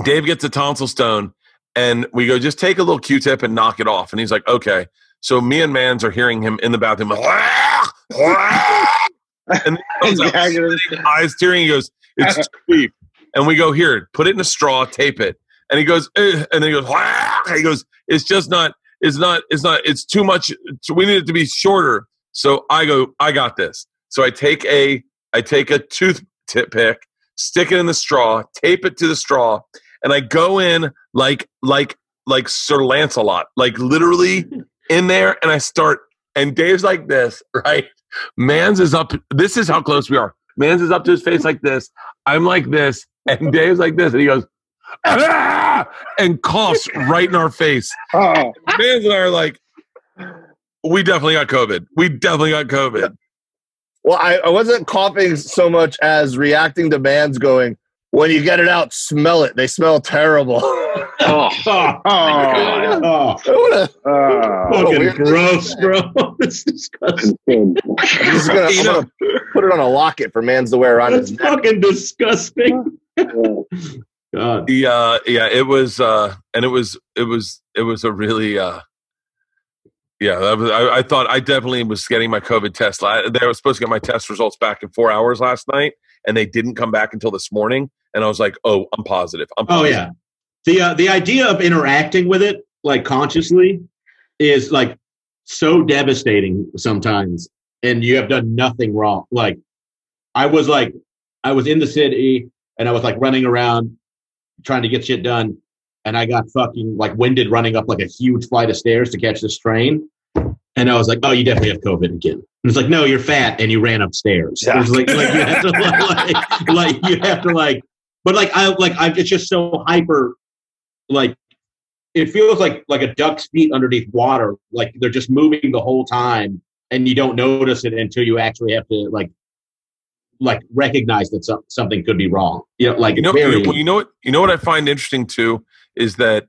Dave gets a tonsil stone, and we go, just take a little Q-tip and knock it off. And he's like, okay. So me and Mans are hearing him in the bathroom, and eyes tearing. He goes, it's too deep. And we go, here, put it in a straw, tape it. And he goes, and then he goes, he goes, it's just not, it's too much. We need it to be shorter. So I go, I got this. So I take a toothpick, stick it in the straw, tape it to the straw, and I go in like Sir Lancelot, like literally in there, and I start, and Dave's like this, right? Mans is up. This is how close we are. Mans is up to his face like this. I'm like this, and Dave's like this, and he goes, ah! And coughs right in our face. Oh. Mans and I are like, we definitely got COVID. Well, I wasn't coughing so much as reacting to Mans going, when you get it out, smell it. They smell terrible. Fucking gross, bro. It's disgusting. I'm gonna put it on a locket for Mans to wear around his neck. Fucking disgusting. God. It was, and it was a really, I thought I definitely was getting my COVID test. They were supposed to get my test results back in 4 hours last night, and they didn't come back until this morning. And I was like, oh, I'm positive. Oh yeah. The idea of interacting with it, like consciously, is like so devastating sometimes, and you have done nothing wrong. Like I was in the city, and I was like running around trying to get shit done, and I got fucking like winded running up like a huge flight of stairs to catch this train. And I was like, oh, you definitely have COVID again. And it's like, no, you're fat and you ran upstairs. Yeah. It's like you have to it's just so hyper, like it feels like a duck's feet underneath water. Like they're just moving the whole time, and you don't notice it until you actually have to like recognize that something could be wrong. You know what I find interesting too is that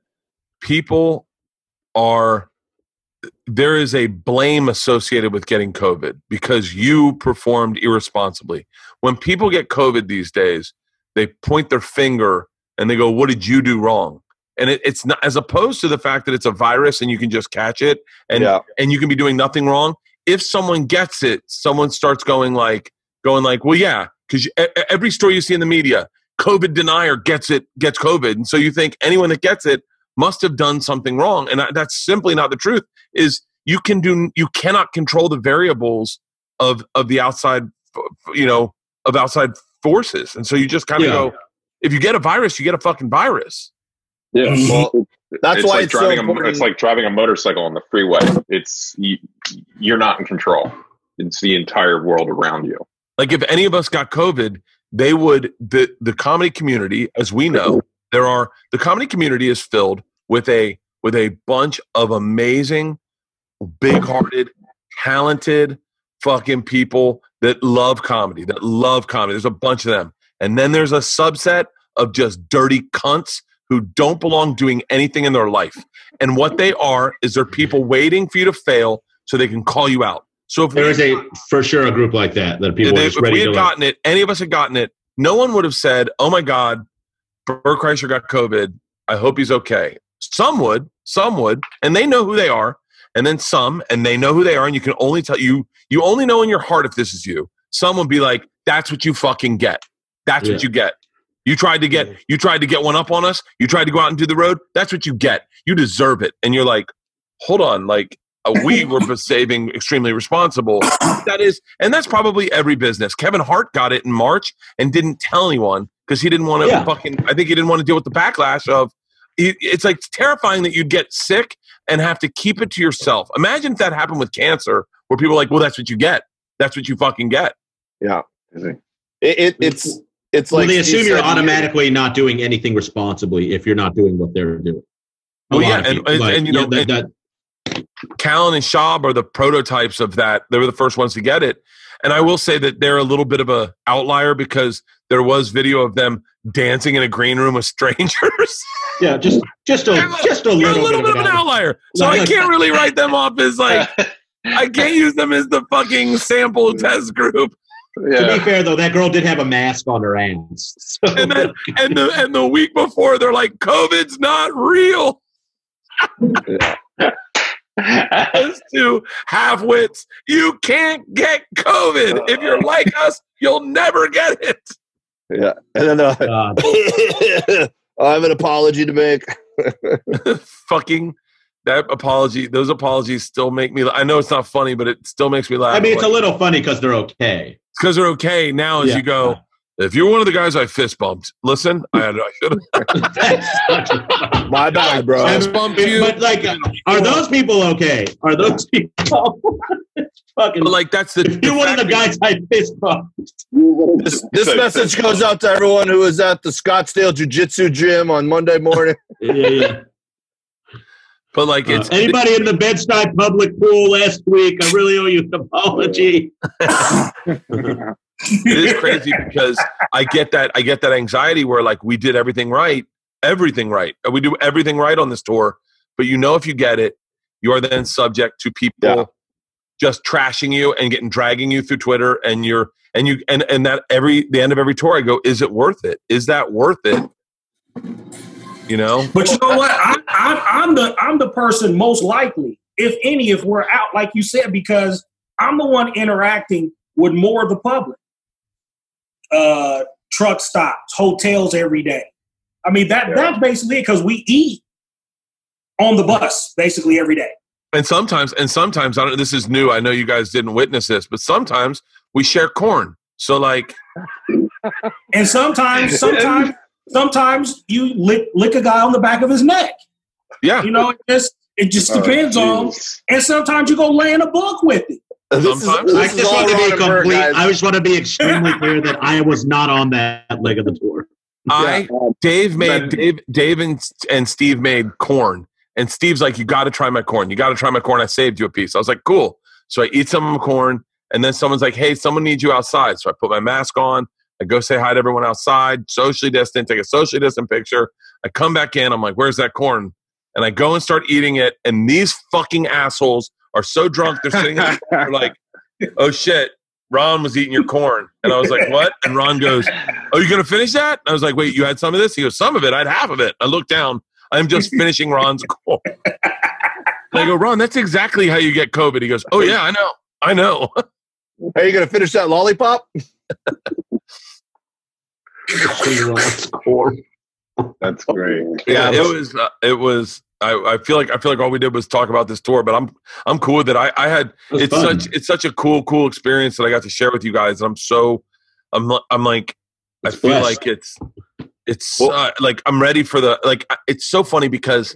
there is a blame associated with getting COVID because you performed irresponsibly. When people get COVID these days, they point their finger and they go, what did you do wrong? And it's not, as opposed to the fact that it's a virus and you can just catch it and you can be doing nothing wrong. If someone gets it, someone starts going like, well, yeah, because every story you see in the media, COVID denier gets COVID. And so you think anyone that gets it must have done something wrong. And that's simply not the truth. Is you cannot control the variables of the outside, of outside forces. And so you just kind of go, if you get a virus, you get a fucking virus. Yeah. Well, that's why it's like driving a motorcycle on the freeway. You're not in control. It's the entire world around you. Like if any of us got COVID, they would, the comedy community, as we know, the comedy community is filled with a bunch of amazing, big-hearted, talented fucking people that love comedy. There's a bunch of them. And then there's a subset of just dirty cunts who don't belong doing anything in their life. And what they are is they're people waiting for you to fail so they can call you out. So if there is for sure a group like that people are just ready to. If we had gotten it, any of us had gotten it, no one would have said, "Oh my God, Bert Kreischer got COVID. I hope he's okay." Some would, and they know who they are. And then some, and they know who they are, and you can only tell you only know in your heart if this is you. Some would be like, "That's what you fucking get. That's what you get. You tried to get one up on us. You tried to go out and do the road. That's what you get. You deserve it." And you're like, "Hold on, like." We were saving extremely responsible. And that's probably every business. Kevin Hart got it in March and didn't tell anyone because he didn't want to I think he didn't want to deal with the backlash of, it's like terrifying that you'd get sick and have to keep it to yourself. Imagine if that happened with cancer where people are like, well, that's what you get. That's what you fucking get. Yeah. It's like they assume you're automatically not doing anything responsibly if you're not doing what they're doing. Callan and Schaub are the prototypes of that. They were the first ones to get it. And I will say that they're a little bit of a outlier because there was video of them dancing in a green room with strangers. Yeah, just a little bit of an outlier. So I can't really write them off as like, I can't use them as the fucking sample test group. Yeah. To be fair, though, that girl did have a mask on her ass. So. And the week before, they're like, COVID's not real. Those two half-wits, you can't get COVID. If you're like us, you'll never get it. Yeah. And then I have an apology to make. Fucking that apology, those apologies still make me I know it's not funny, but it still makes me laugh. I mean, it's a little funny because they're okay. It's because they're okay now as you go, if you're one of the guys I fist bumped, listen, I should have. My bad, bro. Fist bumped you. But like, are those people okay? Are those people fucking? But like, that's the. You're one of the guys I fist bumped. This message goes out to everyone who was at the Scottsdale Jiu-Jitsu gym on Monday morning. Yeah. But like, it's anybody in the Bed-Stuy public pool last week. I really owe you an apology. It is crazy because I get that anxiety where like we did everything right. We do everything right on this tour, but if you get it, you are then subject to people just trashing you and dragging you through Twitter, and the end of every tour I go, is it worth it? Is that worth it? But you know what? I'm the person most likely, if we're out, like you said, because I'm the one interacting with more of the public. Truck stops, hotels every day. I mean, that's basically it, because we eat on the bus basically every day. And sometimes, this is new. I know you guys didn't witness this, but sometimes we share corn. So like, and sometimes you lick a guy on the back of his neck. Yeah. It just depends on, and sometimes you go lay in a book with it. I just want to be extremely clear that I was not on that leg of the tour. Dave and Steve made corn, and Steve's like, "You got to try my corn. You got to try my corn. I saved you a piece." I was like, "Cool." So I eat some of my corn, and then someone's like, "Hey, someone needs you outside." So I put my mask on. I go say hi to everyone outside, socially distant, take a socially distant picture. I come back in. I'm like, "Where's that corn?" And I go and start eating it, and these fucking assholes are so drunk, they're sitting there, they're like, "Oh shit, Ron was eating your corn." And I was like, "What?" And Ron goes, "Oh, you going to finish that?" And I was like, "Wait, you had some of this?" He goes, "Some of it. I had half of it." I look down. I'm just finishing Ron's corn. And I go, "Ron, that's exactly how you get COVID." He goes, "Oh yeah, I know. Are you going to finish that lollipop?" That's great. Yeah, it was. I feel like all we did was talk about this tour, but I'm cool with it. I had it's such a cool experience that I got to share with you guys. And I'm like I feel like it's like I'm ready for it's so funny because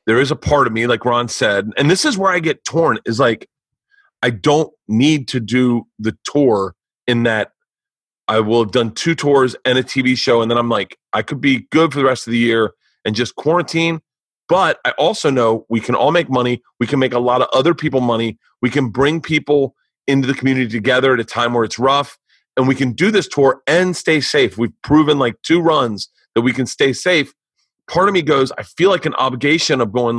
there is a part of me, like Ron said, and this is where I get torn, is like I don't need to do the tour in that I will have done 2 tours and a TV show, and then I'm like, I could be good for the rest of the year and just quarantine. But I also know we can all make money. We can make a lot of other people money. We can bring people into the community together at a time where it's rough, and we can do this tour and stay safe. We've proven like 2 runs that we can stay safe. Part of me goes, I feel like an obligation of going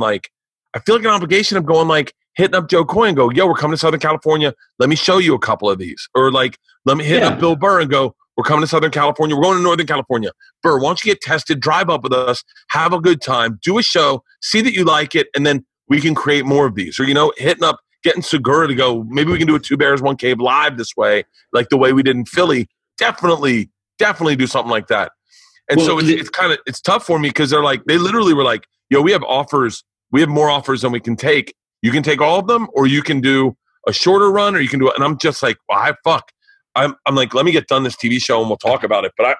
hitting up Joe Coy and go, yo, we're coming to Southern California. Let me show you a couple of these. Or like, let me hit up Bill Burr and go, we're coming to Southern California. We're going to Northern California. Burr, why don't you get tested, drive up with us, have a good time, do a show, see that you like it, and then we can create more of these. Or, hitting up, getting Segura to go, maybe we can do a 2 Bears, 1 Cave live this way, like the way we did in Philly. Definitely do something like that. And so it's tough for me because they literally were like, yo, we have offers. We have more offers than we can take. You can take all of them, or you can do a shorter run, or you can do it. And I'm just like, well, I'm like, let me get done this TV show and we'll talk about it. But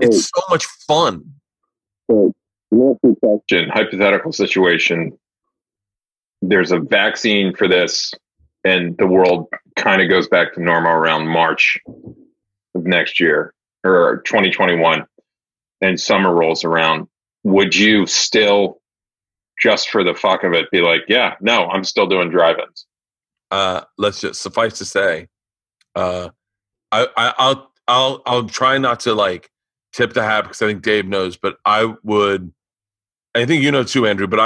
it's so much fun. Hypothetical situation. There's a vaccine for this, and the world kind of goes back to normal around March of next year or 2021, and summer rolls around. Would you still, just for the fuck of it, be like, yeah, no, I'm still doing drive-ins? Let's just suffice to say, I'll try not to like tip the hat because I think Dave knows, but I think you know too, Andrew, but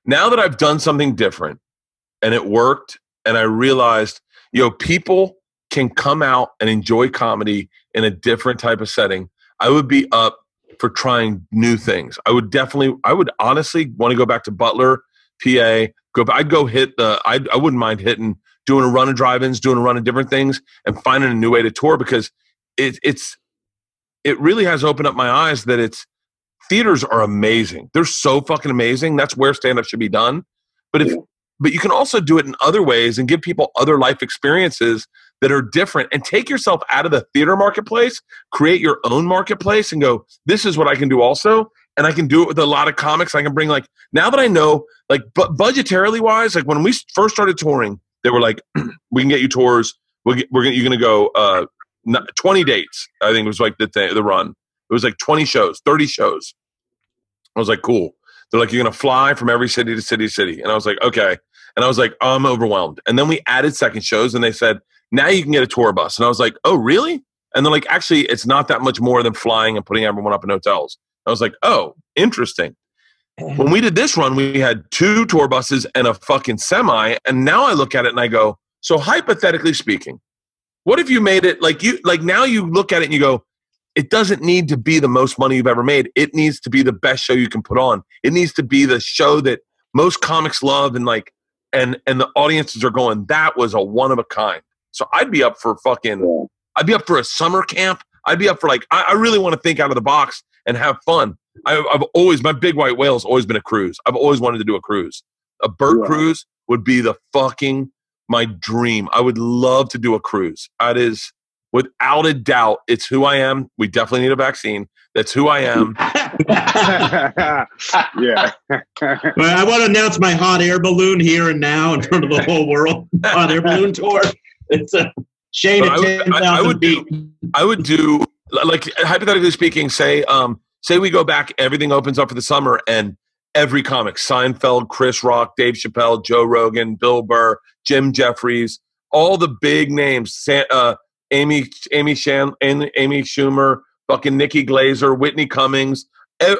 now that I've done something different and it worked, and I realized, people can come out and enjoy comedy in a different type of setting. I would be up for trying new things. I would honestly want to go back to Butler, PA. I wouldn't mind doing a run of drive-ins, doing a run of different things, and finding a new way to tour, because it really has opened up my eyes that theaters are amazing. They're so fucking amazing. That's where stand-up should be done. But you can also do it in other ways and give people other life experiences that are different, and take yourself out of the theater marketplace, create your own marketplace, and go, this is what I can do also. And I can do it with a lot of comics. I can bring now that I know, budgetarily wise, when we first started touring, they were like, we can get you tours. You're going to go 20 dates. I think it was like the run. It was like 20 shows, 30 shows. I was like, cool. They're like, you're going to fly from every city to city to city. And I was like, okay. And I was like, oh, I'm overwhelmed. And then we added second shows, and they said, now you can get a tour bus. And I was like, oh, really? And they're like, actually, it's not that much more than flying and putting everyone up in hotels. I was like, oh, interesting. When we did this run, we had 2 tour buses and a fucking semi. And now I look at it and I go, so hypothetically speaking, what if you made it now you look at it and you go, it doesn't need to be the most money you've ever made. It needs to be the best show you can put on. It needs to be the show that most comics love, and the audiences are going, that was a one of a kind. So I'd be up for I'd be up for a summer camp. I'd be up for I really want to think out of the box and have fun. My big white whale has always been a cruise. I've always wanted to do a cruise. A Bert cruise would be my dream. I would love to do a cruise. That is, without a doubt, it's who I am. We definitely need a vaccine. That's who I am. Yeah. Well, I want to announce my hot air balloon here and now in front of the whole world. Hot air balloon tour. It's a shade of 10,000 feet. I would do, hypothetically speaking, say we go back, everything opens up for the summer, and every comic, Seinfeld, Chris Rock, Dave Chappelle, Joe Rogan, Bill Burr, Jim Jeffries, all the big names, Amy Schumer, fucking Nikki Glazer, Whitney Cummings,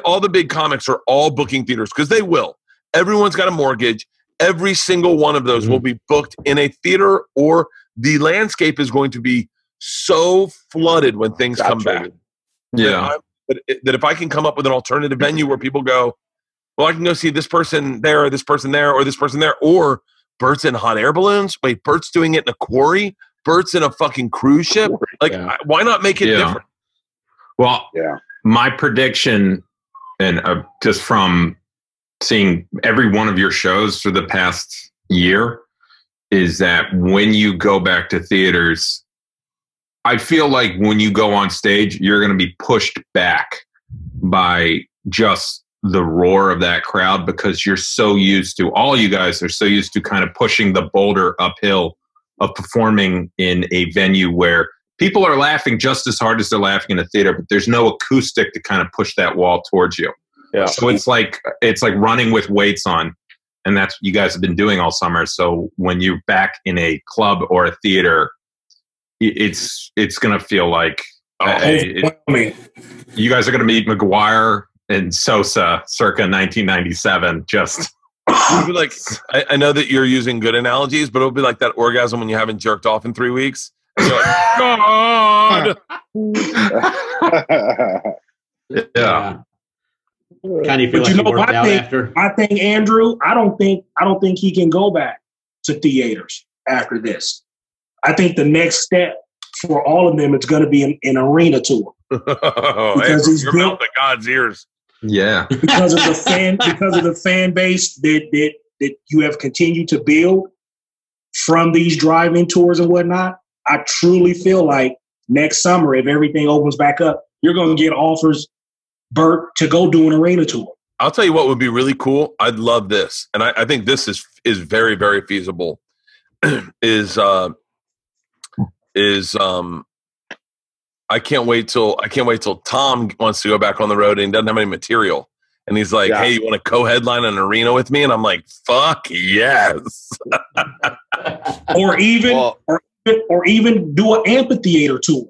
all the big comics are all booking theaters, because they will. Everyone's got a mortgage. Every single one of those will be booked in a theater, or the landscape is going to be so flooded when things come back. Yeah. That if I can come up with an alternative venue where people go, well, I can go see this person there, or this person there, or this person there, or Bert's in hot air balloons. Wait, Bert's doing it in a quarry. Bert's in a fucking cruise ship. Like, why not make it different? Well, my prediction, and just from seeing every one of your shows for the past year, is that when you go back to theaters, I feel like when you go on stage, you're going to be pushed back by just the roar of that crowd, because you're so used to, all you guys are so used to kind of pushing the boulder uphill of performing in a venue where people are laughing just as hard as they're laughing in a theater, but there's no acoustic to kind of push that wall towards you. Yeah. So it's like running with weights on, and that's what you guys have been doing all summer. So when you're back in a club or a theater, it's going to feel like you guys are going to meet McGuire and Sosa circa 1997. Just be like, I know that you're using good analogies, but it'll be like that orgasm when you haven't jerked off in 3 weeks. And you're like, God. Yeah. Kind of feel like you worked out after. I think Andrew. I don't think he can go back to theaters after this. I think the next step for all of them is going to be an arena tour. Because he's built the God's ears. Yeah, because of the fan base that you have continued to build from these drive-in tours and whatnot. I truly feel like next summer, if everything opens back up, you're going to get offers, Bert, to go do an arena tour. I'll tell you what would be really cool. I'd love this, and I think this is very, very feasible. I can't wait till Tom wants to go back on the road and he doesn't have any material. And he's like, hey, you want to co-headline an arena with me? And I'm like, fuck yes. or even do an amphitheater tour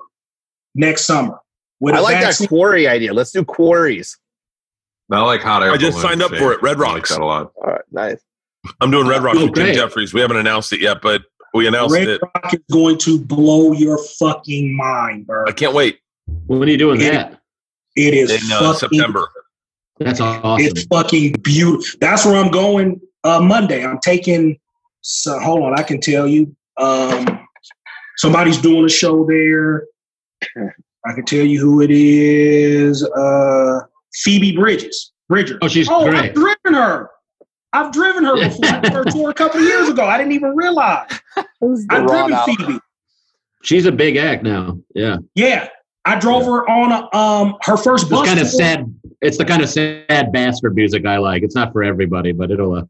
next summer. I like that quarry idea. Let's do quarries. I like hot air. I just signed up for it. Red Rocks. I like that a lot. All right, nice. I'm doing Red Rocks with Jim Jeffries. We haven't announced it yet, but we announced it. Red Rock is going to blow your fucking mind, Bert. I can't wait. When are you doing that? It is in September. That's awesome. It's fucking beautiful. That's where I'm going Monday. I'm taking. So hold on, I can tell you. Somebody's doing a show there. I can tell you who it is. Phoebe Bridger. Oh, she's great. I've driven her before. I did her tour a couple of years ago. I didn't even realize. I've driven Phoebe. She's a big act now. Yeah. Yeah. I drove her on her first bus. It's kind of sad. It's the kind of sad bastard music I like. It's not for everybody, but it'll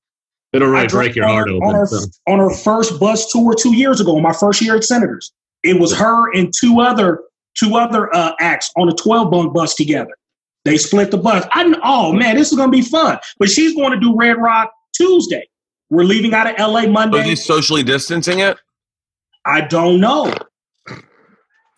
really break your heart open. On her first bus tour 2 years ago, my first year at Senators, it was her and two other acts on a 12-bunk bus together. They split the bus. Oh man, this is gonna be fun. But she's going to do Red Rock Tuesday. We're leaving out of LA Monday. Are they socially distancing it? I don't know.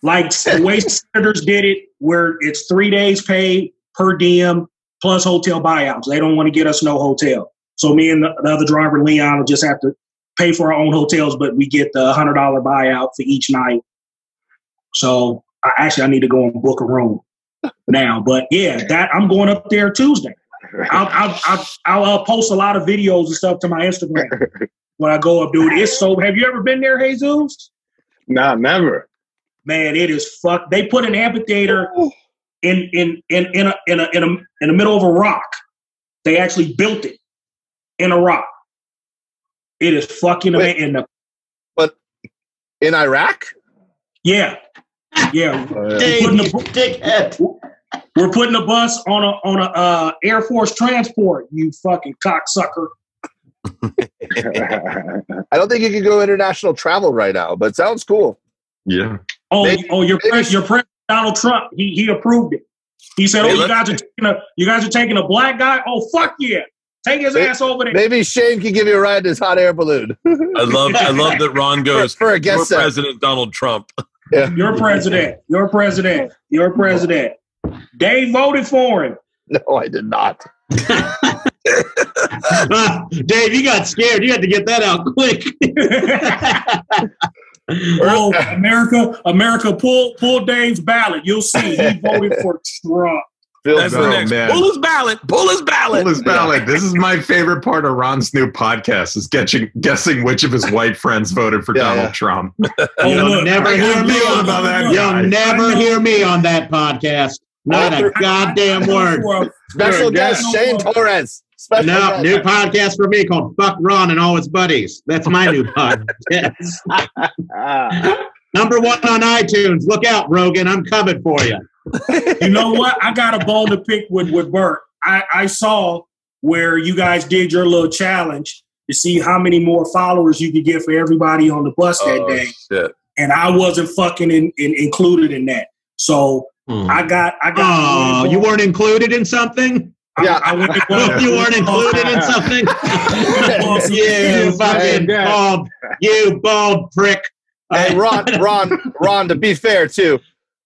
Like the way Senators did it, where it's 3 days paid per diem plus hotel buyouts. They don't want to get us no hotel. So me and the other driver, Leon, will just have to pay for our own hotels, but we get the $100 buyout for each night. So I need to go and book a room now. But yeah, that I'm going up there Tuesday. I'll post a lot of videos and stuff to my Instagram when I go up, dude. It's so. Have you ever been there, Jesus? Nah, never. Man, it is fuck. They put an amphitheater in the middle of a rock. They actually built it in a rock. It is fucking amazing. But in Iraq? Yeah. Yeah. We're putting a bus on a Air Force transport, you fucking cocksucker. I don't think you can go international travel right now, but it sounds cool. Yeah. Your president Donald Trump, he approved it. He said, you guys are taking a black guy? Oh, fuck yeah. Take his ass over there. Maybe Shane can give you a ride in his hot air balloon. I love that Ron goes for a guest set. President Donald Trump. Yeah. Your president. Dave voted for him. No, I did not. Dave, you got scared. You had to get that out quick. Oh, America, pull Dave's ballot. You'll see. He voted for Trump. That's the next. Man. Pull his ballot. Pull his ballot. Pull his ballot. This is my favorite part of Ron's new podcast: is guessing which of his white friends voted for Donald Trump. You'll never hear me on that. You'll never hear me on that podcast. Not a goddamn word. Special guest Shane Torres. New podcast for me called "Fuck Ron and All His Buddies." That's my new podcast. Number 1 on iTunes. Look out, Rogan. I'm coming for you. You know what? I got a bone to pick with Bert. I saw where you guys did your little challenge to see how many more followers you could get for everybody on the bus that day. Shit. And I wasn't fucking included in that. So I got. Oh, you weren't included in something? Yeah, you weren't included in something. You fucking bald, you bald prick. Hey, Ron. To be fair, too,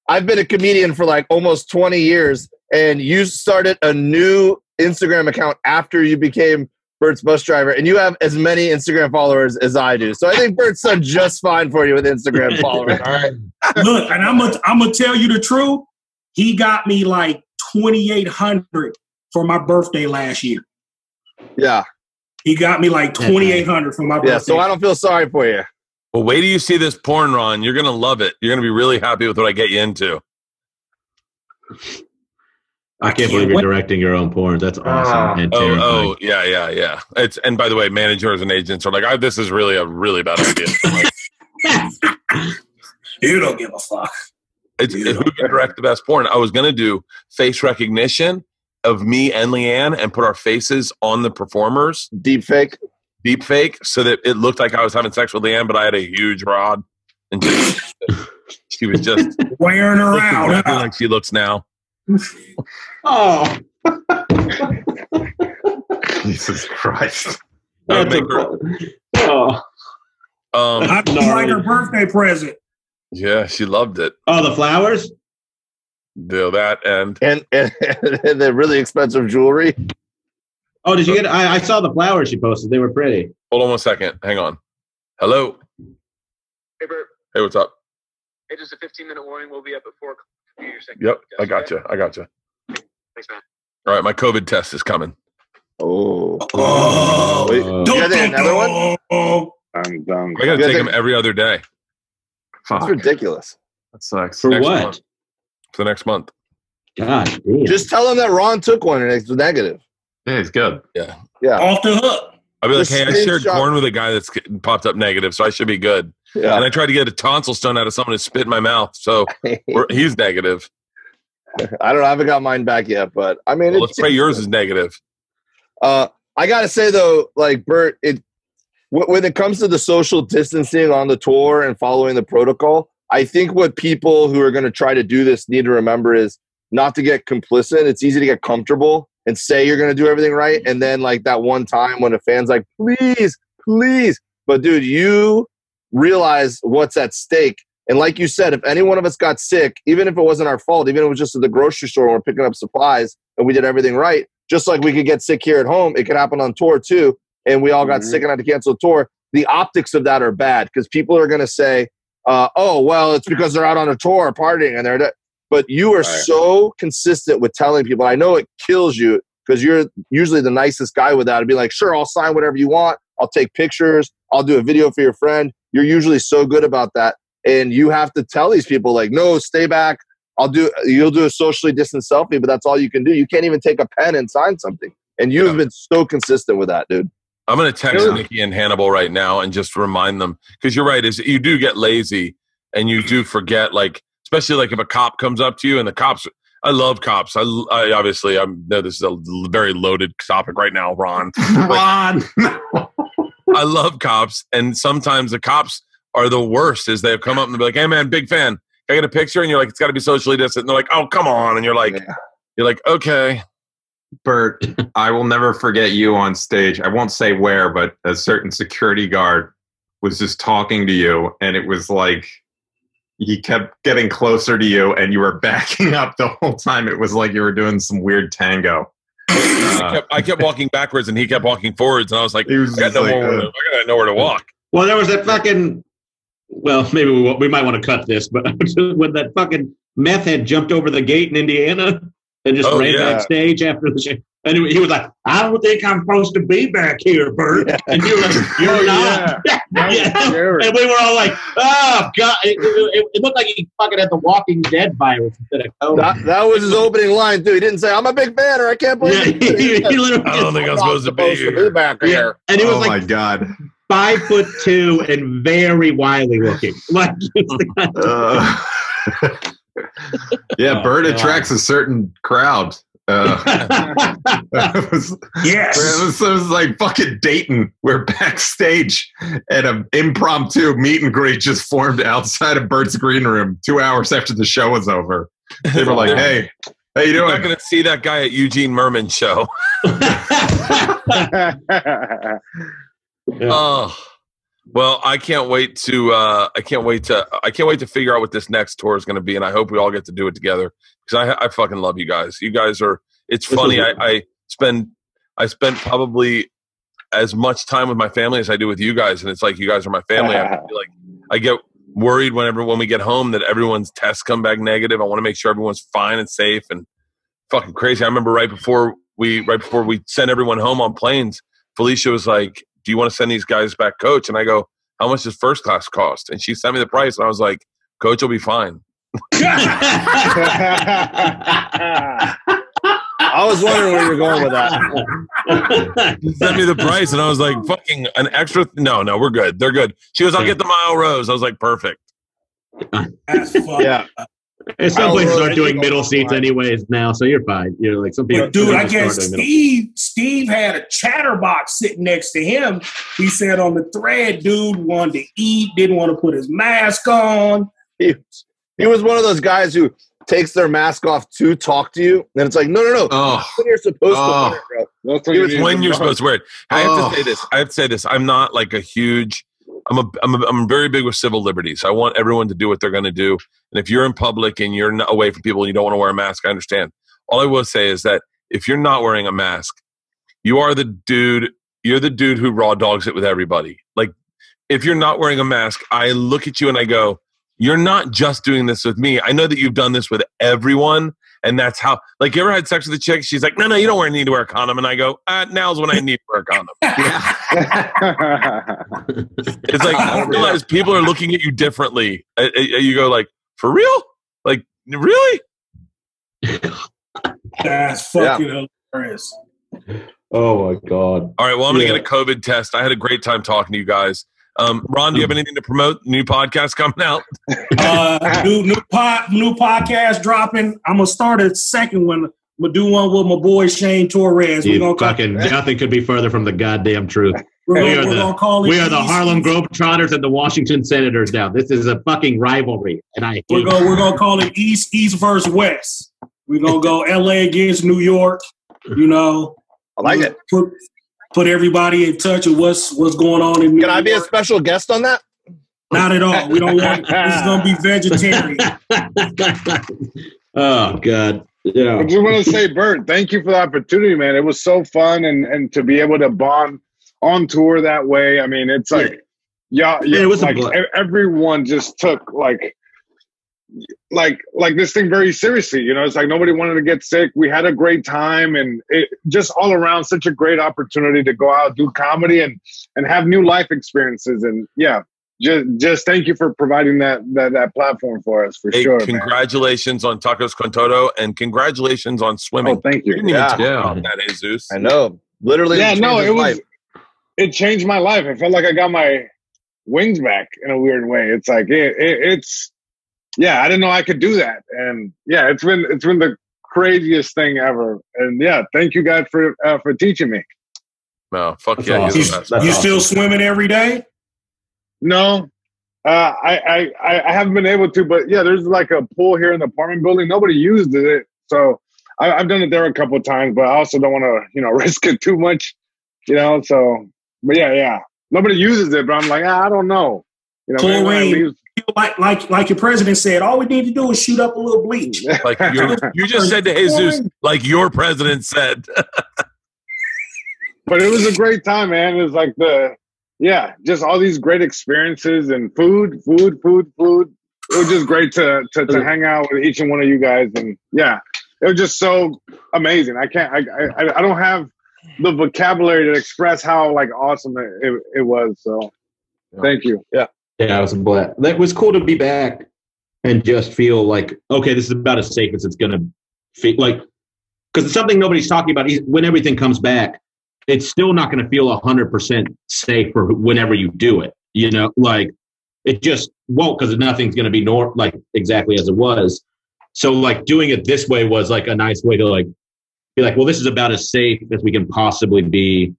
I've been a comedian for like almost 20 years, and you started a new Instagram account after you became Bert's bus driver, and you have as many Instagram followers as I do. So I think Bert's done just fine for you with Instagram followers. All right. Look, and I'm gonna tell you the truth. He got me like 2,800 for my birthday last year. Yeah. He got me like 2,800 for my birthday. Yeah, so I don't feel sorry for you. Well, wait till you see this porn, Ron. You're going to love it. You're going to be really happy with what I get you into. I can't believe you're directing your own porn. That's awesome. And terrifying. Yeah. And by the way, managers and agents are like, this is really a really bad idea. You don't give a fuck. Who can direct the best porn? I was going to do face recognition of me and Leanne and put our faces on the performers. Deep fake, so that it looked like I was having sex with Leanne, but I had a huge rod, and she was just wearing her out, exactly like she looks now. Oh, Jesus Christ! I like her birthday present. Yeah, she loved it. Oh, the flowers. Do that and the really expensive jewelry. Oh, did you get? I saw the flowers she posted. They were pretty. Hold on 1 second. Hang on. Hello. Hey, Bert. Hey, what's up? Hey, just a 15-minute warning. We'll be up at 4 o'clock. Yep, I got you. Thanks, man. All right, my COVID test is coming. Oh. Wait, you got another one? I'm done. I got to take them every other day. That's ridiculous. That sucks. For next what? Month. For the next month. God damn. Just tell him that Ron took one and it's negative. Yeah, it's good. Yeah. Off the hook. I'll be like, hey, I shared porn with a guy that's popped up negative, so I should be good. Yeah. And I tried to get a tonsil stone out of someone who spit in my mouth, so he's negative. I don't know. I haven't got mine back yet, but I mean, let's pray yours is negative. I gotta say though, like Bert, when it comes to the social distancing on the tour and following the protocol, I think what people who are going to try to do this need to remember is not to get complicit. It's easy to get comfortable and say you're going to do everything right, and then like that one time when a fan's like, please, but dude, you realize what's at stake. And like you said, if any one of us got sick, even if it wasn't our fault, even if it was just at the grocery store and we're picking up supplies and we did everything right, just like we could get sick here at home, it could happen on tour too. And we all got sick and had to cancel the tour. The optics of that are bad because people are going to say, oh, well, it's because they're out on a tour partying and they're but you are so consistent with telling people. I know it kills you because you're usually the nicest guy with that. I'd be like, sure, I'll sign whatever you want. I'll take pictures. I'll do a video for your friend. You're usually so good about that. And you have to tell these people like, no, stay back. You'll do a socially distanced selfie, but that's all you can do. You can't even take a pen and sign something. And you've been so consistent with that, dude. I'm going to text Nikki and Hannibal right now and just remind them, because you're right, is you do get lazy and you do forget, like, especially like if a cop comes up to you and the cops, I love cops. I obviously, I know this is a very loaded topic right now, Ron. Ron. I love cops. And sometimes the cops are the worst is they've come up and they'll be like, hey man, big fan. Can I get a picture? And you're like, it's got to be socially distant. And they're like, oh, come on. And you're like, okay. Bert, I will never forget you on stage. I won't say where, but a certain security guard was just talking to you, and it was like he kept getting closer to you, and you were backing up the whole time. It was like you were doing some weird tango. I kept walking backwards, and he kept walking forwards, and I was like, I got nowhere to walk. Well, there was that fucking. Well, maybe we might want to cut this, but when that fucking meth head jumped over the gate in Indiana. and just ran backstage after the show. And he was like, I don't think I'm supposed to be back here, Bert. Yeah. And you were like, you're not. Yeah. And we were all like, oh, God. It looked like he fucking had the Walking Dead virus instead of COVID. That was his opening line, too. He didn't say, I'm a big fan, or I can't believe it. He literally I don't think I'm supposed to be here. Back here. And he was my God. 5'2" and very wily looking. Like, yeah, Bert attracts a certain crowd. It was like fucking Dayton. We're backstage at an impromptu meet and greet just formed outside of Bert's green room 2 hours after the show was over. They were like, "Hey, how you doing?" I'm not going to see that guy at Eugene Merman's show. Oh, well, I can't wait to figure out what this next tour is going to be, and I hope we all get to do it together because I fucking love you guys. You guys are. It's funny. I spend probably as much time with my family as I do with you guys, and it's like you guys are my family. I get worried when we get home that everyone's tests come back negative. I want to make sure everyone's fine and safe and fucking crazy. I remember right before we sent everyone home on planes, Felicia was like, do you want to send these guys back, Coach? And I go, how much does first class cost? And she sent me the price, and I was like, Coach will be fine. I was wondering where you're going with that. She sent me the price, and I was like, fucking an extra. No, we're good. They're good. She goes, I'll get the Mile Rose. I was like, perfect. Yeah. And some places are doing middle seats anyways now, so you're fine. You're like some people. But dude, I guess Steve had a chatterbox sitting next to him. He said on the thread, dude wanted to eat, didn't want to put his mask on. He was one of those guys who takes their mask off to talk to you. And it's like, no. Oh. When you're supposed to wear it, bro. It's when you're supposed to wear it. I have to say this. I'm not like a huge. I'm very big with civil liberties. I want everyone to do what they're going to do. And if you're in public and you're not away from people and you don't want to wear a mask, I understand. All I will say is that if you're not wearing a mask, you are the dude. You're the dude who raw dogs it with everybody. Like, if you're not wearing a mask, I look at you and I go, you're not just doing this with me. I know that you've done this with everyone. And that's how, like, you ever had sex with a chick? She's like, no, you don't need to wear a condom. And I go, now's when I need to wear a condom. It's like, I realize people are looking at you differently. You go like, for real? Like, really? That's fucking hilarious. Oh, my God. All right, well, I'm going to get a COVID test. I had a great time talking to you guys. Ron, do you have anything to promote? New podcast coming out? New podcast dropping. I'm gonna start a second one. I'm gonna do one with my boy Shane Torres. Nothing could be further from the goddamn truth. We are the Harlem Globetrotters and the Washington Senators now. This is a fucking rivalry, and we're gonna call it East versus West. We're gonna go LA against New York. You know, I like it. Put everybody in touch with what's going on in New York. Can I be a special guest on that? Not at all. We don't want. This is gonna be vegetarian. Oh God! Yeah. I just want to say, Bert, thank you for the opportunity, man. It was so fun, and to be able to bond on tour that way. I mean, it's like, it was like everyone just took like this thing very seriously. You know, it's like nobody wanted to get sick. We had a great time, and it just all around such a great opportunity to go out, do comedy, and have new life experiences. And just thank you for providing that platform for us, for sure. Congratulations on Tacos con Todo, and congratulations on swimming. Oh, thank you. You didn't even talk about that, Jesus. I know. Literally, it changed my life. I felt like I got my wings back in a weird way. It's like it's. Yeah, I didn't know I could do that, and it's been the craziest thing ever. And thank you guys for teaching me. No, fuck yeah, you still swimming every day? No, I haven't been able to, but there's like a pool here in the apartment building. Nobody used it, so I've done it there a couple of times. But I also don't want to risk it too much, So, but nobody uses it. But I'm like, I don't know, Like your president said, all we need to do is shoot up a little bleach. Like you just said to Jesus, like your president said. But it was a great time, man. It was like just all these great experiences and food. It was just great to hang out with each and one of you guys. And it was just so amazing. I don't have the vocabulary to express how like awesome it was. So thank you. Yeah, it was a blast. That was cool to be back and just feel like, okay, this is about as safe as it's gonna feel. Like, because it's something nobody's talking about. When everything comes back, it's still not going to feel 100% safe for whenever you do it. You know, like it just won't, because nothing's going to be like exactly as it was. So like doing it this way was like a nice way to like be like, well, this is about as safe as we can possibly be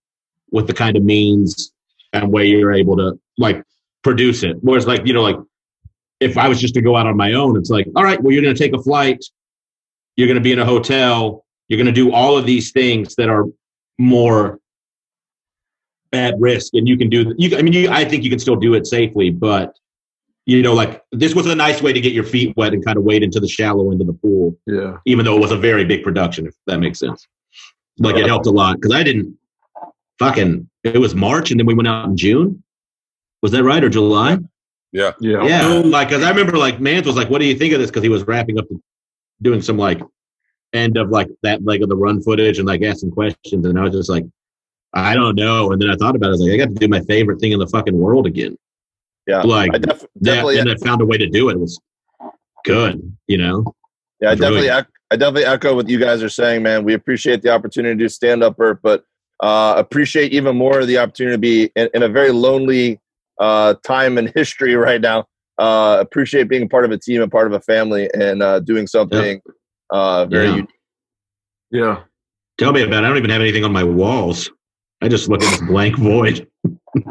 with the kind of means and way you're able to like produce it. Whereas like, you know, like if I was just to go out on my own, it's like, all right, well, you're going to take a flight, you're going to be in a hotel, you're going to do all of these things that are more at risk, and you can do. I think you can still do it safely, but you know, like this was a nice way to get your feet wet and kind of wade into the shallow end of the pool. Yeah. Even though it was a very big production, if that makes sense. Like it helped a lot because I didn't fucking. It was March, and then we went out in June. Was that right, or July? Yeah. Like, because I remember like Mans was like, "What do you think of this?" Because he was wrapping up doing some like end of like that leg of the run footage and like asking questions, and I was just like, I don't know. And then I thought about it, I was like, I got to do my favorite thing in the fucking world again. Yeah, like definitely, and I found a way to do it. It was good, you know. Yeah, I definitely echo what you guys are saying, man. We appreciate the opportunity to stand up, Bert, but appreciate even more the opportunity to be in a very lonely time in history right now. Appreciate being part of a team and part of a family and doing something very unique. Yeah. Tell me about it. I don't even have anything on my walls. I just look at this blank void.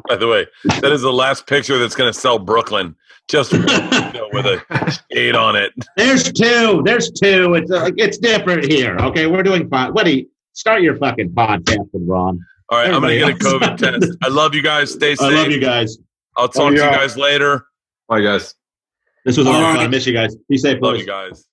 By the way, that is the last picture that's going to sell Brooklyn. Just with a shade on it. There's two. It's different here. Okay, we're doing fine. Start your fucking podcast, Ron. All right, everybody I'm going to get a COVID test. I love you guys. Stay safe. I love you guys. I'll talk to you guys later. Bye, guys. This was a lot of fun. I miss you guys. Be safe, Love boys. you guys.